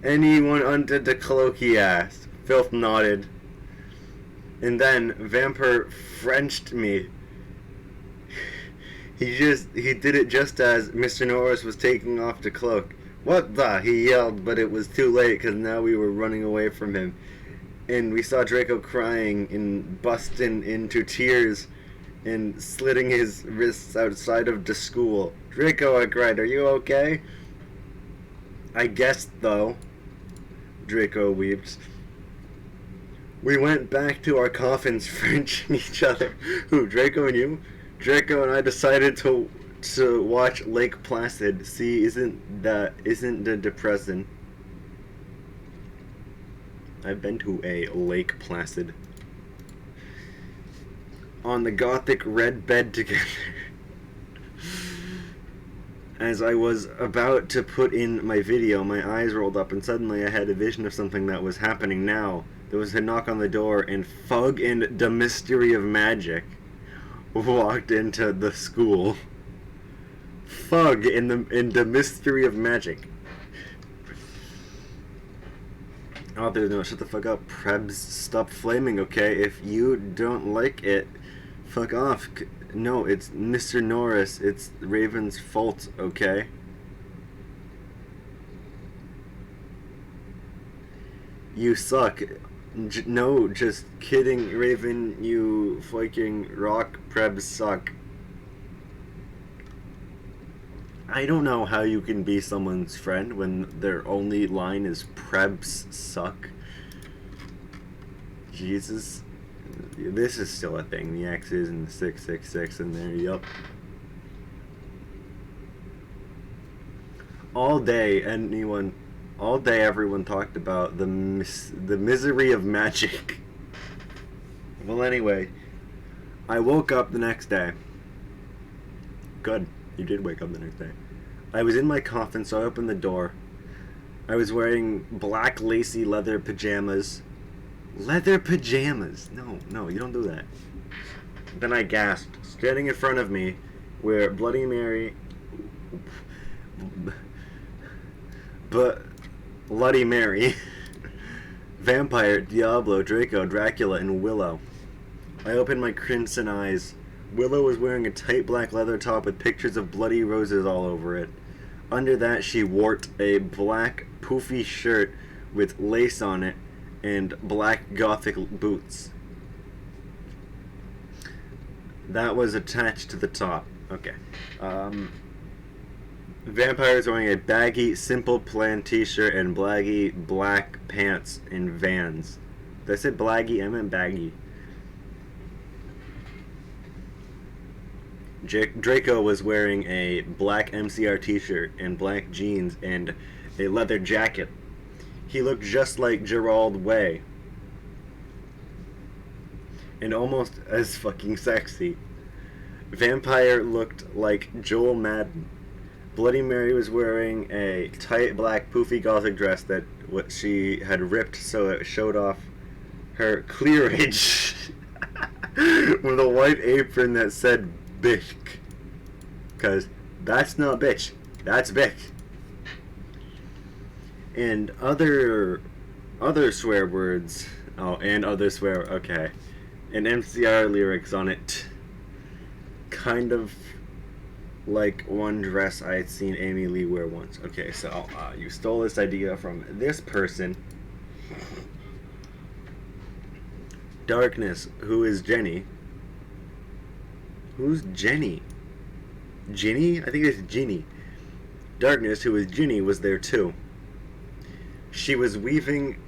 anyone under the cloak, he asked. Filth nodded. And then Vampire Frenched me. He did it just as Mr. Norris was taking off the cloak. What the? He yelled, but it was too late because now we were running away from him. And we saw Draco crying and busting into tears and slitting his wrists outside of the school. Draco, I cried, are you okay? I guessed, though. Draco weeps. We went back to our coffins, Frenching each other. Who, Draco and you? Draco and I decided to watch Lake Placid. See, isn't that depressing? I've been to a Lake Placid. On the gothic red bed together. As I was about to put in my video, my eyes rolled up and suddenly I had a vision of something that was happening now. There was a knock on the door and Fug and the Mystery of Magic walked into the school. Fug in the Mystery of Magic. Oh, there's no, shut the fuck up. Prebz, stop flaming, okay? If you don't like it, fuck off. No, it's Mr. Norris. It's Raven's fault, okay? You suck. No, just kidding, Raven. You fucking rock. Prebz suck. I don't know how you can be someone's friend when their only line is Prebz suck. Jesus. This is still a thing. The X's and the 666 in there. Yup. All day, everyone talked about the misery of magic. Well, anyway, I woke up the next day. Good. You did wake up the next day. I was in my coffin, so I opened the door. I was wearing black lacy leather pajamas. Leather pajamas! No, you don't do that. Then I gasped. Standing in front of me were Bloody Mary... Bloody Mary, Vampire, Diablo, Draco, Dracula, and Willow. I opened my crimson eyes. Willow was wearing a tight black leather top with pictures of bloody roses all over it. Under that, she wore a black poofy shirt with lace on it and black gothic boots. That was attached to the top. Okay. Vampire is wearing a baggy, simple plan t-shirt and blaggy black pants in Vans. Did I say blaggy? I meant baggy. Draco was wearing a black MCR t-shirt and black jeans and a leather jacket. He looked just like Gerald Way. And almost as fucking sexy. Vampire looked like Joel Madden. Bloody Mary was wearing a tight black poofy gothic dress that what she had ripped so it showed off her cleavage with a white apron that said bitch. Cause that's not bitch, that's bitch. And other swear words. Oh, and other swear. Okay, and MCR lyrics on it. Kind of like one dress I had seen Amy Lee wear once. Okay, so you stole this idea from this person. Darkness, who is Jenny? Who's Jenny? Ginny? I think it's Ginny. Darkness, who is Ginny, was there too. She was weaving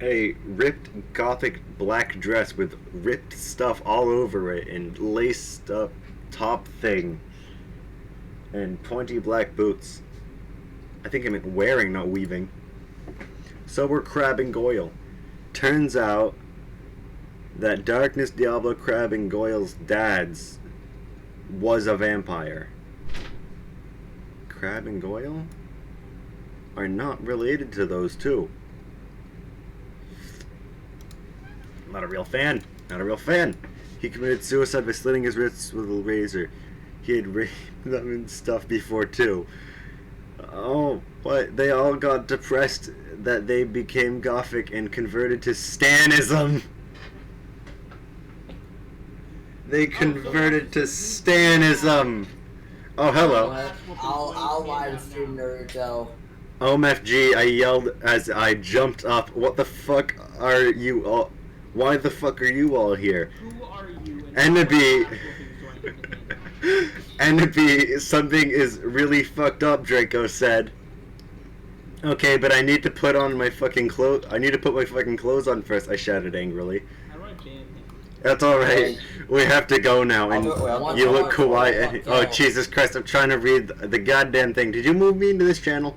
a ripped gothic black dress with ripped stuff all over it and laced up top thing and pointy black boots. I think I meant wearing, not weaving. So were Crab and Goyle. Turns out that Darkness, Diablo, Crab, and Goyle's dad's was a vampire. Crab and Goyle are not related to those two. Not a real fan. Not a real fan. He committed suicide by slitting his wrists with a razor. He had raped them and stuff before too. Oh, but they all got depressed that they became gothic and converted to Stanism. They converted to Stanism. Oh, hello. I'll live stream Naruto. OMFG, I yelled as I jumped up. What the fuck are you all? Why the fuck are you all here? Who are you? Enemy. Enemy, something is really fucked up, Draco said. Okay, but I need to put on my fucking clothes. I need to put my fucking clothes on first, I shouted angrily. I want to ban him. That's alright. We have to go now, and you look kawaii. Oh, Yeah. Jesus Christ, I'm trying to read the goddamn thing. Did you move me into this channel?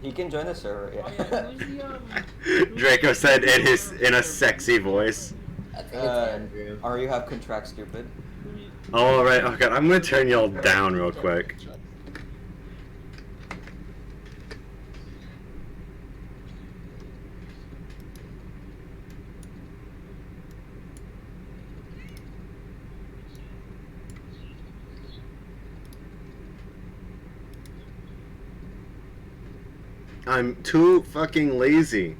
He can join the server. Oh Yeah. yeah, who's the Draco said in a sexy voice. I think it's Andrew. Or you have contract stupid. Alright, oh god, I'm gonna turn y'all down real quick. I'm too fucking lazy.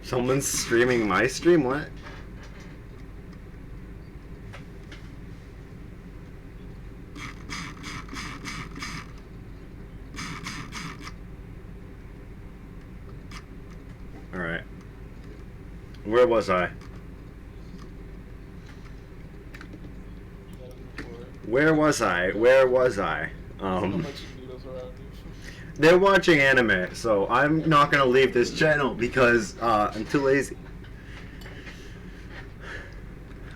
Someone's streaming my stream? What? Alright. Where was I? Where was I? Where was I? They're watching anime, so I'm not gonna leave this channel because I'm too lazy.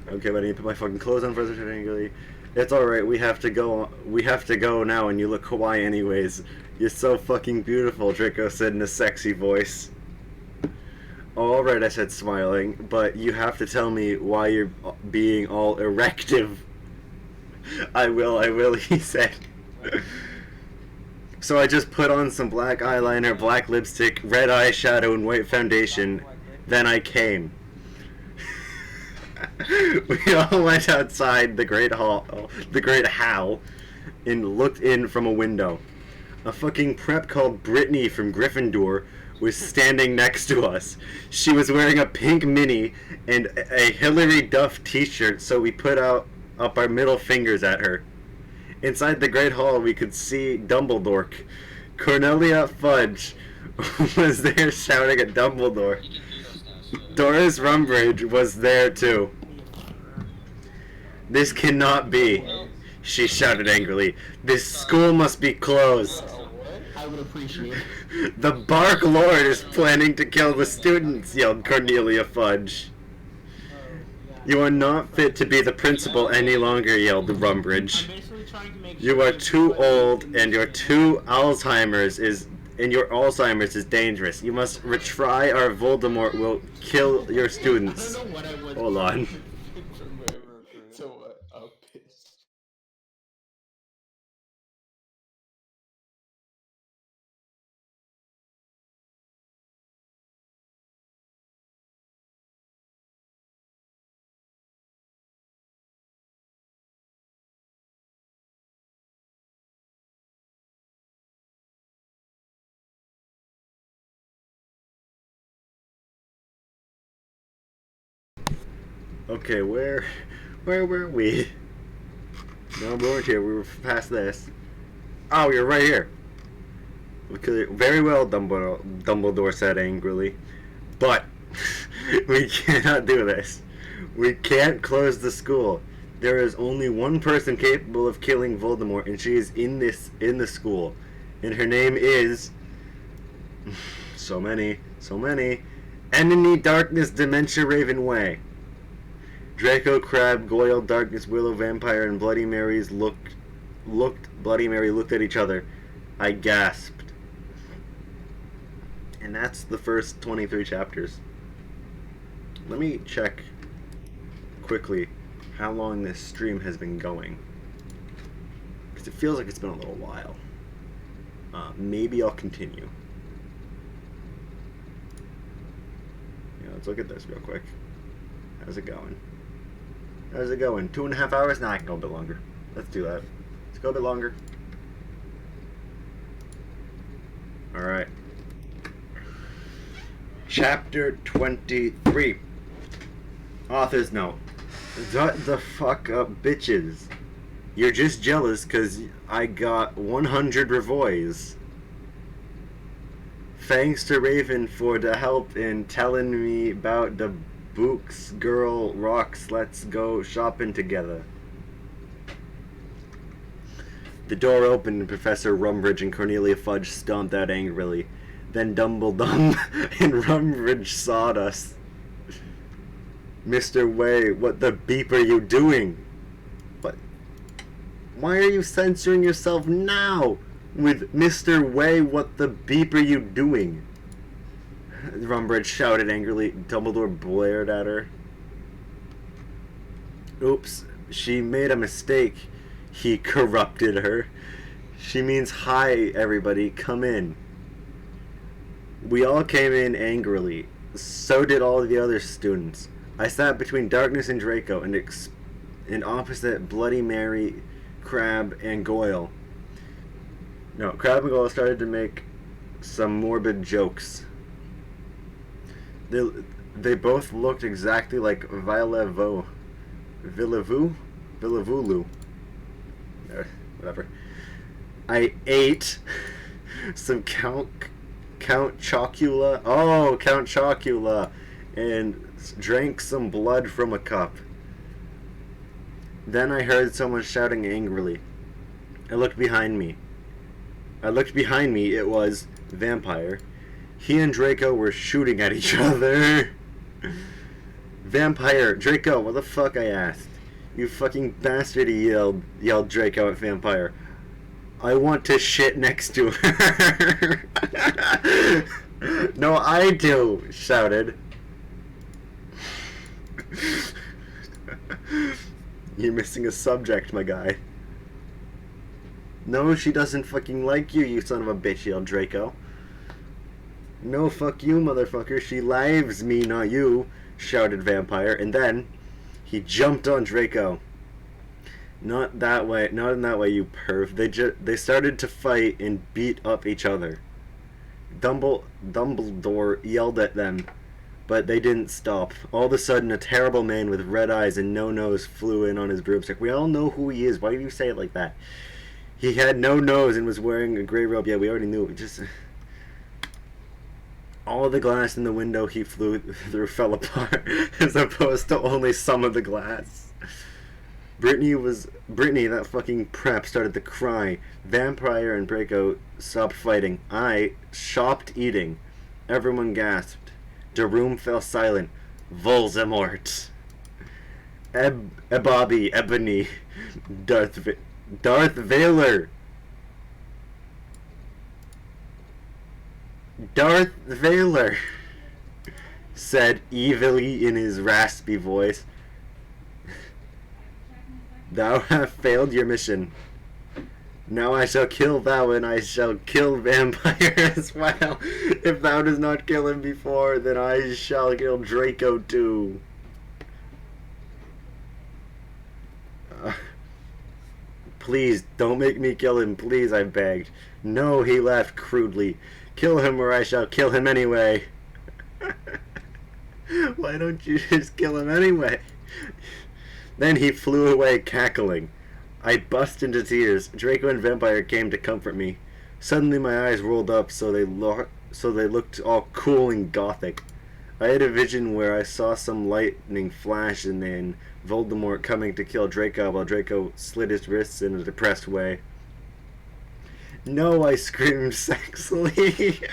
Okay, but I need to put my fucking clothes on first. It's alright, we have to go now, and you look kawaii anyways. You're so fucking beautiful, Draco said in a sexy voice. Alright, I said, smiling, but you have to tell me why you're being all erective. I will, he said. So I just put on some black eyeliner, black lipstick, red eyeshadow, and white foundation. Then I came. We all went outside the great hall, and looked in from a window. A fucking prep called Brittany from Gryffindor was standing next to us. She was wearing a pink mini and a Hillary Duff t-shirt, so we put up our middle fingers at her. Inside the Great Hall, we could see Dumbledore. Cornelia Fudge was there shouting at Dumbledore. You can hear us now, so Doris Rumbridge was there too. This cannot be, she shouted angrily. This school must be closed. I would appreciate it. The Bark Lord is planning to kill the students, yelled Cornelia Fudge. You are not fit to be the principal any longer, yelled I'm Rumbridge. basically trying to make You are too old, and your two Alzheimer's is and your Alzheimer's is dangerous. You must retry or Voldemort will kill your I students. don't know what I was. Hold on. From where. So piss. Okay, where were we? No, we weren't here. We were past this. Oh, you're right here. Okay, very well, Dumbledore said angrily. But we cannot do this. We can't close the school. There is only one person capable of killing Voldemort, and she is in the school, and her name is so many. Enemy, Darkness, Dementia, Raven Way. Draco, Crab, Goyle, Darkness, Willow, Vampire, and Bloody Mary's Bloody Mary looked at each other. I gasped. And that's the first 23 chapters. Let me check quickly how long this stream has been going, because it feels like it's been a little while. Maybe I'll continue. Yeah, let's look at this real quick. How's it going? 2.5 hours? Nah, I can go a bit longer. Let's do that. Let's go a bit longer. Alright. Chapter 23. Author's note. Shut the fuck up, bitches. You're just jealous because I got 100 revoys. Thanks to Raven for the help in telling me about the books, girl rocks, let's go shopping together. The door opened and Professor Rumbridge and Cornelia Fudge stomped out angrily. Then Dumbledum and Rumbridge sawed us. Mr. Way, what the beep are you doing? What? Why are you censoring yourself now? With Mr. Way, what the beep are you doing? Rumbridge shouted angrily. Dumbledore blared at her. Oops, she made a mistake. He corrupted her. She means hi, everybody, come in. We all came in angrily. So did all the other students. I sat between Darkness and Draco and opposite Bloody Mary, Crab, and Goyle. No, Crab and Goyle started to make some morbid jokes. They both looked exactly like Villavulu. Whatever. I ate some Count Chocula. Oh, Count Chocula. And drank some blood from a cup. Then I heard someone shouting angrily. I looked behind me. It was Vampire. He and Draco were shooting at each other. Vampire, Draco, what the fuck, I asked. You fucking bastard, he yelled Draco at Vampire. I want to shit next to her. No, I do, shouted. You're missing a subject, my guy. No, she doesn't fucking like you, you son of a bitch, yelled Draco. No, fuck you, motherfucker. She lives me, not you, shouted Vampire, and then he jumped on Draco. Not in that way, you perv. They started to fight and beat up each other. Dumbledore yelled at them, but they didn't stop. All of a sudden, a terrible man with red eyes and no nose flew in on his broomstick. We all know who he is. Why do you say it like that? He had no nose and was wearing a gray robe. Yeah, we already knew. Just all the glass in the window he flew through fell apart, as opposed to only some of the glass. Brittany, that fucking prep, started to cry. Vampire and Draco stopped fighting. I stopped eating. Everyone gasped. The room fell silent. Voldemort. Bobby, Ebony, Darth Vader. Darth Vader said evilly in his raspy voice. Thou hast failed your mission. Now I shall kill thou, and I shall kill Vampire as well. If thou does not kill him before, then I shall kill Draco too. Please, don't make me kill him, please, I begged. No, he laughed crudely. Kill him or I shall kill him anyway. Why don't you just kill him anyway? Then he flew away cackling. I burst into tears. Draco and Vampire came to comfort me. Suddenly my eyes rolled up so they looked all cool and gothic. I had a vision where I saw some lightning flash and then Voldemort coming to kill Draco while Draco slit his wrists in a depressed way. No, I screamed sexily.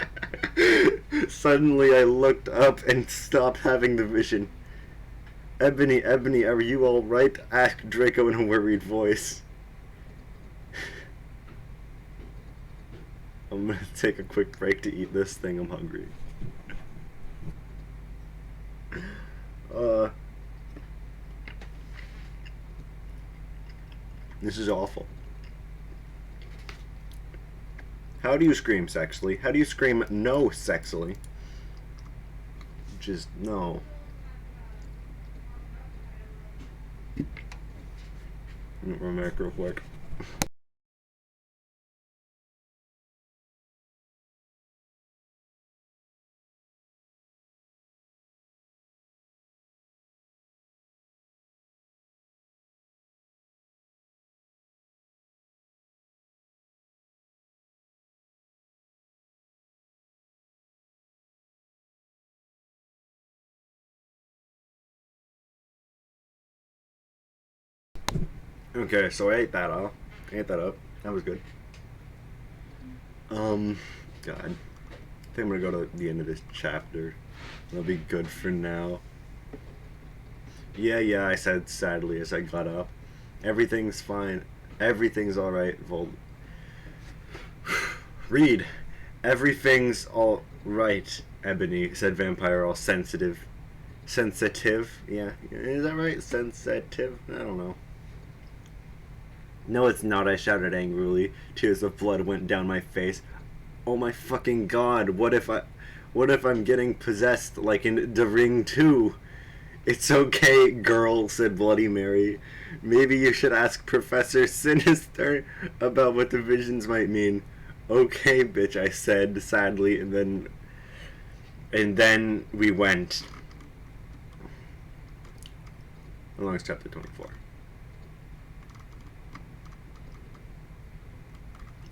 Suddenly I looked up and stopped having the vision. Ebony, are you alright? Asked Draco in a worried voice. I'm gonna take a quick break to eat this thing, I'm hungry. This is awful. How do you scream sexily? How do you scream no sexily? Just no. Remark real quick. Okay, so I ate that off. I ate that up. That was good. God. I think I'm gonna go to the end of this chapter. That'll be good for now. Yeah, I said sadly as I got up. Everything's fine. Everything's alright, Read. Everything's alright, Ebony, said Vampire, all sensitive. Sensitive? Yeah. Is that right? Sensitive? I don't know. No, it's not, I shouted angrily. Tears of blood went down my face. Oh my fucking god, what if I'm getting possessed like in The Ring 2? It's okay, girl, said Bloody Mary. Maybe you should ask Professor Sinister about what the visions might mean. Okay, bitch, I said sadly, and then we went. How long is chapter 24?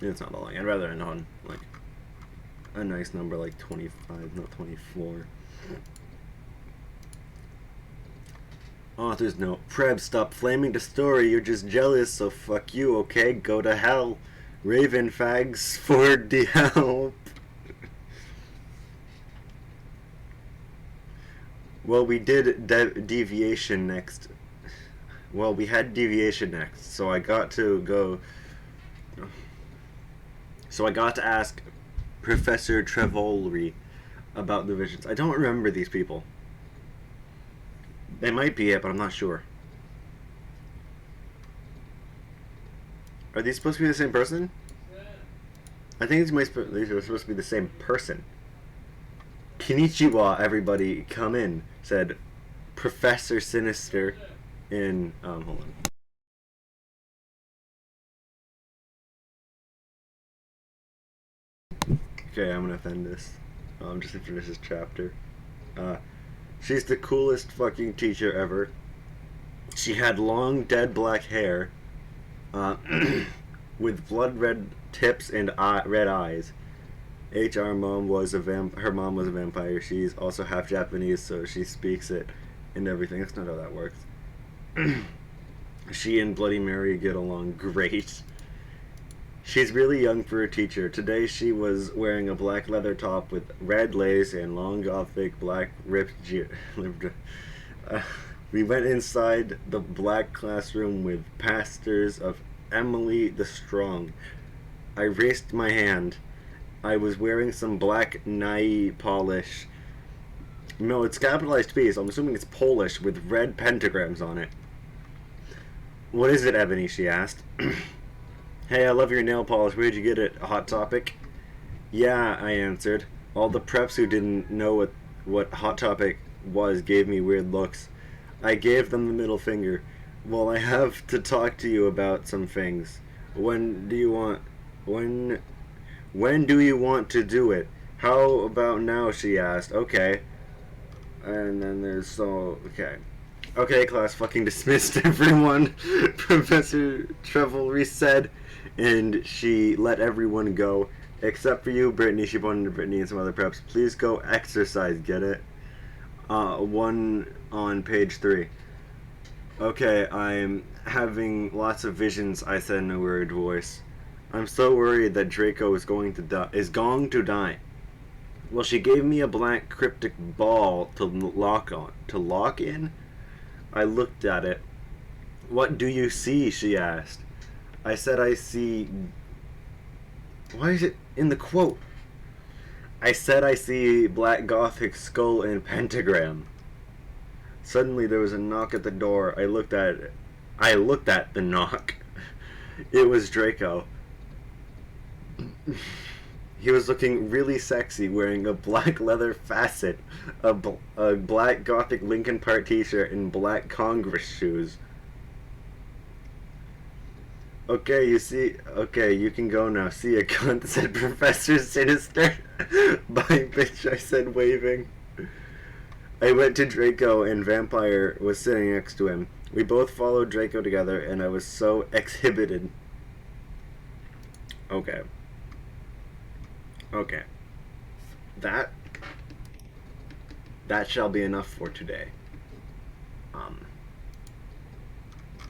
It's not that long. I'd rather end on like a nice number like 25, not 24. Author's note. Preb, stop flaming the story. You're just jealous, so fuck you, okay? Go to hell. Raven fags for the help. Well, we did deviation next. Well, we had deviation next, so I got to go. So I got to ask Professor Trevolry about the visions. I don't remember these people. They might be it, but I'm not sure. Are these supposed to be the same person? I think these are supposed to be the same person. Konnichiwa, everybody, come in, said Professor Sinister in, hold on. Okay, I'm gonna end this. Just to finish this chapter. She's the coolest fucking teacher ever. She had long, dead black hair, with blood red tips and red eyes. Her mom was a vampire. She's also half Japanese, so she speaks it and everything. That's not how that works. She and Bloody Mary get along great. She's really young for a teacher. Today she was wearing a black leather top with red lace and long gothic black ripped we went inside the black classroom with pastors of Emily the Strong. I raised my hand. I was wearing some black nail polish. No, it's capitalized P, so I'm assuming it's Polish with red pentagrams on it. What is it, Ebony? She asked. Hey, I love your nail polish. Where'd you get it? Hot Topic? Yeah, I answered. All the preps who didn't know what Hot Topic was gave me weird looks. I gave them the middle finger. Well, I have to talk to you about some things. When do you want to do it? How about now? She asked. Okay. And then there's okay. Okay, class fucking dismissed everyone. Professor Trevelry said, and she let everyone go. Except for you, Brittany. She pointed to Brittany and some other preps. Please go exercise, get it? One on page 3. Okay, I'm having lots of visions, I said in a weird voice. I'm so worried that Draco is going to die. Well, she gave me a black cryptic ball to lock in? I looked at it. What do you see? She asked. I said I see... Why is it in the quote? I said I see black gothic skull and pentagram. Suddenly there was a knock at the door. I looked at the knock. It was Draco. He was looking really sexy, wearing a black leather facet, a black gothic Linkin Park t-shirt, and black Congress shoes. Okay, you can go now. See ya, cunt, said Professor Sinister. Bye, bitch, I said, waving. I went to Draco, and Vampire was sitting next to him. We both followed Draco together, and I was so exhibited. Okay. That shall be enough for today.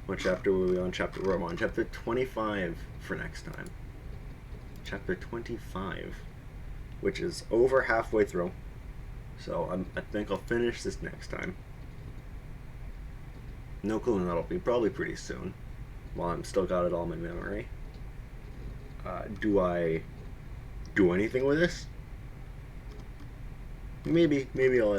What chapter were we on? We're on chapter 25 for next time. Chapter 25, which is over halfway through. So I think I'll finish this next time. No clue when that'll be. Probably pretty soon. While I'm still got it all in my memory. Do I do anything with this? Maybe I'll